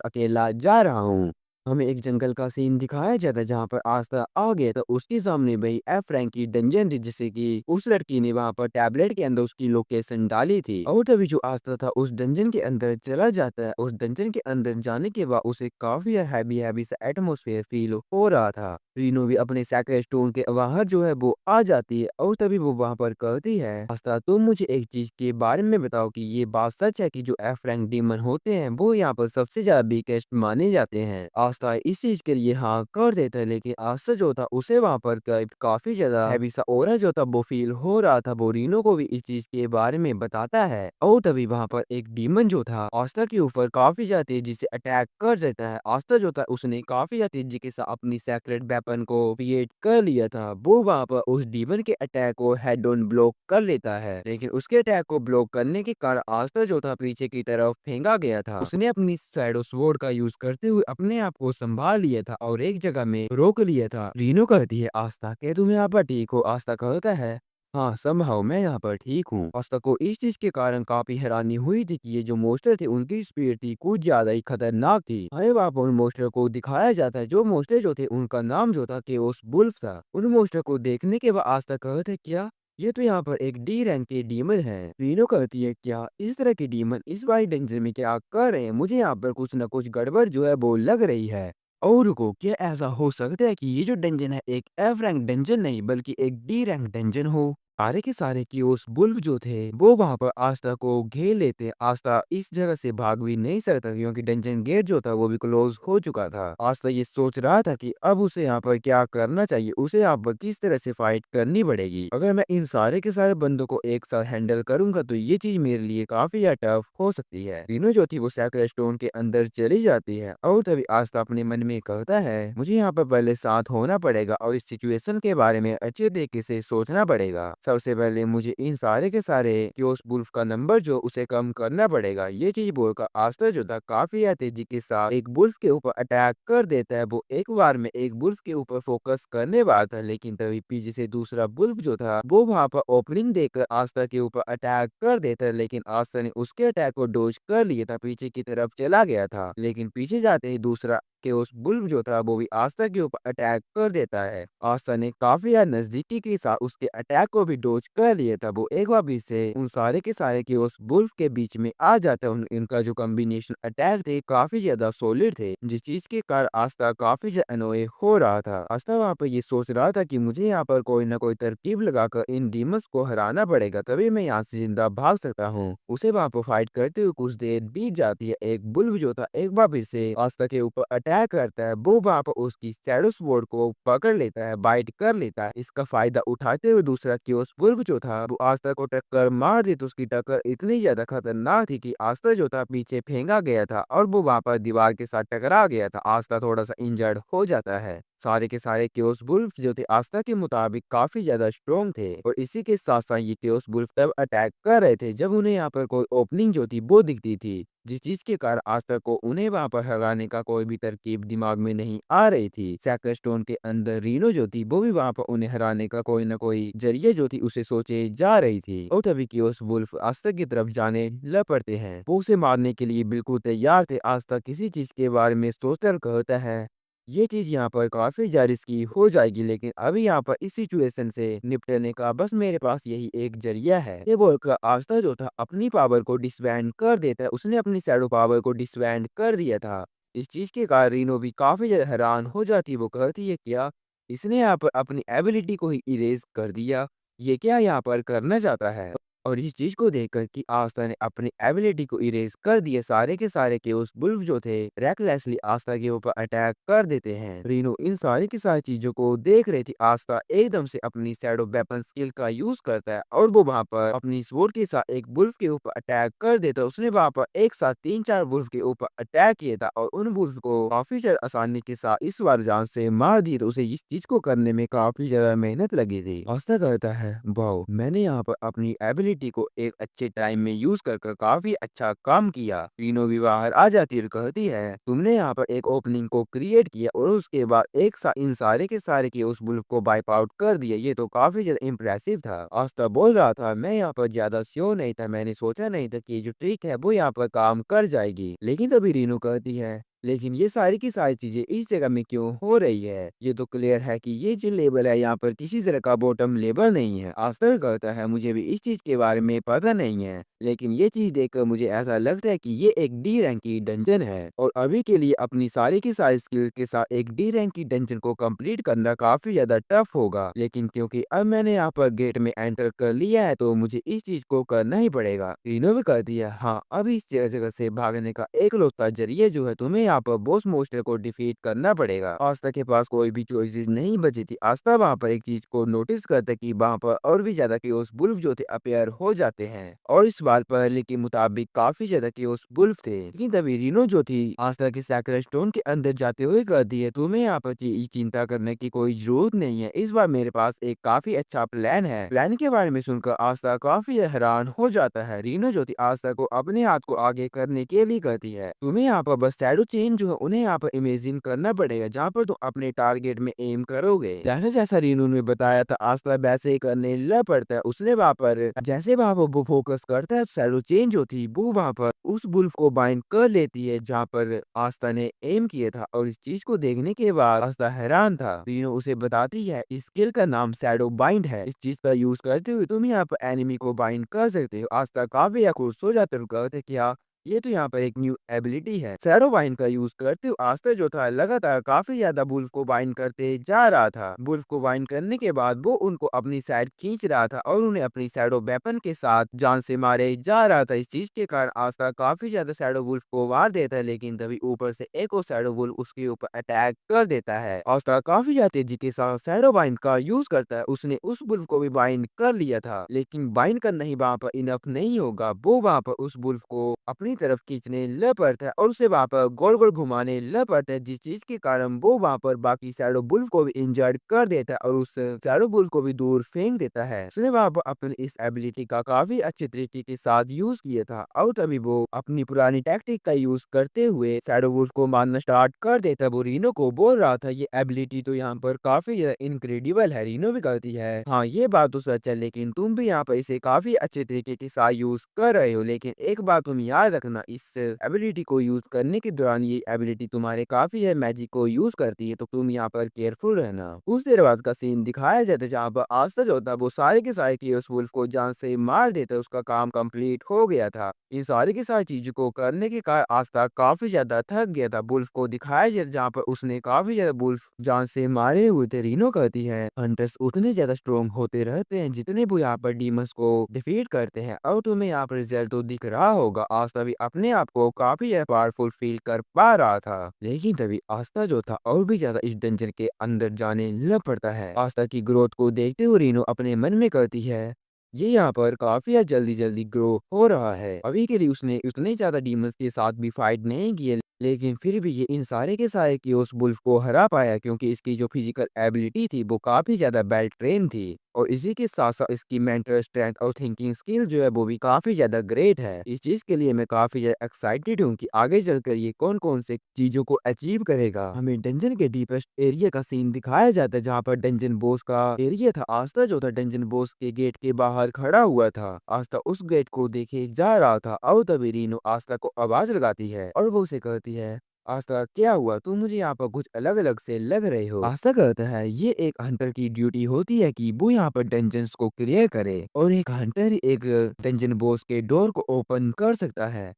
S1: अकेला जा रहा हूँ। हमें एक जंगल का सीन दिखाया जाता है जहाँ पर आस्था आ गया तो उसके सामने वही एफ रैंक की डंजन थी जिसे कि उस लड़की ने वहां पर टैबलेट के अंदर उसकी लोकेशन डाली थी। और तभी जो आस्था था उस डंजन के अंदर चला जाता है। उस डंजन के अंदर जाने के बाद उसे काफी हैवी हैवी सा एटमोसफेयर फील हो रहा था। रीनो भी अपने सैक्रेड स्टोन के बाहर जो है वो आ जाती है और तभी वो वहां पर कहती है आस्था तुम मुझे एक चीज के बारे में बताओ कि ये बात सच है कि जो एफ रैंक डीमन होते हैं वो यहाँ पर सबसे ज्यादा वीकेस्ट माने जाते हैं। आस्था इस चीज के लिए हाँ कर देता है, लेकिन आस्था जो था उसे वहां पर काफी ज्यादा हैवी सा ऑरा जो था वो फील हो रहा था। वो रीनो को भी इस चीज के बारे में बताता है और तभी वहां पर एक डीमन जो था आस्था के ऊपर काफी ज्यादा तेजी से अटैक कर देता है। आस्था जो था उसने काफी ज्यादा तेजी के साथ अपनी सेक्रेट वेपन को क्रिएट कर लिया था। वो वहां पर उस डीमन के अटैक को हेड ऑन ब्लॉक कर लेता है, लेकिन उसके अटैक को ब्लॉक करने के कारण आस्था जो था पीछे की तरफ फेंका गया था। उसने अपनी शैडो स्वॉर्ड का यूज करते हुए अपने आप को संभाल लिया था और एक जगह में रोक लिया था। रीनो कहती है आस्था के तुम यहाँ पर ठीक हो? आस्था कहता है हाँ समहाउ मैं यहाँ पर ठीक हूँ। आस्था को इस चीज के कारण काफी हैरानी हुई थी कि ये जो मोस्टर थे उनकी स्पीड थी कुछ ज्यादा ही खतरनाक थी। हमें वहाँ पर उन मोस्टर को दिखाया जाता है। जो मोस्टर जो थे उनका नाम जो था केओस वुल्फ था। उन मोस्टर को देखने के बाद आस्था कहते क्या ये तो यहाँ पर एक डी रैंक के डीमन है। रीनो कहती है क्या इस तरह के डीमन इस वाइड डेंजर में क्या कर रहे हैं? मुझे यहाँ पर कुछ न कुछ गड़बड़ जो है वो लग रही है। और रुको, क्या ऐसा हो सकता है कि ये जो डंजन है एक एफ रैंक डंजन नहीं बल्कि एक डी रैंक डंजन हो? सारे के सारे कियोस बुल्फ जो थे वो वहां पर आस्था को घेर लेते। आस्था इस जगह से भाग भी नहीं सकता क्योंकि डंजन गेट जो था वो भी क्लोज हो चुका था। आस्था ये सोच रहा था कि अब उसे यहाँ पर क्या करना चाहिए, उसे यहाँ पर किस तरह से फाइट करनी पड़ेगी। अगर मैं इन सारे के सारे बंदों को एक साथ हैंडल करूंगा तो ये चीज मेरे लिए काफी टफ हो सकती है। तीनों जो थी वो सैक्रेड स्टोन के अंदर चली जाती है और तभी आस्था अपने मन में कहता है मुझे यहाँ पर पहले साथ होना पड़ेगा और इस सिचुएशन के बारे में अच्छे तरीके से सोचना पड़ेगा। सबसे पहले मुझे इन सारे के सारे क्योस वुल्फ का नंबर जो उसे कम करना पड़ेगा। ये चीज बोलकर आस्था जो था काफी तेजी के साथ एक वुल्फ के ऊपर अटैक कर देता है। वो एक बार में एक वुल्फ के ऊपर फोकस करने वाला था, लेकिन तभी पीछे से दूसरा वुल्फ जो था वो वहां पर ओपनिंग देकर आस्था के ऊपर अटैक कर देता है, लेकिन आस्था ने उसके अटैक को डोज कर लिया था, पीछे की तरफ चला गया था। लेकिन पीछे जाते ही दूसरा केओस वुल्फ जो था वो भी आस्था के ऊपर अटैक कर देता है। आस्था ने काफी ज्यादा नजदीकी के साथ उसके अटैक को भी डोज कर लिया था। वो एक बार भी से उन सारे के सारे केओस वुल्फ के बीच में आ जाता है। इनका जो कॉम्बिनेशन अटैक थे काफी ज्यादा सॉलिड थे, जिस चीज के कारण आस्था काफी ज्यादा अनोय हो रहा था। आस्था वहाँ पर ये सोच रहा था कि मुझे यहाँ पर कोई ना कोई तरकीब लगाकर इन डीमंस को हराना पड़ेगा, तभी मैं यहाँ से जिंदा भाग सकता हूँ। उसे वहाँ पर फाइट करते हुए कुछ देर बीत जाती है। एक बुल्फ जो था एक बार फिर से आस्था के ऊपर अटैक करता है। वो वहाँ पर उसकी शैडो स्वॉर्ड को पकड़ लेता है, बाइट कर लेता है। इसका फायदा उठाते हुए दूसरा क्योस वुल्फ जो था वो आस्था को टक्कर मार दी, तो उसकी टक्कर इतनी ज्यादा खतरनाक थी कि आस्था जो था पीछे फेंका गया था और वो वहाँ पर दीवार के साथ टकरा गया था। आस्था थोड़ा सा इंजर्ड हो जाता है। सारे के सारे क्योस वुल्फ जो थे आस्था के मुताबिक काफी ज्यादा स्ट्रॉन्ग थे और इसी के साथ साथ ये क्योस वुल्फ तब अटैक कर रहे थे जब उन्हें यहाँ पर कोई ओपनिंग जो थी वो दिखती थी, जिस चीज के कारण आस्था को उन्हें वहां पर हराने का कोई भी तरकीब दिमाग में नहीं आ रही थी। सैक्रेड स्टोन के अंदर रीनो जो थी वो भी वहां पर उन्हें हराने का कोई ना कोई जरिए जो थी उसे सोचे जा रही थी। और तभी कियोस वुल्फ आस्था की तरफ जाने लग पड़ते हैं। वो उसे मारने के लिए बिल्कुल तैयार थे। आस्था किसी चीज के बारे में सोचकर कहता है ये चीज यहाँ पर काफी ज्यादा रिस्की हो जाएगी, लेकिन अभी यहाँ पर इस सिचुएशन से निपटने का बस मेरे पास यही एक जरिया है। ये बोलकर आस्था जो था अपनी पावर को डिसबैंड कर देता है। उसने अपनी शैडो पावर को डिसबैंड कर दिया था। इस चीज के कारण रीनो भी काफी ज्यादा हैरान हो जाती है। वो कहती है क्या इसने यहाँ पर अपनी एबिलिटी को ही इरेज कर दिया? ये क्या यहाँ पर करना चाहता है? और इस चीज को देखकर कि आस्था ने अपनी एबिलिटी को इरेज कर दिए, सारे के सारे केओस वुल्फ जो थे रेकलेसली आस्था के ऊपर अटैक कर देते हैं। रीनो इन सारी की सारी चीजों को देख रही थी। आस्था एकदम से अपनी शैडो वेपन स्किल का यूज करता है और वो वहां पर अपनी स्वॉर्ड के साथ एक वुल्फ के ऊपर अटैक कर देता है। उसने वहां पर एक साथ 3-4 वुल्फ के ऊपर अटैक किया था और उन वुल्फ को काफी ज्यादा आसानी के साथ इस बार जान से मार दी। तो उसे इस चीज को करने में काफी ज्यादा मेहनत लगी थी। आस्था कहता है वाओ मैंने यहाँ पर अपनी एबिलिटी को एक अच्छे टाइम में यूज कर काफी अच्छा काम किया। रीनो भी बाहर आ जाती है और कहती है तुमने यहाँ पर एक ओपनिंग को क्रिएट किया और उसके बाद एक इन सारे के सारे के उस बुल्फ को वाइप आउट कर दिया, ये तो काफी ज्यादा इम्प्रेसिव था। आस्था बोल रहा था मैं यहाँ पर ज्यादा श्योर नहीं था, मैंने सोचा नहीं था कि जो ट्रिक है वो यहाँ पर काम कर जाएगी। लेकिन तभी रीनो कहती है लेकिन ये सारी की सारी चीजें इस जगह में क्यों हो रही है? ये तो क्लियर है कि ये जो लेबल है यहाँ पर किसी तरह का बॉटम लेबल नहीं है। आस्था कहता है मुझे भी इस चीज के बारे में पता नहीं है, लेकिन ये चीज देखकर मुझे ऐसा लगता है कि ये एक डी रैंक की डंजन है और अभी के लिए अपनी सारी की सारी स्किल के साथ एक डी रैंक की डंजन को कंप्लीट करना काफी ज्यादा टफ होगा। लेकिन क्योंकि अब मैंने यहाँ पर गेट में एंटर कर लिया है तो मुझे इस चीज को करना ही पड़ेगा। रीनो भी कर दिया। हाँ, अब इस जगह से भागने का एकलौता जरिया जो है तुम्हें यहाँ पर बॉस मोस्टर को डिफीट करना पड़ेगा। आस्था के पास कोई भी चॉइसेस नहीं बची थी। आस्था वहाँ पर एक चीज को नोटिस करता कि वहाँ पर और भी ज्यादा कियोस बुल्फ जो थे अपेयर हो जाते हैं और इस बात पहले के मुताबिक काफी ज्यादा कियोस बुल्फ थे। लेकिन तभी रीनो जो थी आस्था के सैक्रेड स्टोन के अंदर जाते हुए कर दिए, तुम्हें यहाँ पर चिंता करने की कोई जरूरत नहीं है। इस बार मेरे पास एक काफी अच्छा प्लान है। प्लान के बारे में सुनकर आस्था काफी हैरान हो जाता है। रीनो जो थी आस्था को अपने हाथ को आगे करने के लिए कहती है, तुम्हें यहाँ पर बस शैडो चेन जो है उन्हें यहाँ पर इमेजिन करना पड़ेगा जहाँ पर तुम अपने टारगेट में एम करोगे। जैसे जैसा रीनू ने बताया था आस्था वैसे ही करने लग पड़ता है। उसने वहाँ पर जैसे वहाँ पर वो फोकस करता है शैडो चेन जो थी वो वहाँ पर उस बुल्फ को बाइंड कर लेती है जहाँ पर आस्था ने एम किया था। और इस चीज को देखने के बाद आस्था हैरान था। रीनो उसे बताती है इस स्किल का नाम शैडो बाइंड है। इस चीज का यूज करते हुए तुम यहाँ पर एनिमी को बाइंड कर सकते हो। आस्था काफी खुश हो जाते हो, कहते क्या ये तो यहाँ पर एक न्यू एबिलिटी है। शैडो बाइंड का यूज करते हुए आस्था जो था लगातार काफी ज्यादा बुल्फ को बाइंड करते जा रहा था। बुल्फ को बाइंड करने के बाद वो उनको अपनी साइड खींच रहा था और उन्हें अपनी शैडो वेपन के साथ जान से मारे जा रहा था। इस चीज के कारण आस्था काफी ज्यादा शैडो बुल्फ को मार देता है, लेकिन तभी ऊपर से एक और शैडो बुल्फ उसके ऊपर अटैक कर देता है। आस्था काफी ज्यादा तेजी के साथ शैडो बाइंड का यूज करता है। उसने उस बुल्फ को भी बाइंड कर लिया था, लेकिन बाइंड करना ही वहाँ पर इनफ नहीं होगा। वो वहाँ पर उस बुल्फ को अपनी तरफ खींचने लग पड़ता है और उसे वहाँ पर गोल गोल घुमाने लग पड़ता है, जिस चीज के कारण वो वहाँ पर बाकी शैडो बुल्फ को भी इंजर्ड कर देता है और उस शैडो बुल्फ को भी दूर फेंक देता है। उसने वहाँ पर अपनी इस एबिलिटी का काफी अच्छे तरीके के साथ यूज किया था और तभी वो अपनी पुरानी टैक्टिक का यूज करते हुए शैडो बुल्फ को मारना स्टार्ट कर देता है। वो रीनो को बोल रहा था ये एबिलिटी तो यहाँ पर काफी ज्यादा इनक्रेडिबल है। रीनो भी कहती है हाँ ये बात तो सच है, लेकिन तुम भी यहाँ पर इसे काफी अच्छे तरीके के साथ यूज कर रहे हो। लेकिन एक बात तुम याद रखना, इस एबिलिटी को यूज करने के दौरान ये एबिलिटी तुम्हारे काफी है मैजिक को यूज करती है, तो तुम यहाँ पर केयरफुल रहना। कुछ देर बाद का सीन दिखाया जाता है जहाँ पर आस्था जो होता है वो सारे के सारे कियोस वुल्फ को जान से मार देता है। उसका काम कंप्लीट हो गया था। इन सारी की सारी चीजों को करने के कारण आस्था काफी ज्यादा थक गया था। वुल्फ को दिखाया जाता जहाँ पर उसने काफी ज्यादा वुल्फ जान से मारे हुए थे। रीनो कहती है हंटर्स उतने ज्यादा स्ट्रॉन्ग होते रहते हैं जितने वो यहाँ पर डीमंस को डिफीट करते हैं और तुम्हें यहाँ पर रिजल्ट तो दिख रहा होगा। आस्था भी अपने आप को काफी पावरफुल फील कर पा रहा था। लेकिन तभी आस्था जो था और भी ज्यादा इस डंजन के अंदर जाने लग पड़ता है। आस्था की ग्रोथ को देखते हुए रीनो अपने मन में कहती है ये यहाँ पर काफी जल्दी जल्दी ग्रो हो रहा है। अभी के लिए उसने उतने ज्यादा डीमंस के साथ भी फाइट नहीं किए, लेकिन फिर भी ये इन सारे के सारे कियोस बुल्फ को हरा पाया क्योंकि इसकी जो फिजिकल एबिलिटी थी वो काफी ज्यादा वेल ट्रेन थी और इसी के साथ साथ इसकी मेंटल स्ट्रेंथ और थिंकिंग स्किल जो है वो भी काफी ज्यादा ग्रेट है। इस चीज के लिए मैं काफी ज्यादा एक्साइटेड हूँ कि आगे चलकर ये कौन कौन से चीजों को अचीव करेगा। हमें डंजन के डीपेस्ट एरिया का सीन दिखाया जाता है जहाँ पर डंजन बॉस का एरिया था। आस्था जो था डंजन बॉस के गेट के बाहर खड़ा हुआ था। आस्था उस गेट को देखे जा रहा था और तभी रीनो आस्था को आवाज लगाती है और वो उसे कहती है आस्था क्या हुआ, तुम मुझे यहाँ पर कुछ अलग अलग से लग रहे हो। आस्था कहता है ये एक हंटर की ड्यूटी होती है कि वो यहाँ पर डंजन्स को क्लियर करे और एक हंटर एक डंजन बॉस के डोर को ओपन कर सकता है।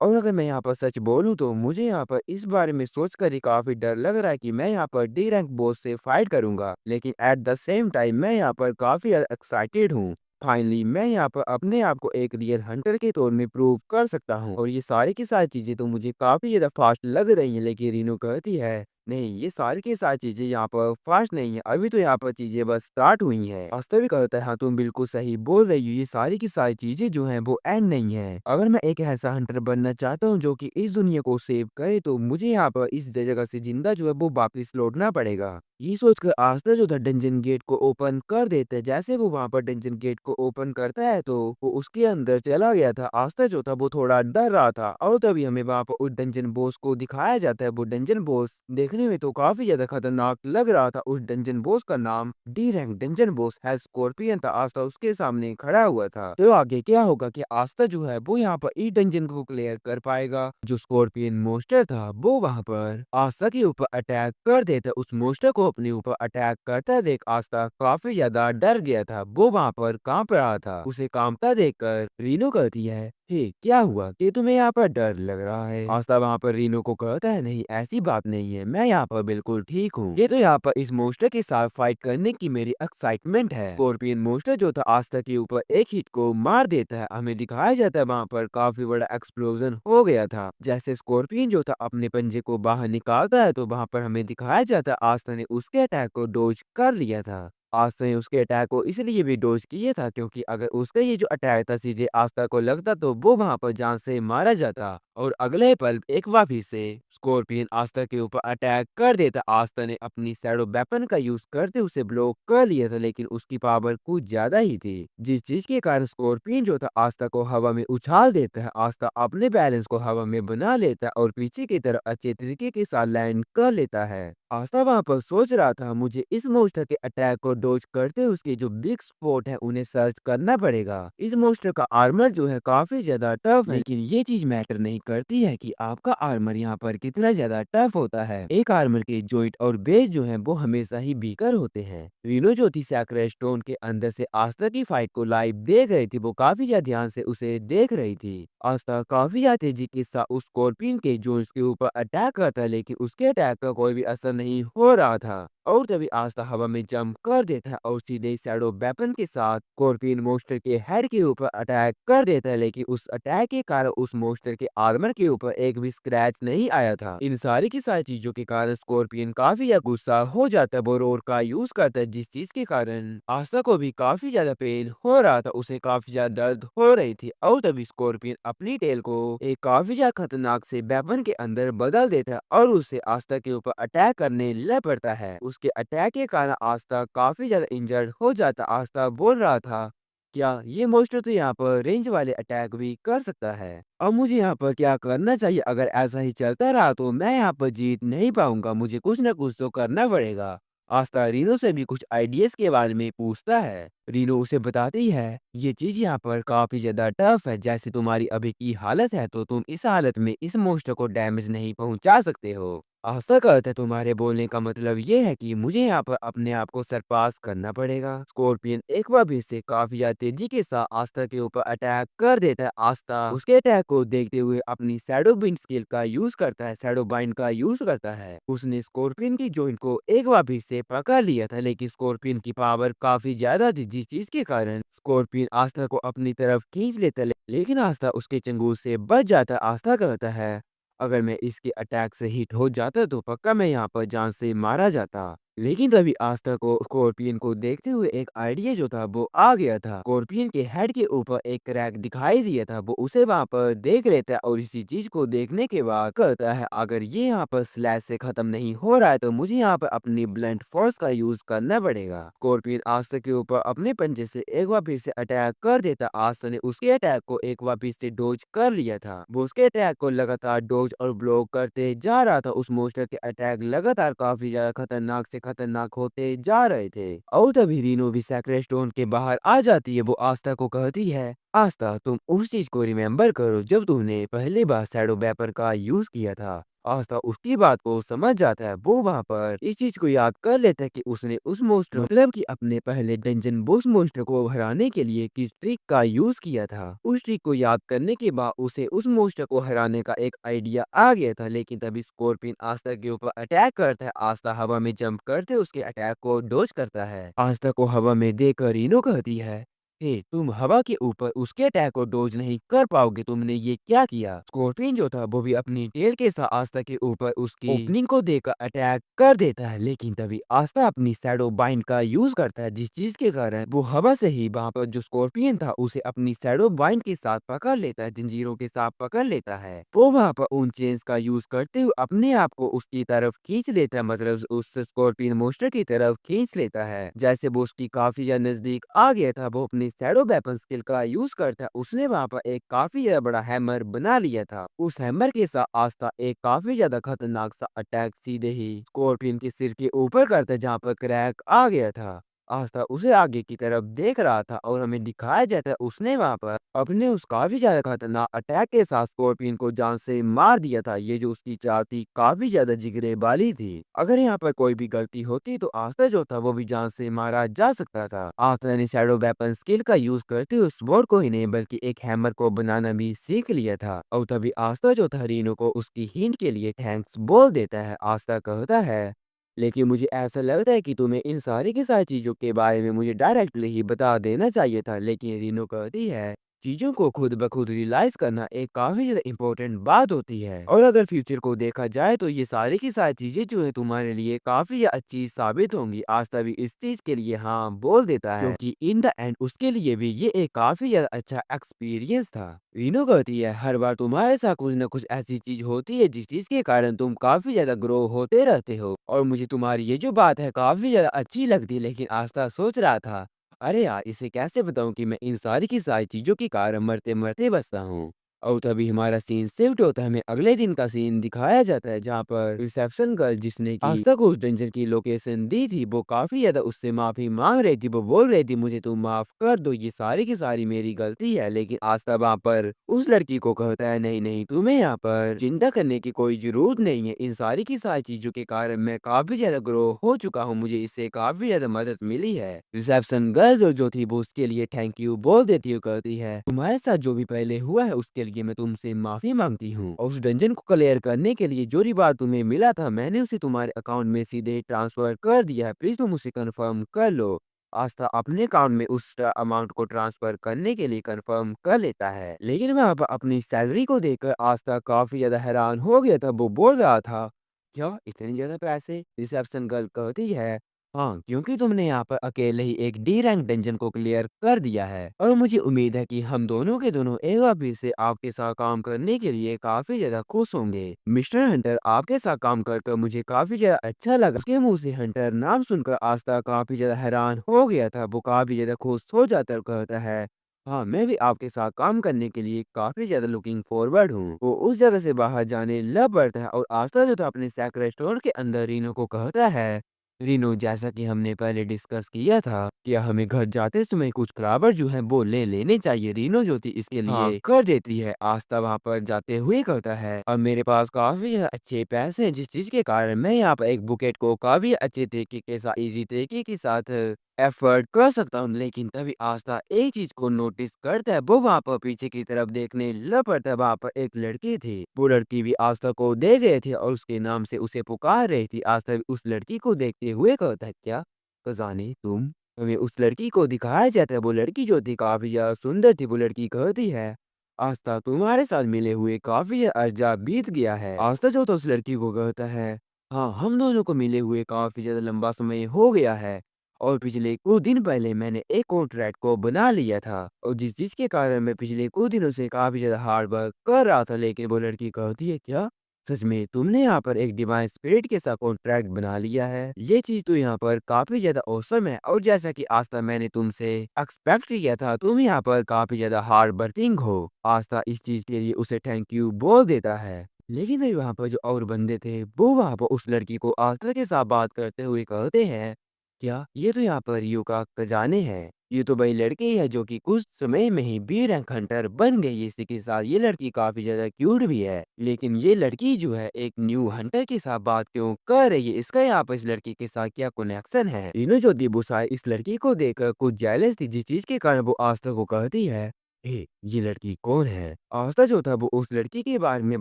S1: और अगर मैं यहाँ पर सच बोलूँ तो मुझे यहाँ पर इस बारे में सोचकर ही काफी डर लग रहा है कि मैं यहाँ पर डी रैंक बॉस से फाइट करूंगा, लेकिन एट द सेम टाइम मैं यहाँ पर काफी एक्साइटेड हूँ। फाइनली मैं यहाँ पर अपने आप को एक रियल हंटर के तौर में प्रूव कर सकता हूँ और ये सारी की सारी चीजें तो मुझे काफी ज्यादा फास्ट लग रही हैं। लेकिन रीनो कहती है नहीं ये सारी की सारी चीजें यहाँ पर फास्ट नहीं है, अभी तो यहाँ पर चीजें बस स्टार्ट हुई हैं। आस्था भी कहता है हाँ तुम बिल्कुल सही बोल रही हो, ये सारी की सारी चीजें जो हैं वो एंड नहीं है। अगर मैं एक ऐसा हंटर बनना चाहता हूँ जो कि इस दुनिया को सेव करे तो मुझे यहाँ पर इस जगह से जिंदा जो है वो वापस लौटना पड़ेगा। ये सोचकर आस्था जो था डंजन गेट को ओपन कर देता है। जैसे वो वहां पर डंजन गेट को ओपन करता है तो वो उसके अंदर चला गया था। आस्था जो था वो थोड़ा डर रहा था और तभी हमें वहां पर उस डंजन बॉस को दिखाया जाता है। वो डंजन बॉस देखने देखने में तो काफी ज्यादा खतरनाक लग रहा था। उस डंजन बॉस का नाम डी रैंक डंजन बॉस है स्कॉर्पियन था। आस्था उसके सामने खड़ा हुआ था। तो आगे क्या होगा कि आस्था जो है वो यहाँ पर इस डंजन को क्लियर कर पाएगा। जो स्कॉर्पियन मोस्टर था वो वहाँ पर आस्था के ऊपर अटैक कर देता। उस मोस्टर को अपने ऊपर अटैक करता देख आस्था काफी ज्यादा डर गया था। वो वहाँ पर कांप रहा था। उसे कांपता देखकर रीनो कहती है, हे क्या हुआ कि तुम्हें यहाँ पर डर लग रहा है। आस्था वहाँ पर रीनो को कहता है, नहीं ऐसी बात नहीं है, मैं यहाँ पर बिल्कुल ठीक हूँ। ये तो यहाँ पर इस मोस्टर के साथ फाइट करने की मेरी एक्साइटमेंट है। स्कॉर्पियन मोस्टर जो था आस्था के ऊपर एक हिट को मार देता है। हमें दिखाया जाता है वहाँ पर काफी बड़ा एक्सप्लोजन हो गया था। जैसे स्कॉर्पियन जो था अपने पंजे को बाहर निकालता है तो वहाँ पर हमें दिखाया जाता है आस्था ने उसके अटैक को डोज कर लिया था। आस्था ने उसके अटैक को इसलिए भी डोज किया था क्योंकि अगर उसका ये जो अटैक था सीधे आस्था को लगता तो वो वहां पर जान से मारा जाता। और अगले पल एक बार फिर से स्कॉर्पियन आस्था के ऊपर अटैक कर देता। आस्था ने अपनी शैडो वेपन का यूज करते उसे ब्लॉक कर लिया था, लेकिन उसकी पावर कुछ ज्यादा ही थी, जिस चीज के कारण स्कॉर्पियन जो था आस्था को हवा में उछाल देता है। आस्था अपने बैलेंस को हवा में बना लेता है और पीछे की तरफ अच्छे तरीके के साथ लैंड कर लेता है। आस्था वहां पर सोच रहा था मुझे इस मोस्टर के अटैक को डोज करते उसके जो बिग स्पॉट है उन्हें सर्च करना पड़ेगा। इस मोस्टर का आर्मर जो है काफी ज्यादा टफ है, लेकिन ये चीज मैटर नहीं करती है कि आपका आर्मर यहाँ पर कितना ज्यादा टफ होता है। एक आर्मर के जॉइंट और बेस जो है वो हमेशा ही बीकर होते हैं। रीनो जो थी सैक्रेड स्टोन के अंदर से आस्था की फाइट को लाइव देख रही थी। वो काफी ज्यादा ध्यान से उसे देख रही थी। आस्था काफी ज्यादा तेजी के साथ उस स्कॉर्पियन के जोन्स के ऊपर अटैक करता है, लेकिन उसके अटैक का कोई भी असर नहीं हो रहा था। और तभी आस्था हवा में जंप कर देता है और सीधे शैडो वेपन के साथ स्कॉर्पियन मोस्टर के हेड के ऊपर अटैक कर देता है, लेकिन उस अटैक के कारण उस मोस्टर के आर्मर के ऊपर एक भी स्क्रैच नहीं आया था। इन सारी की सारी चीजों के कारण स्कॉर्पियन काफी ज्यादा गुस्सा हो जाता है। वो रोर का यूज करता है, जिस चीज के कारण आस्था को भी काफी ज्यादा पेन हो रहा था। उसे काफी ज्यादा दर्द हो रही थी। और तभी स्कॉर्पियन अपनी टेल को एक काफी ज्यादा खतरनाक से वेपन के अंदर बदल देता है और उसे आस्था के ऊपर अटैक करने लग पड़ता है। उसके अटैक के कारण आस्था काफी ज्यादा इंजर्ड हो जाता। आस्था बोल रहा था, क्या ये मोस्टर तो यहाँ पर रेंज वाले अटैक भी कर सकता है। अब मुझे यहाँ पर क्या करना चाहिए? अगर ऐसा ही चलता रहा तो मैं यहाँ पर जीत नहीं पाऊंगा। मुझे कुछ न कुछ तो करना पड़ेगा। आस्था रीनो से भी कुछ आइडियाज के बारे में पूछता है। रीनो उसे बताती है, ये चीज यहाँ पर काफी ज्यादा टफ है। जैसे तुम्हारी अभी की हालत है तो तुम इस हालत में इस मोस्टर को डैमेज नहीं पहुंचा सकते हो। आस्था कहता है, तुम्हारे बोलने का मतलब ये है कि मुझे यहाँ पर अपने आप को सरपास करना पड़ेगा। स्कॉर्पियन एक बार फिर से काफी ज्यादा तेजी के साथ आस्था के ऊपर अटैक कर देता है। आस्था उसके अटैक को देखते हुए अपनी शैडो बाइंड स्किल का यूज करता है। शैडो बाइंड का यूज करता है। उसने स्कॉर्पियन की जॉइंट को एक बार फिर से पकड़ लिया था, लेकिन स्कॉर्पियन की पावर काफी ज्यादा थी, जिस चीज के कारण स्कॉर्पियन आस्था को अपनी तरफ खींच लेता है, लेकिन आस्था उसके चंगुल से बच जाता है। आस्था कहता है, अगर मैं इसके अटैक से हिट हो जाता तो पक्का मैं यहाँ पर जान से मारा जाता। लेकिन तभी आस्था को स्कॉर्पियन को देखते हुए एक आइडिया जो था वो आ गया था। स्कॉर्पियन के हेड के ऊपर एक क्रैक दिखाई दिया था। वो उसे वहां पर देख लेता है और इसी चीज को देखने के बाद कहता है, अगर ये यहाँ पर स्लैश से खत्म नहीं हो रहा है तो मुझे यहाँ पर अपनी ब्लंट फोर्स का यूज करना पड़ेगा। स्कॉर्पियन आस्था के ऊपर अपने पंजे से एक बार फिर से अटैक कर देता। आस्था ने उसके अटैक को एक बार फिर से डोज कर लिया था। वो उसके अटैक को लगातार डोज और ब्लॉक करते जा रहा था। उस मोस्टर के अटैक लगातार काफी ज्यादा खतरनाक से खतरनाक होते जा रहे थे। और तभी रीनो भी सैक्रेड स्टोन के बाहर आ जाती है। वो आस्था को कहती है, आस्था तुम उस चीज को रिमेम्बर करो जब तुमने पहली बार शैडो वेपर का यूज किया था। आस्था उसकी बात को समझ जाता है। वो वहाँ पर इस चीज को याद कर लेता है कि उसने उस मोस्टर मतलब कि अपने पहले डंजन बॉस मोस्टर को हराने के लिए किस ट्रिक का यूज किया था। उस ट्रिक को याद करने के बाद उसे उस मोस्टर को हराने का एक आइडिया आ गया था। लेकिन तभी स्कॉर्पियन आस्था के ऊपर अटैक करता है। आस्था हवा में जंप करते उसके अटैक को डोज करता है। आस्था को हवा में देखकर रीनो कहती है, हे तुम हवा के ऊपर उसके अटैक को डोज नहीं कर पाओगे, तुमने ये क्या किया। स्कॉर्पियन जो था वो भी अपनी टेल के साथ आस्था के ऊपर उसकी ओपनिंग को देखकर अटैक कर देता है, लेकिन तभी आस्था अपनी शैडो बाइंड का यूज करता है, जिस चीज के कारण वो हवा से ही वहाँ पर जो स्कॉर्पियन था उसे अपनी शैडो बाइंड के साथ पकड़ लेता है, जंजीरों के साथ पकड़ लेता है। वो वहाँ पर उन चेन्स का यूज करते हुए अपने आप को उसकी तरफ खींच लेता है, मतलब उस स्कॉर्पियन मोस्टर की तरफ खींच लेता है। जैसे वो उसकी काफी ज्यादा नजदीक आ गया था वो अपने अपनी शैडो वेपन स्किल का यूज करता उसने वहाँ पर एक काफी ज्यादा बड़ा हैमर बना लिया था। उस हैमर के साथ आस्था एक काफी ज्यादा खतरनाक सा अटैक सीधे ही स्कॉर्पियन के सिर के ऊपर करता जहाँ पर क्रैक आ गया था। आस्था उसे आगे की तरफ देख रहा था और हमें दिखाया जाता है उसने वहां पर अपने उस काफी ज्यादा खतरनाक अटैक के साथ स्कॉर्पियन को जान से मार दिया था। ये जो उसकी चाल थी काफी ज्यादा जिगरे वाली थी। अगर यहाँ पर कोई भी गलती होती तो आस्था जो था वो भी जान से मारा जा सकता था। आस्था ने शैडो वेपन स्किल का यूज करते हुए स्वॉर्ड को ही नहीं बल्कि एक हैमर को बनाना भी सीख लिया था। और तभी आस्था जो था रीनो को उसकी हिंट के लिए थैंक्स बोल देता है। आस्था कहता है लेकिन मुझे ऐसा लगता है कि तुम्हें इन सारी की सारी चीज़ों के बारे में मुझे डायरेक्टली ही बता देना चाहिए था। लेकिन रीनो कहती है चीज़ों को खुद ब खुद रियलाइज करना एक काफ़ी ज़्यादा इम्पोर्टेंट बात होती है। और अगर फ्यूचर को देखा जाए तो ये सारी की सारी चीज़ें जो है तुम्हारे लिए काफ़ी ज़्यादा अच्छी साबित होंगी। आज तभी इस चीज़ के लिए हाँ बोल देता है क्योंकि इन द एंड उसके लिए भी ये एक काफ़ी ज़्यादा अच्छा एक्सपीरियंस था। रीनो कहती है हर बार तुम्हारे साथ कुछ न कुछ ऐसी चीज होती है जिस चीज के कारण तुम काफी ज्यादा ग्रो होते रहते हो और मुझे तुम्हारी ये जो बात है काफी ज्यादा अच्छी लगती है। लेकिन आस्था सोच रहा था अरे यार इसे कैसे बताऊं कि मैं इन सारी की सारी चीजों के कारण मरते मरते बचता हूँ। और तभी हमारा सीन शिफ्ट होता है। हमें अगले दिन का सीन दिखाया जाता है जहाँ पर रिसेप्शन गर्ल जिसने की आस्था को उस डेंजर की लोकेशन दी थी वो काफी ज्यादा उससे माफी मांग रही थी। वो बोल रही थी मुझे तुम माफ कर दो ये सारी की सारी मेरी गलती है। लेकिन आस्था वहाँ पर उस लड़की को कहता है नहीं नहीं तुम्हें यहाँ पर चिंता करने की कोई जरूरत नहीं है। इन सारी की सारी चीजों के कारण मैं काफी ज्यादा ग्रो हो चुका हूँ। मुझे इससे काफी ज्यादा मदद मिली है। रिसेप्शन गर्ल जो थी वो उसके लिए थैंक यू बोल देती है कहती है तुम्हारे साथ जो भी पहले हुआ है उसके लिए मैं तुमसे माफी मांगती हूँ। और उस डंजन को क्लियर करने के लिए जो रिवार्ड तुम्हें मिला था मैंने उसे तुम्हारे अकाउंट में सीधे ट्रांसफर कर दिया है। प्लीज तुम उसे कंफर्म कर लो। आस्था अपने अकाउंट में उस अमाउंट को ट्रांसफर करने के लिए कंफर्म कर लेता है। लेकिन वहाँ पर अपनी सैलरी को देखकर आस्था काफी ज्यादा हैरान हो गया था। वो बोल रहा था क्या इतने ज्यादा पैसे। रिसेप्शन गर्ल कहती है हाँ क्योंकि तुमने यहाँ पर अकेले ही एक डी रैंक डंजन को क्लियर कर दिया है और मुझे उम्मीद है कि हम दोनों के दोनों एक बार फिर से आपके साथ काम करने के लिए काफी ज्यादा खुश होंगे। मिस्टर हंटर आपके साथ काम कर मुझे काफी ज्यादा अच्छा लगा। उसके मुंह से हंटर नाम सुनकर आस्था काफी ज्यादा हैरान हो गया था। वो काफी ज्यादा खुश हो जाता और कहता है हाँ मैं भी आपके साथ काम करने के लिए काफी ज्यादा लुकिंग फॉरवर्ड हूँ। वो उस जगह से बाहर जाने लग पड़ता है और आस्था जो था अपने सैक रेस्टोरेंट के अंदर रीनो को कहता है रीनो जैसा कि हमने पहले डिस्कस किया था क्या हमें घर जाते समय कुछ फ्लावर जो है वो ले लेने चाहिए। रीनो जो थी इसके लिए हाँ कर देती है। आस्था वहां पर जाते हुए कहता है अब मेरे पास काफी अच्छे पैसे हैं जिस चीज के कारण मैं यहाँ पर एक बुकेट को काफी अच्छे तरीके के साथ इजी तरीके के साथ एफर्ट कर सकता हूँ। लेकिन तभी आस्था एक चीज को नोटिस करता है। वो वहां पर पीछे की तरफ देखने लग पड़ता है। वहां पर एक लड़की थी। वो लड़की भी आस्था को देख रही थी और उसके नाम से उसे पुकार रही थी। आस्था भी उस लड़की को देखते हुए कहता है क्या खजाने तुम। हमें उस लड़की को दिखाया जाता है। वो लड़की जो थी काफी ज्यादा सुंदर थी। वो लड़की कहती है आस्था तुम्हारे साथ मिले हुए काफी अर्जा बीत गया है। आस्था जो था उस लड़की को कहता है हाँ हम दोनों को मिले हुए काफी ज्यादा लंबा समय हो गया है और पिछले कुछ दिन पहले मैंने एक कॉन्ट्रैक्ट को बना लिया था और जिस चीज के कारण मैं पिछले कुछ दिनों से काफी ज्यादा हार्ड वर्क कर रहा था। लेकिन वो लड़की कहती है क्या सच में तुमने यहाँ पर एक डिवाइन स्पिरिट के साथ कॉन्ट्रैक्ट बना लिया है। ये चीज तो यहाँ पर काफी ज्यादा औसम है और जैसा कि आस्था मैंने तुमसे एक्सपेक्ट किया था तुम यहाँ पर काफी ज्यादा हार्ड वर्किंग हो। आस्था इस चीज के लिए उसे थैंक यू बोल देता है। लेकिन अभी वहां पर जो और बंदे थे वो वहां पर उस लड़की को आस्था के साथ बात करते हुए कहते हैं क्या ये तो यहाँ पर यू का खजाने हैं। ये तो वही लड़की है जो कि कुछ समय में ही बी रैंक हंटर बन गई। इसी के साथ ये लड़की काफी ज्यादा क्यूट भी है। लेकिन ये लड़की जो है एक न्यू हंटर के साथ बात क्यों कर रही है। इसका यहाँ पर इस लड़की के साथ क्या कनेक्शन है। इन्हों जो दिबुसाई इस लड़की को देखकर कुछ जेलस थी जिस चीज के कारण वो आस्था को कहती है ये लड़की कौन है। आस्था जो था वो उस लड़की के बारे में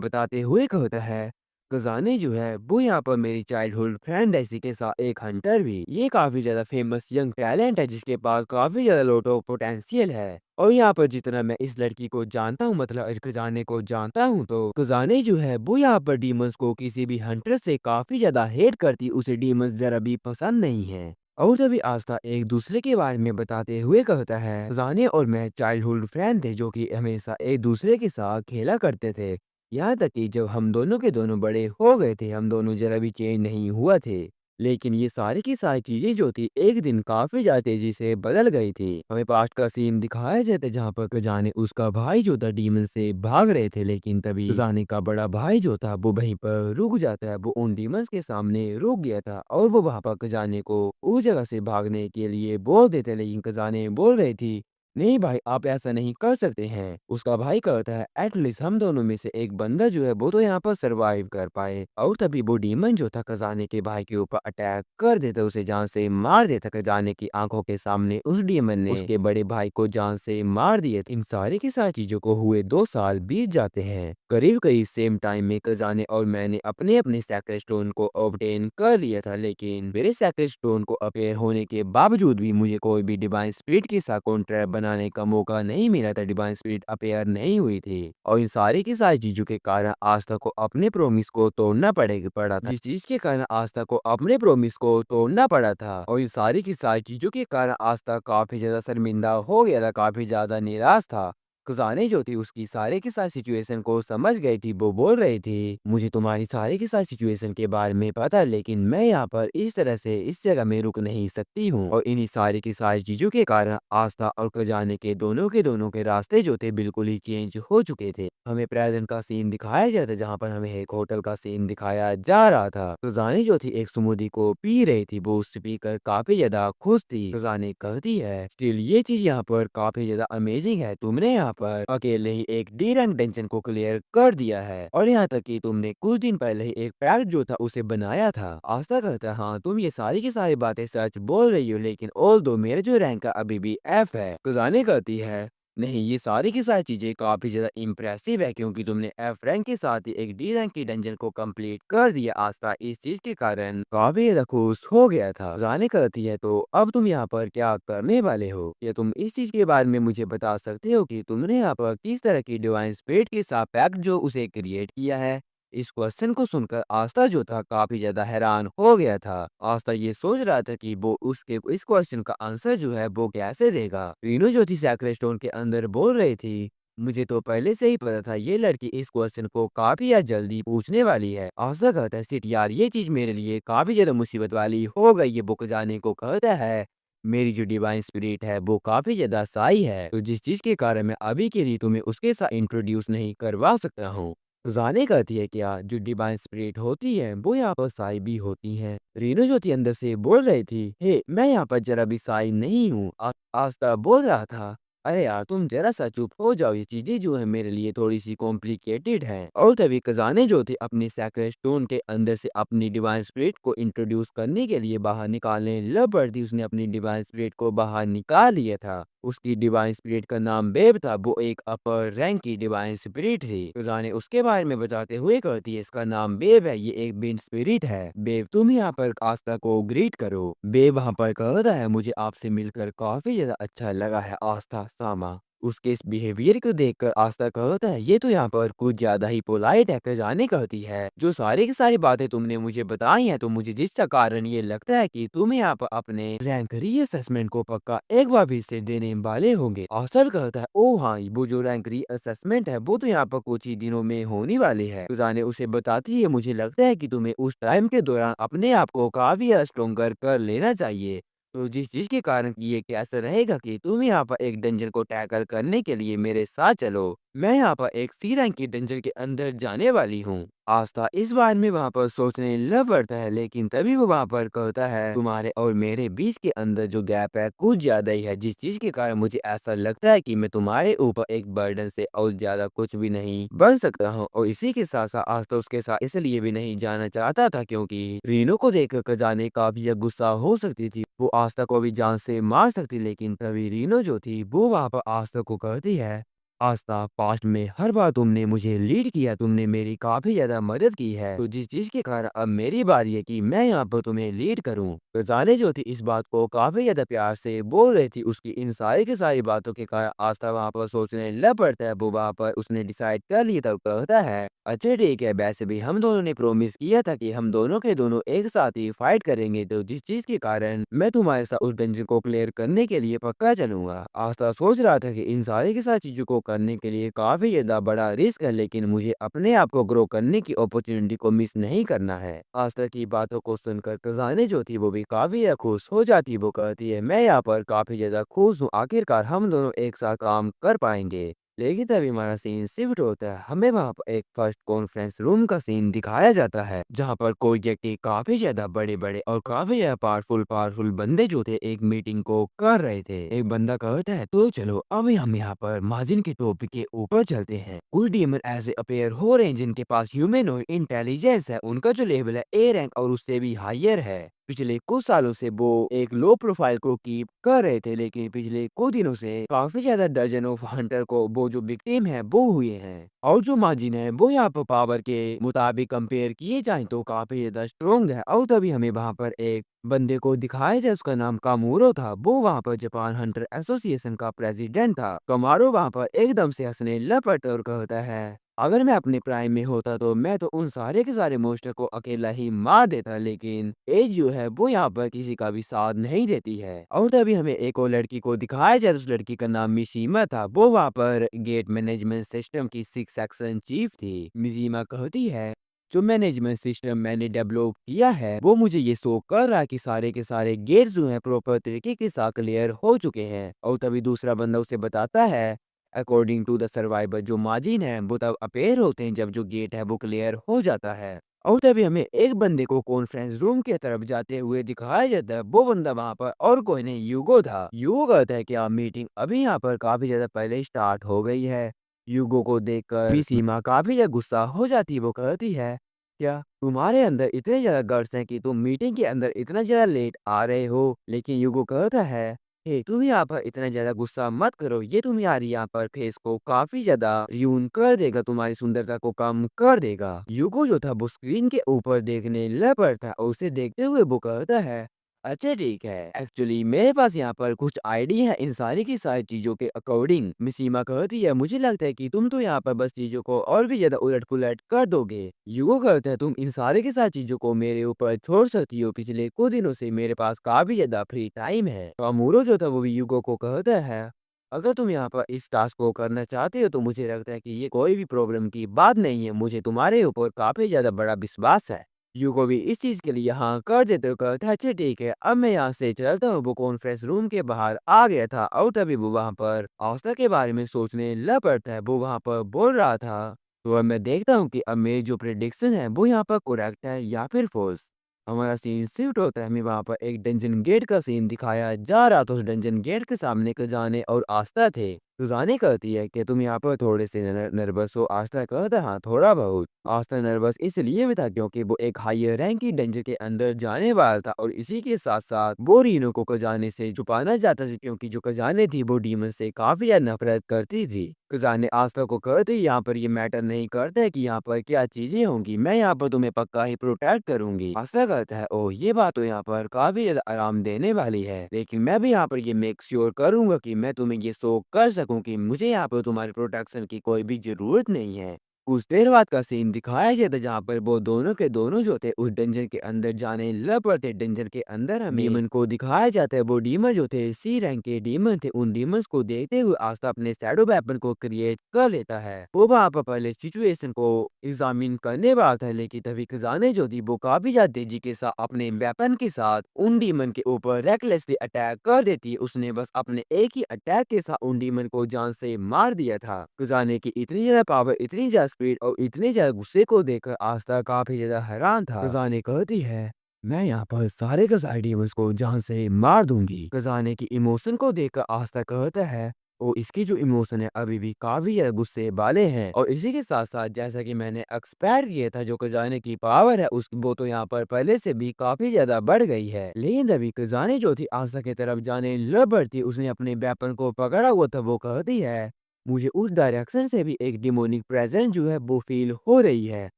S1: बताते हुए कहता है खजाने जो है वो यहाँ पर मेरी चाइल्डहुड फ्रेंड है। इसी के साथ एक हंटर भी। ये काफी ज्यादा फेमस यंग टैलेंट है जिसके पास काफी ज्यादा लॉट ऑफ पोटेंशियल है। और यहाँ पर जितना मैं इस लड़की को जानता हूँ मतलब इस खजाने को जानता हूँ तो खजाने जो है वो यहाँ पर डीमंस को किसी भी हंटर से काफी ज्यादा हेट करती। उसे डीमंस जरा भी पसंद नहीं है। और तभी आस्था एक दूसरे के बारे में बताते हुए कहता है खजाने और मैं चाइल्डहुड फ्रेंड थे जो कि हमेशा एक दूसरे के साथ खेला करते थे। यहाँ तक कि जब हम दोनों के दोनों बड़े हो गए थे हम दोनों जरा भी चेंज नहीं हुआ थे। लेकिन ये सारी की सारी चीजें जो थी एक दिन काफी ज्यादा तेजी से बदल गई थी। हमें पास्ट का सीन दिखाया जाता है जहाँ पर खजाने उसका भाई जो था डीमन से भाग रहे थे, लेकिन तभी खजाने का बड़ा भाई जो था वो वहीं पर रुक जाता है। वो उन डीमंस के सामने रुक गया था और वो वहां पर खजाने को उस जगह से भागने के लिए बोल देते, लेकिन खजाने बोल रही थी नहीं भाई, आप ऐसा नहीं कर सकते हैं। उसका भाई कहता है एटलीस्ट हम दोनों में से एक बंदा जो है वो तो यहाँ पर सरवाइव कर पाए। और तभी वो डीमन जो था खजाने के भाई के ऊपर अटैक कर देता, उसे जान से मार देता। खजाने की आंखों के सामने उस डीमन ने उसके बड़े भाई को जान से मार दिए। इन सारी की सारी चीजों को हुए 2 साल बीत जाते हैं। करीब करीब सेम टाइम में खजाने और मैंने अपने अपने सैक्रेड स्टोन को ऑब्टेन कर लिया था, लेकिन मेरे सैक्रेड स्टोन को अपेयर होने के बावजूद भी मुझे कोई भी डिवाइन स्पिरिट के साथ कॉन्ट्रैक्ट बनाने का मौका नहीं मिला था। डिवाइन स्पिरिट अपेयर नहीं हुई थी और इन सारी की सारी चीजों के कारण आस्था को अपने प्रोमिस को तोड़ना पड़ा था। जिस चीज के कारण आस्था को अपने प्रोमिस को तोड़ना पड़ा था और इन सारी की सारी चीजों के कारण आस्था काफी ज्यादा शर्मिंदा हो गया था, काफी ज्यादा निराश था। खजाने जो थी उसकी सारे की सारी सिचुएशन को समझ गई थी। वो बोल रही थी मुझे तुम्हारी सारी की सारी सिचुएशन के बारे में पता है, लेकिन मैं यहाँ पर इस तरह से इस जगह में रुक नहीं सकती हूँ। और इन्हीं सारी की सारी चीजों के कारण आस्था और खजाने के दोनों के रास्ते जो थे बिल्कुल ही चेंज हो चुके थे। हमें प्रेजेंट का सीन दिखाया गया था जहाँ पर हमें एक होटल का सीन दिखाया जा रहा था। खजाने जो थी एक स्मूदी को पी रही थी, वो उसे पीकर काफी ज्यादा खुश थी। खजाने कहती है स्टिल ये चीज यहाँ पर काफी ज्यादा अमेजिंग है, तुमने यहाँ पर अकेले ही एक डी रैंक टेंशन को क्लियर कर दिया है और यहाँ तक कि तुमने कुछ दिन पहले ही एक पैक्ट जो था उसे बनाया था। आस्था कहता है हाँ तुम ये सारी की सारी बातें सच बोल रही हो, लेकिन ऑल दो मेरे जो रैंक है अभी भी एफ है। खजाने कहती है नहीं, ये सारी की सारी चीजें काफी ज्यादा इम्प्रेसिव है क्योंकि तुमने एफ रैंक के साथ ही एक डी रैंक की डंजन को कंप्लीट कर दिया। आस्था इस चीज के कारण काफी ज्यादा खुश हो गया था। जाने करती है तो अब तुम यहाँ पर क्या करने वाले हो, या तुम इस चीज के बारे में मुझे बता सकते हो कि तुमने यहाँ पर किस तरह की डिवाइन स्पिरिट के साथ पैक्ट जो उसे क्रिएट किया है। इस क्वेश्चन को सुनकर आस्था जो था काफी ज्यादा हैरान हो गया था। आस्था ये सोच रहा था कि वो उसके इस क्वेश्चन का आंसर जो है वो कैसे देगा। रीनो जो थी सैक्रेड स्टोन के अंदर बोल रही थी मुझे तो पहले से ही पता था ये लड़की इस क्वेश्चन को काफी यार जल्दी पूछने वाली है। आस्था कहता है सिट यार ये चीज मेरे लिए काफी ज्यादा मुसीबत वाली हो गई। ये बुक जाने को कहता है मेरी जो डिवाइन स्पिरिट है वो काफी ज्यादा साई है, तो जिस चीज के कारण मैं अभी के लिए तुम्हें उसके साथ इंट्रोड्यूस नहीं करवा सकता हूँ। जाने कहती है क्या जो डिवाइन स्पिरिट होती है वो यहाँ पर साई भी होती है। रीनू जो थी अंदर से बोल रही थी हे मैं यहाँ पर जरा भी साई नहीं हूँ। आस्था बोल रहा था अरे यार तुम जरा सा चुप हो जाओ, ये चीजें जो है मेरे लिए थोड़ी सी कॉम्प्लिकेटेड है। और तभी खजाने जो थे अपनी सैक्रेड स्टोन के अंदर से अपनी डिवाइन स्पिरिट को इंट्रोड्यूस करने के लिए बाहर निकालने लग पड़ती। उसने अपनी डिवाइन स्पिरिट को बाहर निकाल लिया था। उसकी डिवाइन स्पिरिट का नाम बेब था, वो एक अपर रैंक की डिवाइन स्पिरिट थी। खजाने उसके बारे में बताते हुए कहती है इसका नाम बेब है, ये एक बिन स्पिरिट है। बेब तुम यहाँ पर आस्था को ग्रीट करो। बेब वहाँ पर कहता है मुझे आपसे मिलकर काफी ज्यादा अच्छा लगा है आस्था सामा। उसके इस बिहेवियर को देखकर आस्था कहता है ये तो यहाँ पर कुछ ज्यादा ही पोलाइट है। खजाने कहती है जो सारी की सारी बातें तुमने मुझे बताई हैं तो मुझे जिसका कारण ये लगता है कि तुम यहाँ पर अपने रैंक रीअसेसमेंट को पक्का एक बार फिर से देने वाले होंगे। आस्था कहता है ओ हाँ वो जो रैंक रीअसेसमेंट है वो तो यहाँ पर कुछ ही दिनों में होने वाली है। खजाने उसे बताती है मुझे लगता है कि तुम्हें उस टाइम के दौरान अपने आप को काफी स्ट्रोंगर कर लेना चाहिए। तो जिस चीज के कारण कि ये कैसा रहेगा कि तुम यहाँ पर एक डंजन को टैकल करने के लिए मेरे साथ चलो। मैं यहाँ पर एक सी रैंक की डंजन के अंदर जाने वाली हूँ। आस्था इस बारे में वहाँ पर सोचने लग पड़ता है, लेकिन तभी वो वहाँ पर कहता है तुम्हारे और मेरे बीच के अंदर जो गैप है कुछ ज्यादा ही है, जिस चीज के कारण मुझे ऐसा लगता है कि मैं तुम्हारे ऊपर एक बर्डन से और ज्यादा कुछ भी नहीं बन सकता हूँ। और इसी के साथ साथ आस्था उसके साथ इसलिए भी नहीं जाना चाहता था क्योंकि रीनो को देखकर खजाने काफी गुस्सा हो सकती थी, वो आस्था को भी जान से मार सकती। लेकिन तभी रीनो जो थी वो वहाँ पर आस्था को कहती है आस्था पास्ट में हर बार तुमने मुझे लीड किया, तुमने मेरी काफी ज्यादा मदद की है, तो जिस चीज के कारण अब मेरी बारी है कि मैं यहाँ पर तुम्हें लीड करूँ। खजाने जो थी इस बात को काफी ज्यादा प्यार से बोल रही थी। उसकी इन सारी की सारी बातों के कारण आस्था वहाँ पर सोचने लग पड़ता है। वो वहाँ पर उसने डिसाइड कर लिया तब कहता है अच्छा ठीक है, वैसे भी हम दोनों ने प्रॉमिस किया था कि हम दोनों के दोनों एक साथ ही फाइट करेंगे, तो जिस चीज के कारण मैं तुम्हारे साथ उस डंजन को क्लियर करने के लिए पक्का चलूंगा। आस्था सोच रहा था कि इन सारी की सारी चीजों को करने के लिए काफ़ी ज़्यादा बड़ा रिस्क है, लेकिन मुझे अपने आप को ग्रो करने की अपॉर्चुनिटी को मिस नहीं करना है। आस्था की बातों को सुनकर खजाने जो थी वो भी काफ़ी ज़्यादा खुश हो जाती। वो कहती है, मैं यहाँ पर काफ़ी ज़्यादा खुश हूँ, आखिरकार हम दोनों एक साथ काम कर पाएंगे। लेकिन तभी हमारा सीन शिफ्ट होता है। हमें वहाँ पर एक फर्स्ट कॉन्फ्रेंस रूम का सीन दिखाया जाता है, जहाँ पर कोई व्यक्ति काफी ज्यादा बड़े बड़े और काफी ज्यादा पावरफुल पावरफुल बंदे जो थे एक मीटिंग को कर रहे थे। एक बंदा कहता है, तो चलो अभी हम यहाँ पर मार्जिन के टॉपिक के ऊपर चलते हैं। कुछ डीमन ऐसे अपेयर हो रहे हैं जिनके पास ह्यूमनॉइड इंटेलिजेंस है। उनका जो लेवल है ए रैंक और उससे भी हायर है। पिछले कुछ सालों से वो एक लो प्रोफाइल को कीप कर रहे थे, लेकिन पिछले कुछ दिनों से काफी ज्यादा दर्जन ऑफ हंटर को वो जो विक्टिम है वो हुए हैं। और जो मार्जिन है वो यहाँ पर पावर के मुताबिक कंपेयर किए जाए तो काफी ज्यादा स्ट्रोंग है। और तभी हमें वहाँ पर एक बंदे को दिखाया जाए, उसका नाम कामूरो था। वो वहाँ पर जापान हंटर एसोसिएशन का प्रेसिडेंट था। कमारो वहाँ पर एकदम से हंसने लपट और कहता है, अगर मैं अपने प्राइम में होता तो मैं तो उन सारे के सारे मोस्टर को अकेला ही मार देता, लेकिन एज जो है वो यहाँ पर किसी का भी साथ नहीं देती है। और तभी हमें एक और लड़की को दिखाया जाए। उस लड़की का नाम मिशीमा था। वो वहाँ पर गेट मैनेजमेंट सिस्टम की 6 सेक्शन चीफ थी। मिशीमा कहती है, जो मैनेजमेंट सिस्टम मैंने डेवलप किया है वो मुझे ये शो कर रहा है कि सारे के सारे गेट्स जो हैं प्रॉपर तरीके के साथ क्लियर हो चुके हैं। और तभी दूसरा बंदा उसे बताता है, अकॉर्डिंग टू द सर्वाइवर, जो मार्जिन है वो तब अपेयर होते हैं जब जो गेट है वो क्लियर हो जाता है। और तभी हमें एक बंदे को कॉन्फ्रेंस रूम की तरफ जाते हुए दिखाया जाता है। वो बंदा वहां पर और कोई नहीं, यूगो था। यूगो कहता है कि आप मीटिंग अभी यहाँ पर काफी ज्यादा पहले स्टार्ट हो गई है। यूगो को देखकर मिसीमा काफी ज्यादा गुस्सा हो जाती है। वो कहती है, क्या तुम्हारे अंदर इतने ज्यादा गट्स हैं कि तुम मीटिंग के अंदर इतना ज्यादा लेट आ रहे हो? लेकिन यूगो कहता है, हे तुम यहाँ पर इतना ज्यादा गुस्सा मत करो, ये तुम्हारी यहाँ पर फेस को काफी ज्यादा र्यून कर देगा, तुम्हारी सुंदरता को कम कर देगा। यूगो जो था वो स्क्रीन के ऊपर देखने लग पड़ता है और उसे देखते हुए वो कहता है, अच्छा ठीक है, एक्चुअली मेरे पास यहाँ पर कुछ आइडिया है इन सारी की सारी चीजों के अकॉर्डिंग। मिसीमा कहती है, मुझे लगता है कि तुम तो यहाँ पर बस चीजों को और भी ज्यादा उलट पुलट कर दोगे। यूगो कहता है, तुम इन सारे के सारी चीजों को मेरे ऊपर छोड़ सकती हो, पिछले कुछ दिनों से मेरे पास काफी ज्यादा फ्री टाइम है। तो अमूरो जो था वो भी यूगो को कहता है, अगर तुम यहाँ पर इस टास्क को करना चाहते हो तो मुझे लगता है कि ये कोई भी प्रॉब्लम की बात नहीं है, मुझे तुम्हारे ऊपर काफी ज्यादा बड़ा विश्वास है। यूको भी इस चीज के लिए हाँ कर देते हुए कहता है, अच्छा ठीक है, अब मैं यहाँ से चलता हूँ। वो कॉन्फ्रेंस रूम के बाहर आ गया था और तभी वो वहाँ पर आस्था के बारे में सोचने लग पड़ता है। वो वहाँ पर बोल रहा था, तो अब मैं देखता हूँ कि अब मेरी जो प्रेडिक्शन है वो यहाँ पर करेक्ट है या फिर फॉल्स। हमारा सीन शिफ्ट होता है। हमें वहाँ पर एक डंजन गेट का सीन दिखाया जा रहा था। उस डंजन गेट के सामने खजाने और आस्था थे। खजाने कहती है कि तुम यहाँ पर थोड़े से नर्वस हो। आस्था कहता है, हाँ थोड़ा बहुत। आस्था नर्वस इसलिए भी था क्योंकि वो एक हायर रैंक की डंजन के अंदर जाने वाला था और इसी के साथ साथ वो रीनो को खजाने से छुपाना चाहता था, क्योंकि जो खजाने थी वो डीमन से काफी ज्यादा नफरत करती थी। खजाने आस्था को कहते, यहाँ पर ये मैटर नहीं करता है कि यहाँ पर क्या चीजें होंगी, मैं यहाँ पर तुम्हें पक्का ही प्रोटेक्ट करूंगी। आस्था कहता है, ओह ये बात तो यहाँ पर काफी ज्यादा आराम देने वाली है, लेकिन मैं भी यहाँ पर ये मेक श्योर करूंगा कि मैं तुम्हें ये शो कर सकूं कि मुझे यहाँ पर तुम्हारे प्रोटेक्शन की कोई भी जरूरत नहीं है। कुछ देर बाद का सीन दिखाया जाता जहाँ पर वो दोनों के दोनों जो थे उस डंजन के अंदर जाने लग पड़ते। डंजन के अंदर हमें डीमन को दिखाया जाता है। वो डीमन जो थे सी रैंक के डीमन थे। उन डीमंस को देखते हुए आस्था अपने शैडो वेपन को क्रिएट कर लेता है। वो वहाँ पर पहले सिचुएशन को एग्जामिन करने वाला था, लेकिन तभी खजाने जो थी वो काफी ज्यादा तेजी के साथ अपने वेपन के साथ उन डीमन के ऊपर रेकलेसली अटैक कर देती है। उसने बस अपने एक ही अटैक के साथ उन डीमन को जान से मार दिया था। खजाने की इतनी ज्यादा पावर, इतनी ज्यादा स्पीड और इतने ज्यादा गुस्से को देखकर आस्था काफी ज्यादा हैरान था। खजाने कहती है, मैं यहाँ पर सारे के सारे डीमंस को जान से मार दूंगी। खजाने की इमोशन को देखकर आस्था कहता है, और इसकी जो इमोशन है अभी भी काफी ज्यादा गुस्से वाले हैं। और इसी के साथ साथ जैसा कि मैंने एक्सपेक्ट किया था, जो खजाने की पावर है उस वो तो यहाँ पर पहले से भी काफी ज्यादा बढ़ गई है। लेकिन अभी खजाने जो थी आस्था की तरफ जाने लग बढ़ती, उसने अपने वेपन को पकड़ा हुआ था। वो कहती है, मुझे उस डायरेक्शन से भी एक डिमोनिक प्रेजेंस जो है वो फील हो रही है।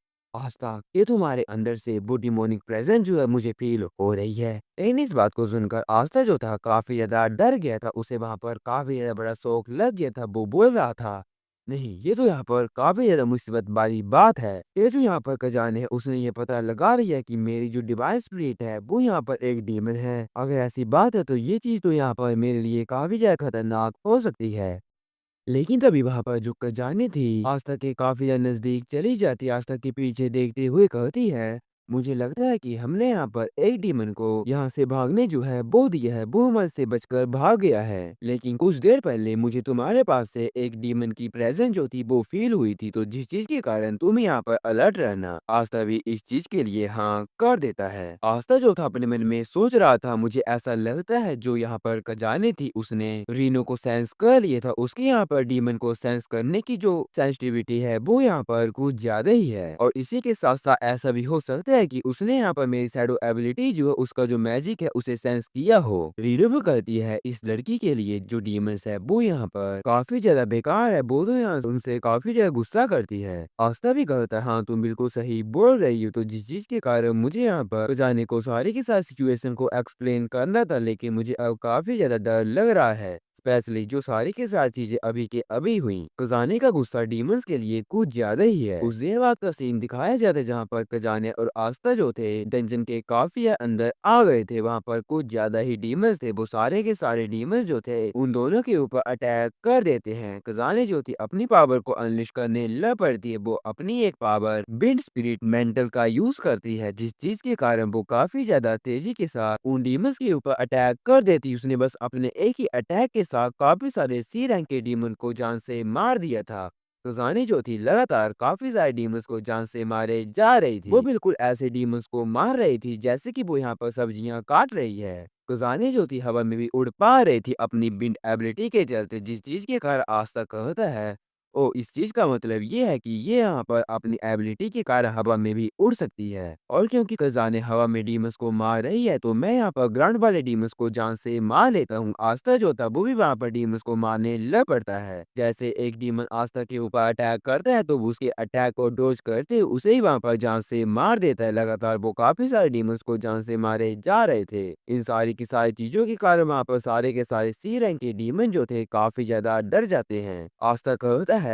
S1: आस्था, ये तुम्हारे अंदर से वो डिमोनिक प्रेजेंस जो है मुझे फील हो रही है। लेकिन इस बात को सुनकर आस्था जो था काफी ज्यादा डर गया था। उसे वहां पर काफी ज्यादा बड़ा शौक लग गया था। वो बोल रहा था, नहीं ये तो यहाँ पर काफी ज्यादा मुसीबत वाली बात है। ये जो यहाँ पर खजाने है उसने ये पता लगा लिया कि मेरी जो डिवाइन स्पिरिट है वो यहाँ पर एक डीमन है। अगर ऐसी बात है तो ये चीज तो यहाँ पर मेरे लिए काफी ज्यादा खतरनाक हो सकती है। लेकिन तभी वहाँ पर जो खजाने थी, आस्था के काफ़ी ज़्यादा नज़दीक चली जाती है। आस्था के पीछे देखते हुए कहती है, मुझे लगता है कि हमने यहाँ पर एक डीमन को यहाँ से भागने जो है बो दिया है, वो हमारे से बचकर भाग गया है। लेकिन कुछ देर पहले मुझे तुम्हारे पास से एक डीमन की प्रेजेंस जो थी वो फील हुई थी, तो जिस चीज़ के कारण तुम यहाँ पर अलर्ट रहना। आस्था भी इस चीज़ के लिए हाँ कर देता है। आस्था जो था अपने मन में सोच रहा था, मुझे ऐसा लगता है जो यहाँ पर खजाने थी उसने रीनो को सेंस कर लिया था। उसके यहाँ पर डीमन को सेंस करने की जो सेंसिटिविटी है वो यहाँ पर कुछ ज्यादा ही है, और इसी के साथ साथ ऐसा भी हो सकता है कि उसने यहाँ पर मेरी शैडो एबिलिटी जो है, उसका जो मैजिक है उसे सेंस किया हो। रीनो भी कहती है इस लड़की के लिए जो डीमंस है वो यहाँ पर काफी ज्यादा बेकार है, वो तो यहाँ उनसे काफी ज्यादा गुस्सा करती है। आस्था भी कहता है हाँ तुम बिल्कुल सही बोल रही हो, तो जिस चीज के कारण मुझे यहाँ पर जाने को सारी के साथ सिचुएशन को एक्सप्लेन करना था, लेकिन मुझे अब काफी ज्यादा डर लग रहा है, स्पेशली जो सारी के साथ चीजें अभी के अभी हुई। खजाने का गुस्सा डीमंस के लिए कुछ ज्यादा ही है। उस देर बाद का सीन दिखाया जाता है जहाँ पर खजाने और आस्था जो थे डंजन के काफी अंदर आ गए थे। वहाँ पर कुछ ज्यादा ही डीमंस थे, वो सारे के सारे डीमंस जो थे उन दोनों के ऊपर अटैक कर देते हैं। खजाने जो थी अपनी पावर को अनलिश करने लग पड़ती है, वो अपनी एक पावर बिंड स्पिरिट मेंटल का यूज करती है, जिस चीज के कारण वो काफी ज्यादा तेजी के साथ उन डीमंस के ऊपर अटैक कर देती है। उसने बस अपने एक ही अटैक के साथ काफी सारे सी रैंक के डीमन को जान से मार दिया था। खजाने जो थी लगातार काफी सारे डीमंस को जान से मारे जा रही थी। वो बिल्कुल ऐसे डीमंस को मार रही थी जैसे कि वो यहाँ पर सब्जियां काट रही है। खजाने जो थी हवा में भी उड़ पा रही थी अपनी बिंड एबिलिटी के चलते, जिस चीज के कारण आज तक कहता है ओ इस चीज का मतलब ये है कि ये यहाँ पर अपनी एबिलिटी के कारण हवा में भी उड़ सकती है। और क्योंकि खजाने हवा में डीमंस को मार रही है, तो मैं यहाँ पर ग्राउंड वाले डीमंस को जान से मार लेता हूँ। आस्था जो था वो भी वहाँ पर डीमंस को मारने लग पड़ता है। जैसे एक डीमन आस्था के ऊपर अटैक करता है तो वो उसके अटैक को डोज करते हुए उसे ही वहाँ पर जान से मार देता है। लगातार वो काफी सारे डीमंस को जान से मारे जा रहे थे। इन सारी की सारी चीजों के कारण वहाँ पर सारे के सारे सी रैंक के डीमन जो थे काफी ज्यादा डर जाते हैं। आस्था कहता है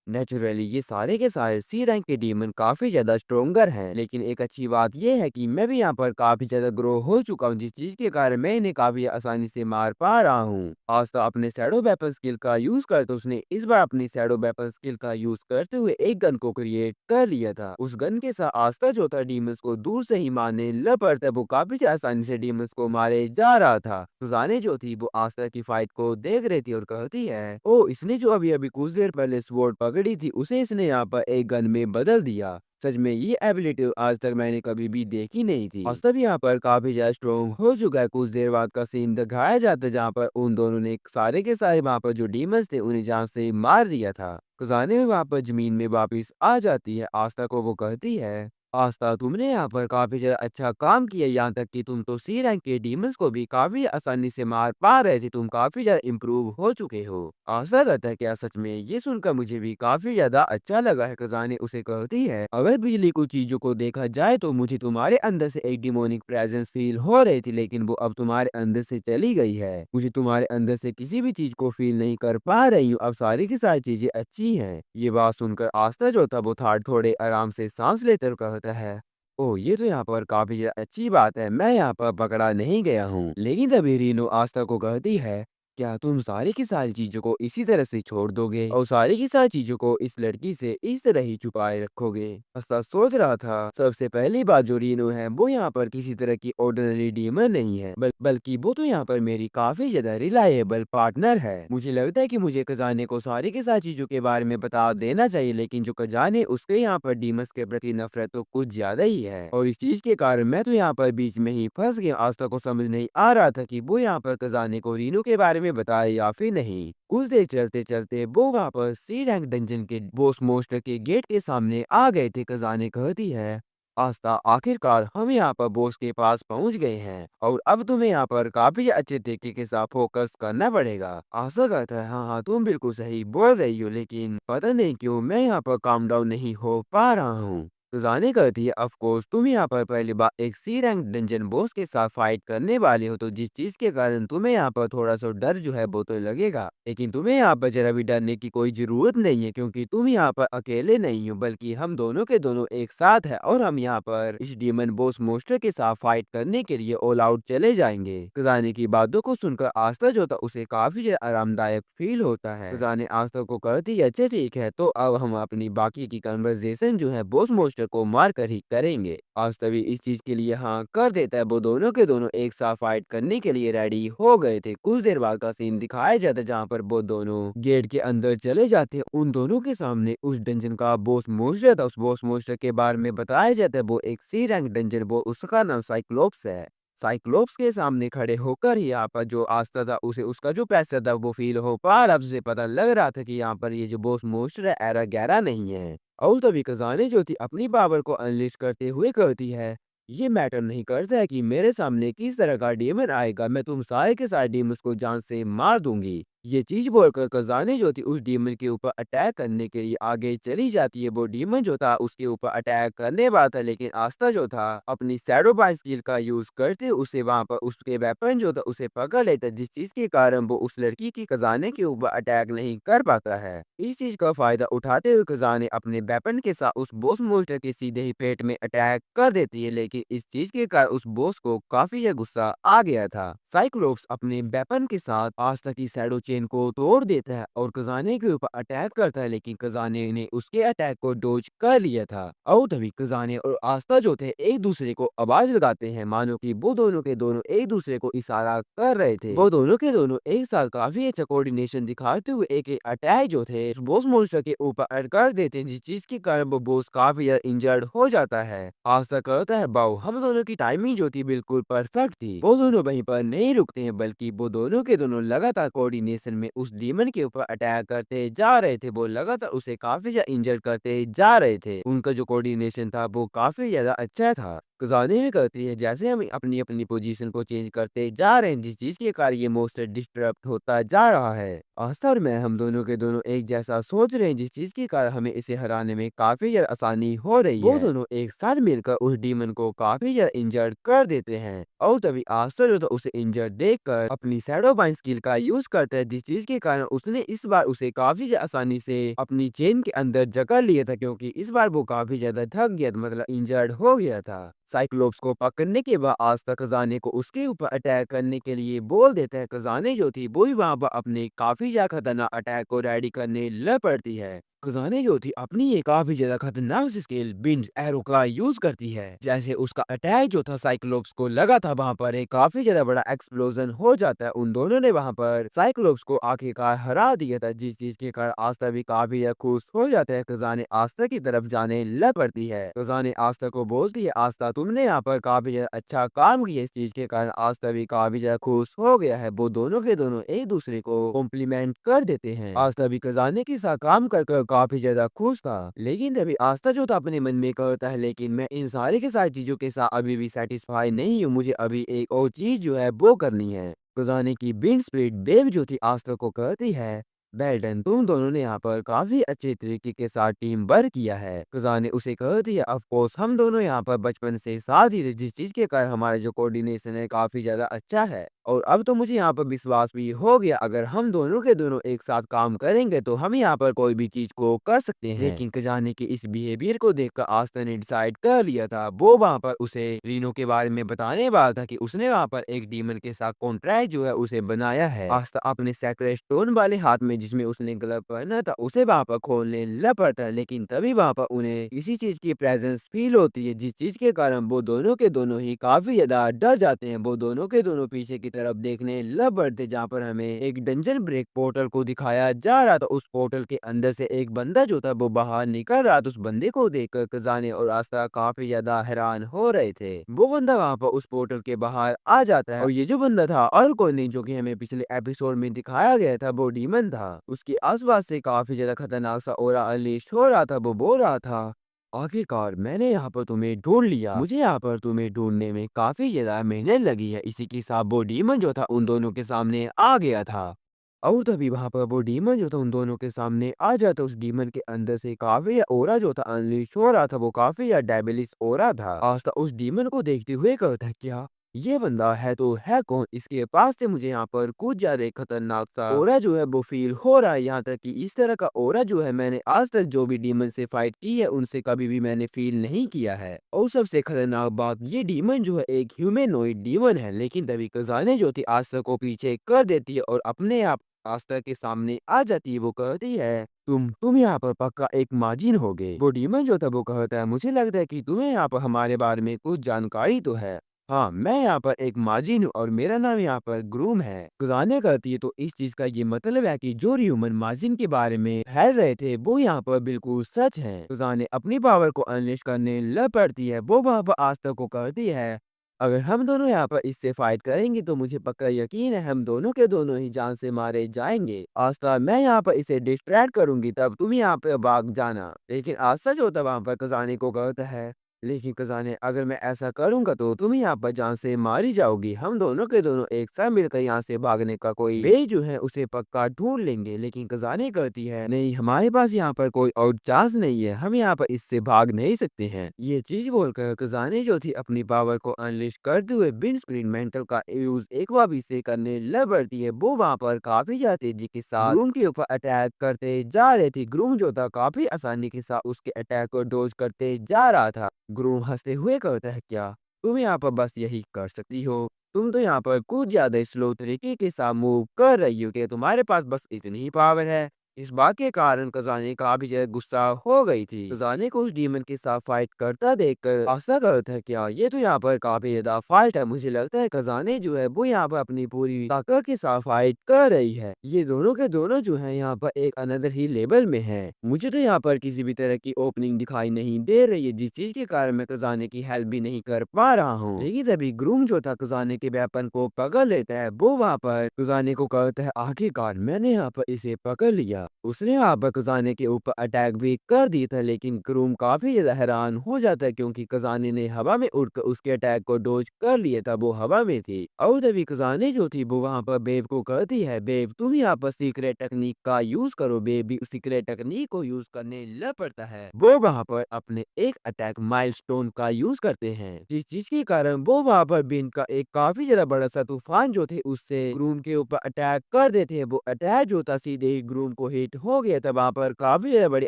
S1: नेचुरली ये सारे के सारे सी रैंक के डीमन काफी ज्यादा स्ट्रोंगर हैं, लेकिन एक अच्छी बात यह है कि मैं भी यहाँ पर काफी ज्यादा ग्रो हो चुका हूँ, जिस चीज के कारण मैं इन्हें काफी आसानी से मार पा रहा हूँ। आस्था अपने शैडो वेपन स्किल का यूज करते उसने इस बार अपनी शैडो वेपन स्किल का यूज करते हुए एक गन को क्रिएट कर लिया था। उस गन के साथ आस्था जो था डीमंस को दूर से ही मारने लग पड़ता है। वो काफी आसानी से डीमंस को मारे जा रहा था। सुजाने जो थी वो आस्था की फाइट को देख रही थी और कहती है ओ इसने जो अभी अभी कुछ देर पहले स्वॉर्ड पकड़ी थी उसे इसने यहाँ पर एक गन में बदल दिया। सच में ये एबिलिटी आज तक मैंने कभी भी देखी नहीं थी। और सब यहाँ पर काफी ज्यादा स्ट्रॉन्ग हो चुका है। कुछ देर बाद का सीन दिखाया जाता है जहाँ पर उन दोनों ने सारे के सारे वहाँ पर जो डीमंस थे उन्हें जान से मार दिया था। खजाने में वहाँ पर जमीन में वापिस आ जाती है। आस्था को वो कहती है आस्था तुमने यहाँ पर काफी ज्यादा अच्छा काम किया, यहाँ तक कि तुम तो सी रैंक के डीमंस को भी काफी आसानी से मार पा रहे थे। तुम काफी ज्यादा इम्प्रूव हो चुके हो। आशा करता है क्या सच में ये सुनकर मुझे भी काफी ज्यादा अच्छा लगा है। खजाने उसे कहती है अगर बिजली कुछ चीजों को देखा जाए तो मुझे तुम्हारे अंदर से एक डिमोनिक प्रेजेंस फील हो रही थी, लेकिन वो अब तुम्हारे अंदर से चली गई है। मुझे तुम्हारे अंदर से किसी भी चीज को फील नहीं कर पा रही हूँ। अब सारी की सारी चीजें अच्छी हैं। ये बात सुनकर आस्था जो था वो थोड़े आराम से सांस लेते हुए कहता है ओह ये तो यहाँ पर काफी अच्छी बात है, मैं यहाँ पर पकड़ा नहीं गया हूँ। लेकिन तभी रीनो आस्था को कहती है क्या तुम सारी की सारी चीजों को इसी तरह से छोड़ दोगे और सारी की सारी चीजों को इस लड़की से इस तरह ही छुपाए रखोगे। आस्था सोच रहा था सबसे पहली बात जो रीनो है वो यहाँ पर किसी तरह की ऑर्डिनरी डीमर नहीं है, बल्कि वो तो यहाँ पर मेरी काफी ज्यादा रिलायबल पार्टनर है। मुझे लगता है कि मुझे खजाने को सारी की सारी चीजों के बारे में बता देना चाहिए, लेकिन जो खजाने उसके यहाँ पर डीमस के प्रति नफरत तो कुछ ज्यादा ही है, और इस चीज के कारण मैं तो यहाँ पर बीच में ही फंस गया। आस्था को समझ नहीं आ रहा था कि वो यहाँ पर खजाने को रीनो के बारे में बताए या फिर नहीं। कुछ देर चलते चलते वो वापस सी रैंक डंजन के बॉस मोस्टर के गेट के सामने आ गए थे। खजाने कहती है आस्था आखिरकार हम यहाँ पर बॉस के पास पहुंच गए हैं और अब तुम्हें यहाँ पर काफी अच्छे तरीके के साथ फोकस करना पड़ेगा। आशा कहता है हाँ हाँ तुम बिल्कुल सही बोल रही हो, लेकिन पता नहीं क्यों मैं यहाँ पर काम डाउन नहीं हो पा रहा हूँ। सुजाने कहती है, ऑफ कोर्स तुम यहाँ पर पहली बार एक सी रैंक डंजन बॉस के साथ फाइट करने वाले हो, तो जिस चीज के कारण तुम्हें यहाँ पर थोड़ा सा डर जो है वो तो लगेगा, लेकिन तुम्हें यहाँ पर जरा भी डरने की कोई जरूरत नहीं है, क्योंकि तुम यहाँ पर अकेले नहीं हो, बल्कि हम दोनों के दोनों एक साथ है और हम यहाँ पर इस डीमन बॉस मोस्टर के साथ फाइट करने के लिए ऑल आउट चले जाएंगे। सुजाने की बातों को सुनकर आस्था जो था उसे काफी ज्यादा आरामदायक फील होता है। सुजाने आस्था को कहती है, अच्छा ठीक है, तो अब हम अपनी बाकी की कन्वर्सेशन जो है बॉस मोस्टर को मार कर ही करेंगे। आस्था भी इस चीज के लिए हाँ कर देता है। वो दोनों के दोनों एक साथ फाइट करने के लिए रेडी हो गए थे। कुछ देर बाद का सीन दिखाया जाता है जहाँ पर वो दोनों गेट के अंदर चले जाते हैं। उन दोनों के सामने उस डंजन का बॉस मोस्टर था। उस बॉस मोस्टर के बारे में बताया जाता है, वो एक सी रैंक डंजन, वो उसका नाम साइक्लोप्स है। साइक्लोप्स के सामने खड़े होकर ही यहाँ पर जो आस्था था उसे उसका जो पैसा था वो फील हो पा रहा, उसे पता लग रहा था कि यहाँ पर ये जो बॉस मोस्टर है एरा गैरा नहीं है। और तभी खजाने जो थी अपनी पावर को अनलिश करते हुए कहती है, ये मैटर नहीं करता है कि मेरे सामने किस तरह का डीमन आएगा, मैं तुम सारे के सारे डीमंस को जान से मार दूंगी। ये चीज बोलकर खजाने जो थी उस डीमन के ऊपर अटैक करने के लिए आगे चली जाती है। वो डीमन जो था उसके ऊपर अटैक करने वाला था, लेकिन आस्था जो था अपनी शैडो बाय स्किल का यूज करते उसे वहां पर उसके वेपन जो था उसे पकड़ लेता, जिस चीज के कारण वो उस लड़की की खजाने के ऊपर अटैक नहीं कर पाता है। इस चीज का फायदा उठाते हुए खजाने अपने वेपन के साथ उस बॉस मोस्टर के सीधे ही पेट में अटैक कर देती है, लेकिन इस चीज के कारण उस बॉस को काफी गुस्सा आ गया था। साइक्लोप्स अपने वेपन के साथ आस्था की शैडो चेन को तोड़ देता है और खजाने के ऊपर अटैक करता है, लेकिन खजाने ने उसके अटैक को डोज कर लिया था। और तभी खजाने और आस्था जो थे एक दूसरे को आवाज लगाते हैं, मानो कि वो दोनों के दोनों एक दूसरे को इशारा कर रहे थे। वो दोनों के दोनों एक साथ काफी अच्छा कोऑर्डिनेशन दिखाते हुए एक अटैक जो थे बॉस मोस्टर के ऊपर कर देते हैं, जिस चीज के कारण वो बॉस काफी ज्यादा इंजर्ड हो जाता है। आस्था कहता है, बाऊ हम दोनों की टाइमिंग जो थी बिल्कुल परफेक्ट थी। वो दोनों वहीं पर नहीं रुकते हैं, बल्कि वो दोनों के दोनों लगातार कोऑर्डिनेशन में उस डीमन के ऊपर अटैक करते जा रहे थे। वो लगातार उसे काफी ज्यादा इंजर्ड करते जा रहे थे। उनका जो कोऑर्डिनेशन था वो काफी ज्यादा अच्छा था। खजाने में कहती है, जैसे हम अपनी अपनी पोजीशन को चेंज करते जा रहे हैं, जिस चीज के कारण ये मोस्टर डिस्टर्ब होता जा रहा है। आस्था और मैं हम दोनों के दोनों एक जैसा सोच रहे हैं, जिस चीज के कारण हमें इसे हराने में काफी ज्यादा आसानी हो रही है। वो दोनों एक साथ मिलकर उस डीमन को काफी ज्यादा इंजर्ड कर देते हैं। और तभी आस्था जो था उसे इंजर्ड देखकर अपनी शैडो बाइंड स्किल का यूज करता है, जिस चीज के कारण उसने इस बार उसे काफी ज्यादा आसानी से अपनी चेन के अंदर जकड़ लिया था, क्योंकि इस बार वो काफी ज्यादा थक गया था, मतलब इंजर्ड हो गया था। साइक्लोप्स को पकड़ने के बाद आस्था खजाने को उसके ऊपर अटैक करने के लिए बोल देता है। खजाने जो थी वो भी वहां पर अपने काफी ज्यादा खतरनाक अटैक को रेडी करने लग पड़ती है। खजाने जो थी अपनी ये काफी ज्यादा खतरनाक स्किल बिंड एरो का यूज करती है। जैसे उसका अटैक जो था साइक्लोप्स को लगा था, वहां पर एक काफी ज्यादा बड़ा एक्सप्लोजन हो जाता है। उन दोनों ने वहां पर साइक्लोप्स को आखिरकार हरा दिया था, जिस चीज के कारण आस्था भी काफी ज्यादा खुश हो जाता है। खजाने आस्था की तरफ जाने लग पड़ती है। खजाने आस्था को बोलती है, आस्था तुमने यहाँ पर काफी ज्यादा अच्छा काम किया। इस चीज के कारण आस्था भी काफी ज्यादा खुश हो गया है। वो दोनों के दोनों एक दूसरे को कॉम्प्लीमेंट कर देते हैं। आस्था भी खजाने के साथ काम कर काफी ज्यादा खुश था, लेकिन तभी आस्था जो था अपने मन में कहता है, लेकिन मैं इन सारे के सारी चीजों के साथ अभी भी सेटिस्फाई नहीं हूँ, मुझे अभी एक और चीज जो है वो करनी है। खजाने की बिंड स्पिरिट बेब जो थी आस्था को कहती है, वेल डन, तुम दोनों ने यहाँ पर काफी अच्छे तरीके के साथ टीम वर्क किया है। खजाने उसे कहती है, ऑफ कोर्स हम दोनों यहाँ पर बचपन से साथ ही थे, जिस चीज के कारण हमारा जो कोऑर्डिनेशन है काफी ज्यादा अच्छा है। और अब तो मुझे यहाँ पर विश्वास भी हो गया, अगर हम दोनों के दोनों एक साथ काम करेंगे तो हम यहाँ पर कोई भी चीज को कर सकते हैं। लेकिन खजाने के इस बिहेवियर को देखकर आस्था ने डिसाइड कर लिया था। वो वहाँ पर उसे रीनो के बारे में बताने वाला था कि उसने वहाँ पर एक डीमन के साथ कॉन्ट्रैक्ट जो है उसे बनाया है। आस्था अपने सैक्रेड स्टोन वाले हाथ में जिसमें उसने ग्लव पहना था उसे वहाँ पर खोलने लग पड़ता है, लेकिन तभी वहाँ पर उन्हें किसी चीज की प्रेजेंस फील होती है, जिस चीज के कारण वो दोनों के दोनों ही काफी ज्यादा डर जाते हैं। वो दोनों के दोनों पीछे की तरफ देखने लग पड़ते, जहाँ पर हमें एक डंजन ब्रेक पोर्टल को दिखाया जा रहा था। उस पोर्टल के अंदर से एक बंदा जो था वो बाहर निकल रहा था। उस बंदे को देखकर खजाने और आस्था काफी ज्यादा हैरान हो रहे थे। वो बंदा वहाँ पर उस पोर्टल के बाहर आ जाता है, और ये जो बंदा था और कोई नहीं, जो कि हमें पिछले एपिसोड में दिखाया गया था, वो डीमन था। उसके आसपास से काफी ज्यादा खतरनाक सा ऑरा अनलीश हो रहा था। वो बोल रहा था, आखिरकार मैंने यहाँ पर तुम्हें ढूंढ लिया। मुझे यहाँ पर तुम्हें ढूंढने में काफी ज्यादा मेहनत लगी है। इसी के साथ वो डीमन जो था उन दोनों के सामने आ गया था। और तभी वहाँ पर वो डीमन जो था उन दोनों के सामने आ जाता। उस डीमन के अंदर से काफ़ी ऑरा जो था अनलीश हो रहा था, वो काफ़ी डेविलिश ऑरा था। आस्था उस डीमन को देखते हुए कहता है, क्या ये बंदा है तो है कौन? इसके पास से मुझे यहाँ पर कुछ ज़्यादा खतरनाक सा ऑरा जो है वो फ़ील हो रहा है। यहाँ तक कि इस तरह का ऑरा जो है मैंने आज तक जो भी डीमन से फाइट की है उनसे कभी भी मैंने फ़ील नहीं किया है। और सबसे खतरनाक बात, ये डीमन जो है एक ह्यूमैनॉइड डीमन है। लेकिन तभी खजाने जो थी आस्था को पीछे कर देती है और अपने आप आस्था के सामने आ जाती है। वो कहती है, तुम यहाँ पर पक्का एक माजिन होगे। वो डीमन जो था वो कहता है, मुझे लगता है कि तुम्हें यहाँ पर हमारे बारे में कुछ जानकारी तो है। हाँ, मैं यहाँ पर एक माजिन हूँ और मेरा नाम यहाँ पर ग्रूम है। खजाने कहती है, तो इस चीज का ये मतलब है कि जो ह्यूमन माजिन के बारे में फैल रहे थे वो यहाँ पर बिल्कुल सच है। खजाने अपनी पावर को अनलिश करने लग पड़ती है। वो वहाँ पर आस्था को कहती है, अगर हम दोनों यहाँ पर इससे फाइट करेंगे तो मुझे पक्का यकीन है हम दोनों के दोनों ही जान से मारे जाएंगे। आस्था, मैं यहाँ पर इसे डिस्ट्रैक्ट करूंगी, तब तुम यहाँ पे भाग जाना। लेकिन आस्था जो था वहाँ पर खजाने को कहता है, लेकिन खजाने अगर मैं ऐसा करूंगा तो तुम यहाँ पर जान से मारी जाओगी। हम दोनों के दोनों एक साथ मिलकर यहाँ से भागने का कोई वे जो है उसे पक्का ढूंढ लेंगे। लेकिन खजाने कहती है, नहीं, हमारे पास यहाँ पर कोई और चांस नहीं है, हम यहाँ पर इससे भाग नहीं सकते हैं। ये चीज बोलकर खजाने जो थी अपनी पावर को अनलिश करते हुए बिन स्क्रीन मेंटल का यूज एक बार भी से करने लग पड़ती है। वो वहाँ पर काफी ज्यादा तेजी के साथ ग्रूम के ऊपर अटैक करते जा रहे थे। ग्रूम जो था काफी आसानी के साथ उसके अटैक को डोज करते जा रहा था। ग्रूम हंसते हुए कहता है, क्या तुम यहाँ पर बस यही कर सकती हो? तुम तो यहाँ पर कुछ ज्यादा स्लो तरीके के साथ मूव कर रही हो कि तुम्हारे पास बस इतनी ही पावर है। इस बात के कारण खजाने काफी ज्यादा गुस्सा हो गई थी। खजाने को उस डीमन के साथ फाइट करता देखकर आशा करता है, क्या ये तो यहाँ पर काफी ज्यादा फाइट है। मुझे लगता है खजाने जो है वो यहाँ पर अपनी पूरी ताकत के साथ फाइट कर रही है। ये दोनों के दोनों जो है यहाँ पर एक अनदर ही लेवल में है। मुझे तो यहाँ पर किसी भी तरह की ओपनिंग दिखाई नहीं दे रही है, जिस चीज के कारण मैं खजाने की हेल्प भी नहीं कर पा रहा हूँ। लेकिन तभी ग्रूम जो था खजाने के वेपन को पकड़ लेता है। वो वहाँ पर खजाने को कहता है, आखिरकार मैंने यहाँ पर इसे पकड़ लिया। उसने यहाँ पर खजाने के ऊपर अटैक भी कर दिया था। लेकिन ग्रूम काफी ज्यादा हैरान हो जाता है क्योंकि खजाने ने हवा में उड़कर उसके अटैक को डोज कर लिया था। वो हवा में थी। और तभी खजाने जो थी वो वहाँ पर बेब को कहती है, बेब तुम यहाँ पर सीक्रेट टेक्निक का यूज करो। बेब भी सीक्रेट टेक्निक को यूज करने लग पड़ता है। वो वहाँ पर अपने एक अटैक माइलस्टोन का यूज करते हैं, जिस चीज के कारण वो वहाँ पर बिन का एक काफी ज्यादा बड़ा सा तूफान जो थे उससे ग्रूम के ऊपर अटैक कर देते हैं। वो अटैक जो था सीधे ही ग्रूम को हिट हो गया था। वहाँ पर काफी ज्यादा बड़ी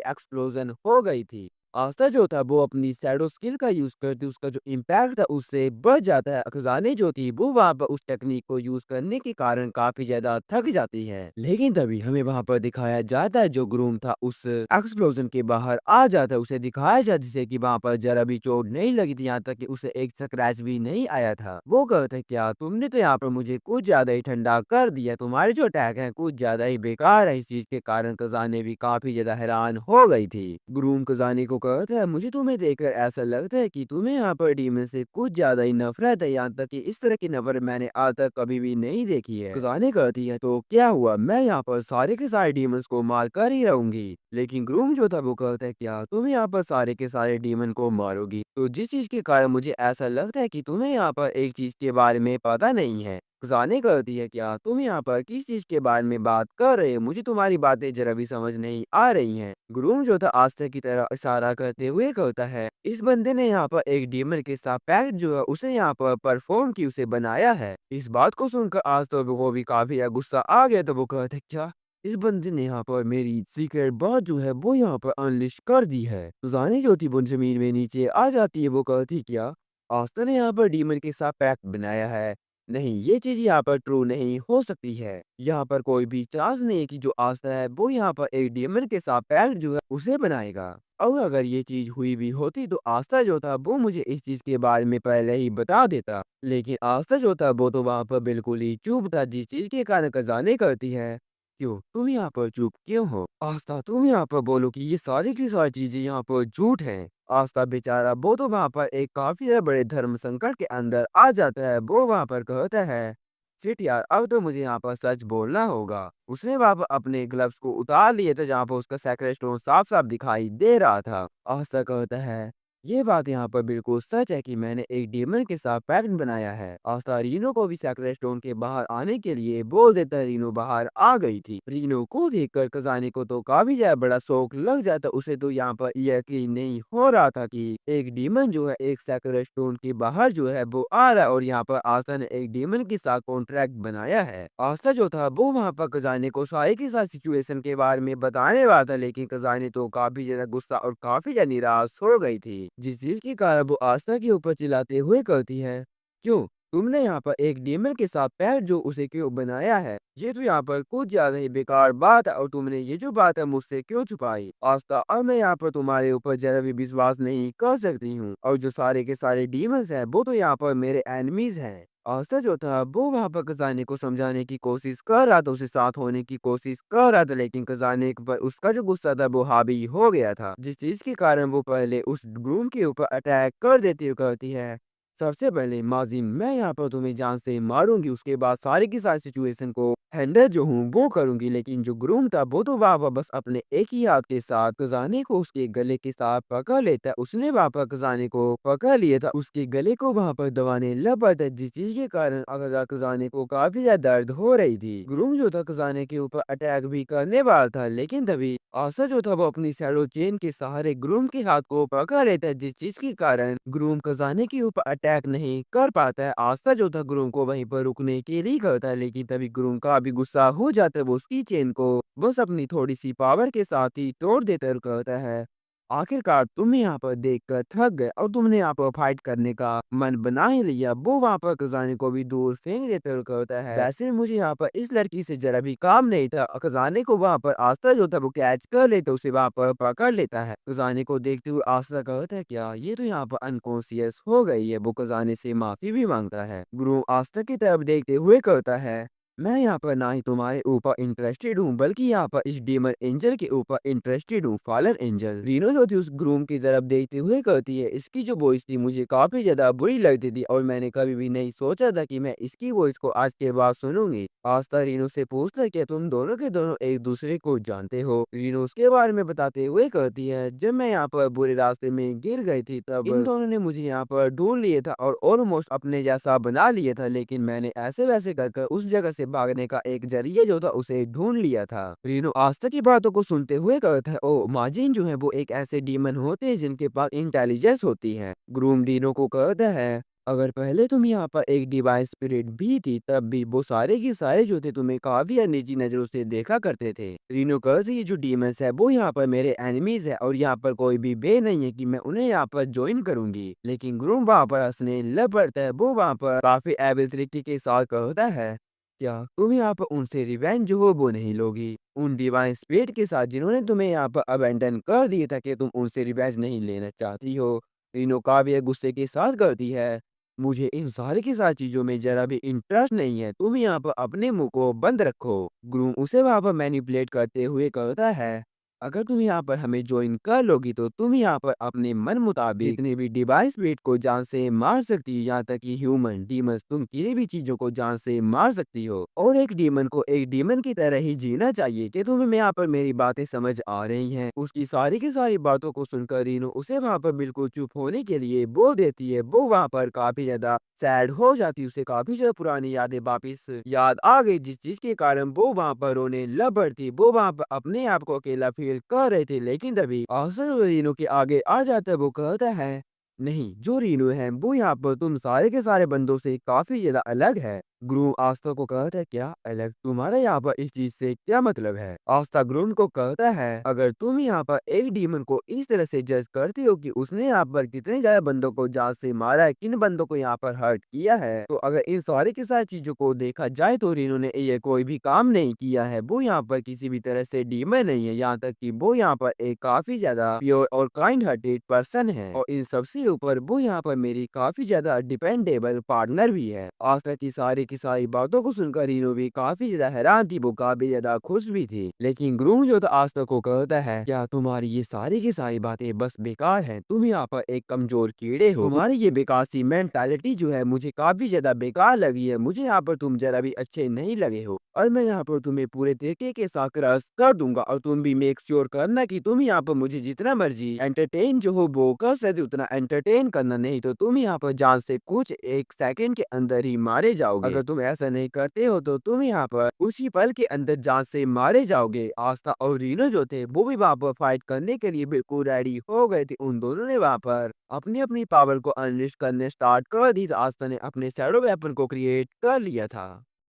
S1: एक्सप्लोजन हो गई थी। आस्था जो था वो अपनी शैडो स्किल का यूज करती, उसका जो इम्पैक्ट था उससे बढ़ जाता है। खजाने जो थी वो वहाँ पर उस टेक्निक को यूज करने के कारण काफी ज्यादा थक जाती है। लेकिन तभी हमें वहाँ पर दिखाया जाता है जो ग्रूम था उस एक्सप्लोजन के बाहर आ जाता है। उसे दिखाया जाता है जिसे कि वहाँ पर जरा भी चोट नहीं लगी थी, यहाँ तक कि उसे एक स्क्रैच भी नहीं आया था। वो कहते हैं, क्या तुमने तो यहाँ पर मुझे कुछ ज्यादा ही ठंडा कर दिया, तुम्हारे जो अटैक है कुछ ज्यादा ही बेकार है। इस चीज के कारण खजाने भी काफी ज्यादा हैरान हो गई थी। ग्रूम खजाने को कहता है, मुझे तुम्हें देखकर ऐसा लगता है कि तुम्हें यहाँ पर डीमन से कुछ ज्यादा ही नफरत है, यहाँ तक कि इस तरह की नफरत मैंने आज तक कभी भी नहीं देखी है। खजाने कहती है, तो क्या हुआ, मैं यहाँ पर सारे के सारे डीमंस को मार कर ही रहूंगी। लेकिन ग्रूम जो था वो कहता है, क्या तुम यहाँ पर सारे के सारे डीमन को मारोगी? तो जिस चीज के कारण मुझे ऐसा लगता है कि तुम्हें यहाँ पर एक चीज के बारे में पता नहीं है। खजाने कहती है, क्या तुम यहाँ पर किस चीज के बारे में बात कर रहे हो? मुझे तुम्हारी बातें जरा भी समझ नहीं आ रही हैं। ग्रूम जो था आस्था की तरह इशारा करते हुए कहता है, इस बंदे ने यहाँ पर एक डीमन के साथ पैक्ट जो है उसे यहाँ पर परफॉर्म की उसे बनाया है। इस बात को सुनकर आज तो वो भी काफी गुस्सा आ गया। तो वो कहते, क्या इस बंदे ने यहाँ पर मेरी सीक्रेट बात जो है वो यहाँ पर अनलिश कर दी है? सुजानी जो थी वो जमीन में नीचे आ जाती है। वो कहती, क्या आस्था ने यहाँ पर डीमन के साथ पैक्ट बनाया है? नहीं, ये चीज यहाँ पर ट्रू नहीं हो सकती है। यहाँ पर कोई भी चांस नहीं है कि जो आस्था है वो यहाँ पर एक डीमन के साथ पैक्ट जो है उसे बनाएगा। और अगर ये चीज हुई भी होती तो आस्था जो था वो मुझे इस चीज के बारे में पहले ही बता देता। लेकिन आस्था जो था वो तो वहाँ पर बिल्कुल ही चुप था, जिस चीज के कारण खजाने करती है, क्यों तुम यहाँ पर चुप क्यों हो? आस्था, तुम यहाँ पर बोलो कि ये सारी की सारी चीजें यहाँ पर झूठ हैं। आस्था बेचारा वो तो वहाँ पर एक काफी ज्यादा बड़े धर्म संकट के अंदर आ जाता है। वो वहाँ पर कहता है, शिट यार, अब तो मुझे यहाँ पर सच बोलना होगा। उसने वहाँ पर अपने ग्लव्स को उतार लिए थे जहाँ पर उसका सैक्रेड स्टोन साफ साफ दिखाई दे रहा था। आस्था कहता है, ये बात यहाँ पर बिल्कुल सच है कि मैंने एक डीमन के साथ पैक्ट बनाया है। आस्था रीनो को भी सैक्रेड स्टोन के बाहर आने के लिए बोल देता है। रीनो बाहर आ गई थी। रीनो को देखकर खजाने को तो काफी ज्यादा बड़ा शौक लग जाता। उसे तो यहाँ पर यकीन नहीं हो रहा था कि एक डीमन जो है एक सैक्रेड स्टोन के बाहर जो है वो आ रहा है और यहाँ पर आस्था ने एक डीमन के साथ कॉन्ट्रैक्ट बनाया है। आस्था जो था वो वहाँ पर खजाने को सारे के साथ सिचुएशन के बारे में बताने वाला था, लेकिन खजाने तो काफी ज्यादा गुस्सा और काफी ज्यादा निराश हो गई थी, जिस चीज के कारण वो आस्था के ऊपर चिल्लाते हुए कहती है, क्यों तुमने यहाँ पर एक डीमन के साथ पैर जो उसे क्यों बनाया है? ये तो यहाँ पर कुछ ज्यादा ही बेकार बात है और तुमने ये जो बात है मुझसे क्यों छुपाई? आस्था, अब मैं यहाँ पर तुम्हारे ऊपर जरा भी विश्वास नहीं कर सकती हूँ और जो सारे के सारे डीमंस हैं वो तो यहाँ पर मेरे एनिमीज हैं। आस्था जो था वो वहाँ पर खजाने को समझाने की कोशिश कर रहा था, उसे साथ होने की कोशिश कर रहा था, लेकिन खजाने पर उसका जो गुस्सा था वो हावी हो गया था, जिस चीज के कारण वो पहले उस ग्रूम के ऊपर अटैक कर देती हुई कहती है, सबसे पहले माजिम मैं यहाँ पर तुम्हें जान से मारूंगी, उसके बाद सारी की सारी सिचुएशन को हैंडल जो हूँ वो करूंगी। लेकिन जो ग्रूम था वो तो वहाँ पर बस अपने एक ही हाथ के साथ खजाने को उसके गले के साथ पकड़ लेता है। उसने वहाँ पर खजाने को पकड़ लिया था, उसके गले को वहाँ पर दबाने लग पड़ता है, जिस चीज के कारण अगर खजाने को काफी ज्यादा दर्द हो रही थी। ग्रूम जो था खजाने के ऊपर अटैक भी करने वाला था, लेकिन तभी आशा जो था वो अपनी शैडो चेन के सहारे ग्रूम के हाथ को पकड़ लेता है, जिस चीज के कारण ग्रूम खजाने के ऊपर अटैक नहीं कर पाता है। आस्था जो था ग्रूम को वहीं पर रुकने के लिए कहता है, लेकिन तभी ग्रूम का भी गुस्सा हो जाता है। वो उसकी चेन को बस अपनी थोड़ी सी पावर के साथ ही तोड़ देता है और कहता है, आखिरकार तुम यहाँ पर देखकर थक गए और तुमने यहाँ पर फाइट करने का मन बना ही लिया। वो वहाँ पर खजाने को भी दूर फेंक देता है और कहता है, वैसे मुझे यहाँ पर इस लड़की से जरा भी काम नहीं था। खजाने को वहाँ पर आस्था जो था वो कैच कर लेता, उसे वहाँ पर पकड़ लेता है। खजाने को देखते हुए आस्था कहता है, क्या ये तो यहाँ पर अनकॉन्शियस हो गई है। वो खजाने से माफी भी मांगता है। गुरु आस्था की तरफ देखते हुए कहता है, मैं यहाँ पर ना ही तुम्हारे ऊपर इंटरेस्टेड हूँ बल्कि यहाँ पर इस डीमन एंजल के ऊपर इंटरेस्टेड हूँ, फॉलन एंजल। रीनो जो थी उस ग्रूम की तरफ देखते हुए कहती है, इसकी जो वॉइस थी मुझे काफी ज्यादा बुरी लगती थी और मैंने कभी भी नहीं सोचा था कि मैं इसकी वॉइस को आज के बाद सुनूंगी। आस्था रीनो से पूछता है, क्या तुम दोनों के दोनों एक दूसरे को जानते हो? रीनो उसके बारे में बताते हुए कहती है, जब मैं यहाँ पर बुरे रास्ते में गिर गई थी तब इन दोनों ने मुझे यहाँ पर ढूंढ लिया था और ऑलमोस्ट अपने जैसा बना लिया था, लेकिन मैंने ऐसे वैसे कर उस जगह से भागने का एक जरिए जो था उसे ढूंढ लिया था। रीनो आस्था की बातों को सुनते हुए कहता है, ओ माजिन जो है वो एक ऐसे डीमन होते हैं जिनके पास इंटेलिजेंस होती है। ग्रूम रीनो को कहता है, अगर पहले तुम यहाँ पर एक डिवाइन स्पिरिट भी थी तब भी वो सारे के सारे जो थे तुम्हें काफी निजी नजरों से देखा करते थे। रीनो कहती है, जो डीमंस है वो यहाँ पर मेरे एनिमीज है और यहाँ पर कोई भी बे नहीं है कि मैं उन्हें यहाँ पर ज्वाइन करूंगी। लेकिन ग्रूम वहाँ पर हंसने लग पड़ता है। वो वहाँ पर काफी एबल तरीके के साथ कहता है, क्या तुम यहाँ पर उनसे रिवेंज जो हो वो नहीं लोगी? उन डिवाइन स्पिरिट के साथ जिन्होंने तुम्हें यहाँ पर अबेंडन कर दिया था, कि तुम उनसे रिवेंज नहीं लेना चाहती हो? रीनो काव्य गुस्से के साथ कहती है, मुझे इन सारे की सारी चीजों में जरा भी इंटरेस्ट नहीं है, तुम यहाँ पर अपने मुंह को बंद रखो। ग्रूम उसे वहाँ पर मैनिपुलेट करते हुए कहता है, अगर तुम यहाँ पर हमें ज्वाइन कर लोगी तो तुम यहाँ पर अपने मन मुताबिक जितने भी डिवाइस स्पिरिट को जान से मार सकती हो, यहाँ तक कि ह्यूमन डीमंस, तुम किसी भी चीजों को जान से मार सकती हो और एक डीमन को एक डीमन की तरह ही जीना चाहिए। कि तुम्हें यहाँ पर मेरी बातें समझ आ रही हैं? उसकी सारी की सारी बातों को सुनकर रीनो उसे वहाँ पर बिल्कुल चुप होने के लिए बोल देती है। वो वहाँ पर काफी ज्यादा सैड हो जाती है, उसे काफी ज्यादा पुरानी यादें वापिस याद आ गई, जिस चीज के कारण वो वहाँ पर रोने लग पड़ती। वो वहाँ पर अपने आप को अकेला फील कर रहे थे, लेकिन तभी आसर रीनो के आगे आ जाता है। वो कहता है, नहीं, जो रीनो है वो यहाँ पर तुम सारे के सारे बंदों से काफी ज्यादा अलग है। ग्रूम आस्था को कहता है, क्या अलग? तुम्हारा यहाँ पर इस चीज से क्या मतलब है? आस्था ग्रूम को कहता है, अगर तुम यहाँ पर एक डीमन को इस तरह से जज करती हो कि उसने यहाँ पर कितने ज्यादा बंदों को जान से मारा है, किन बंदों को यहाँ पर हर्ट किया है, तो अगर इन सारी की सारी चीजों को देखा जाए तो रीनो ने ये कोई भी काम नहीं किया है। वो यहाँ पर किसी भी तरह से डीमन नहीं है, यहाँ तक कि वो यहाँ पर एक काफी ज्यादा प्योर और काइंड हार्टेड पर्सन है और इन सबसे ऊपर वो यहाँ पर मेरी काफी ज्यादा डिपेंडेबल पार्टनर भी है। आस्था की सारी की सारी बातों को सुनकर रीनो भी काफी ज्यादा हैरान थी, वो काफी ज्यादा खुश भी थी। लेकिन ग्रूम जो था आस्था को कहता है, क्या तुम्हारी ये सारी की सारी बातें बस बेकार हैं? तुम यहाँ पर एक कमजोर कीड़े हो। तुम्हारी ये बेकार सी मेंटालिटी जो है मुझे काफी ज्यादा बेकार लगी है। मुझे यहाँ पर तुम जरा भी अच्छे नहीं लगे हो और मैं यहाँ पर तुम्हें पूरे तरीके के साथ क्रश कर दूंगा और तुम भी मेक श्योर करना कि तुम यहाँ पर मुझे जितना मर्जी एंटरटेन जो हो वो कर सकते उतना एंटरटेन करना, नहीं तो तुम यहाँ पर जान से कुछ एक सेकंड के अंदर ही मारे जाओगे। अगर तुम ऐसा नहीं करते हो तो तुम यहाँ पर उसी पल के अंदर जान से मारे जाओगे। आस्था और रीनो जो थे वो भी वहाँ पर फाइट करने के लिए बिल्कुल रेडी हो गए थे। उन दोनों ने वहाँ पर अपनी अपनी पावर को अनलिस्ट करने स्टार्ट कर दी। आस्था ने अपने शैडो वेपन को क्रिएट कर लिया था।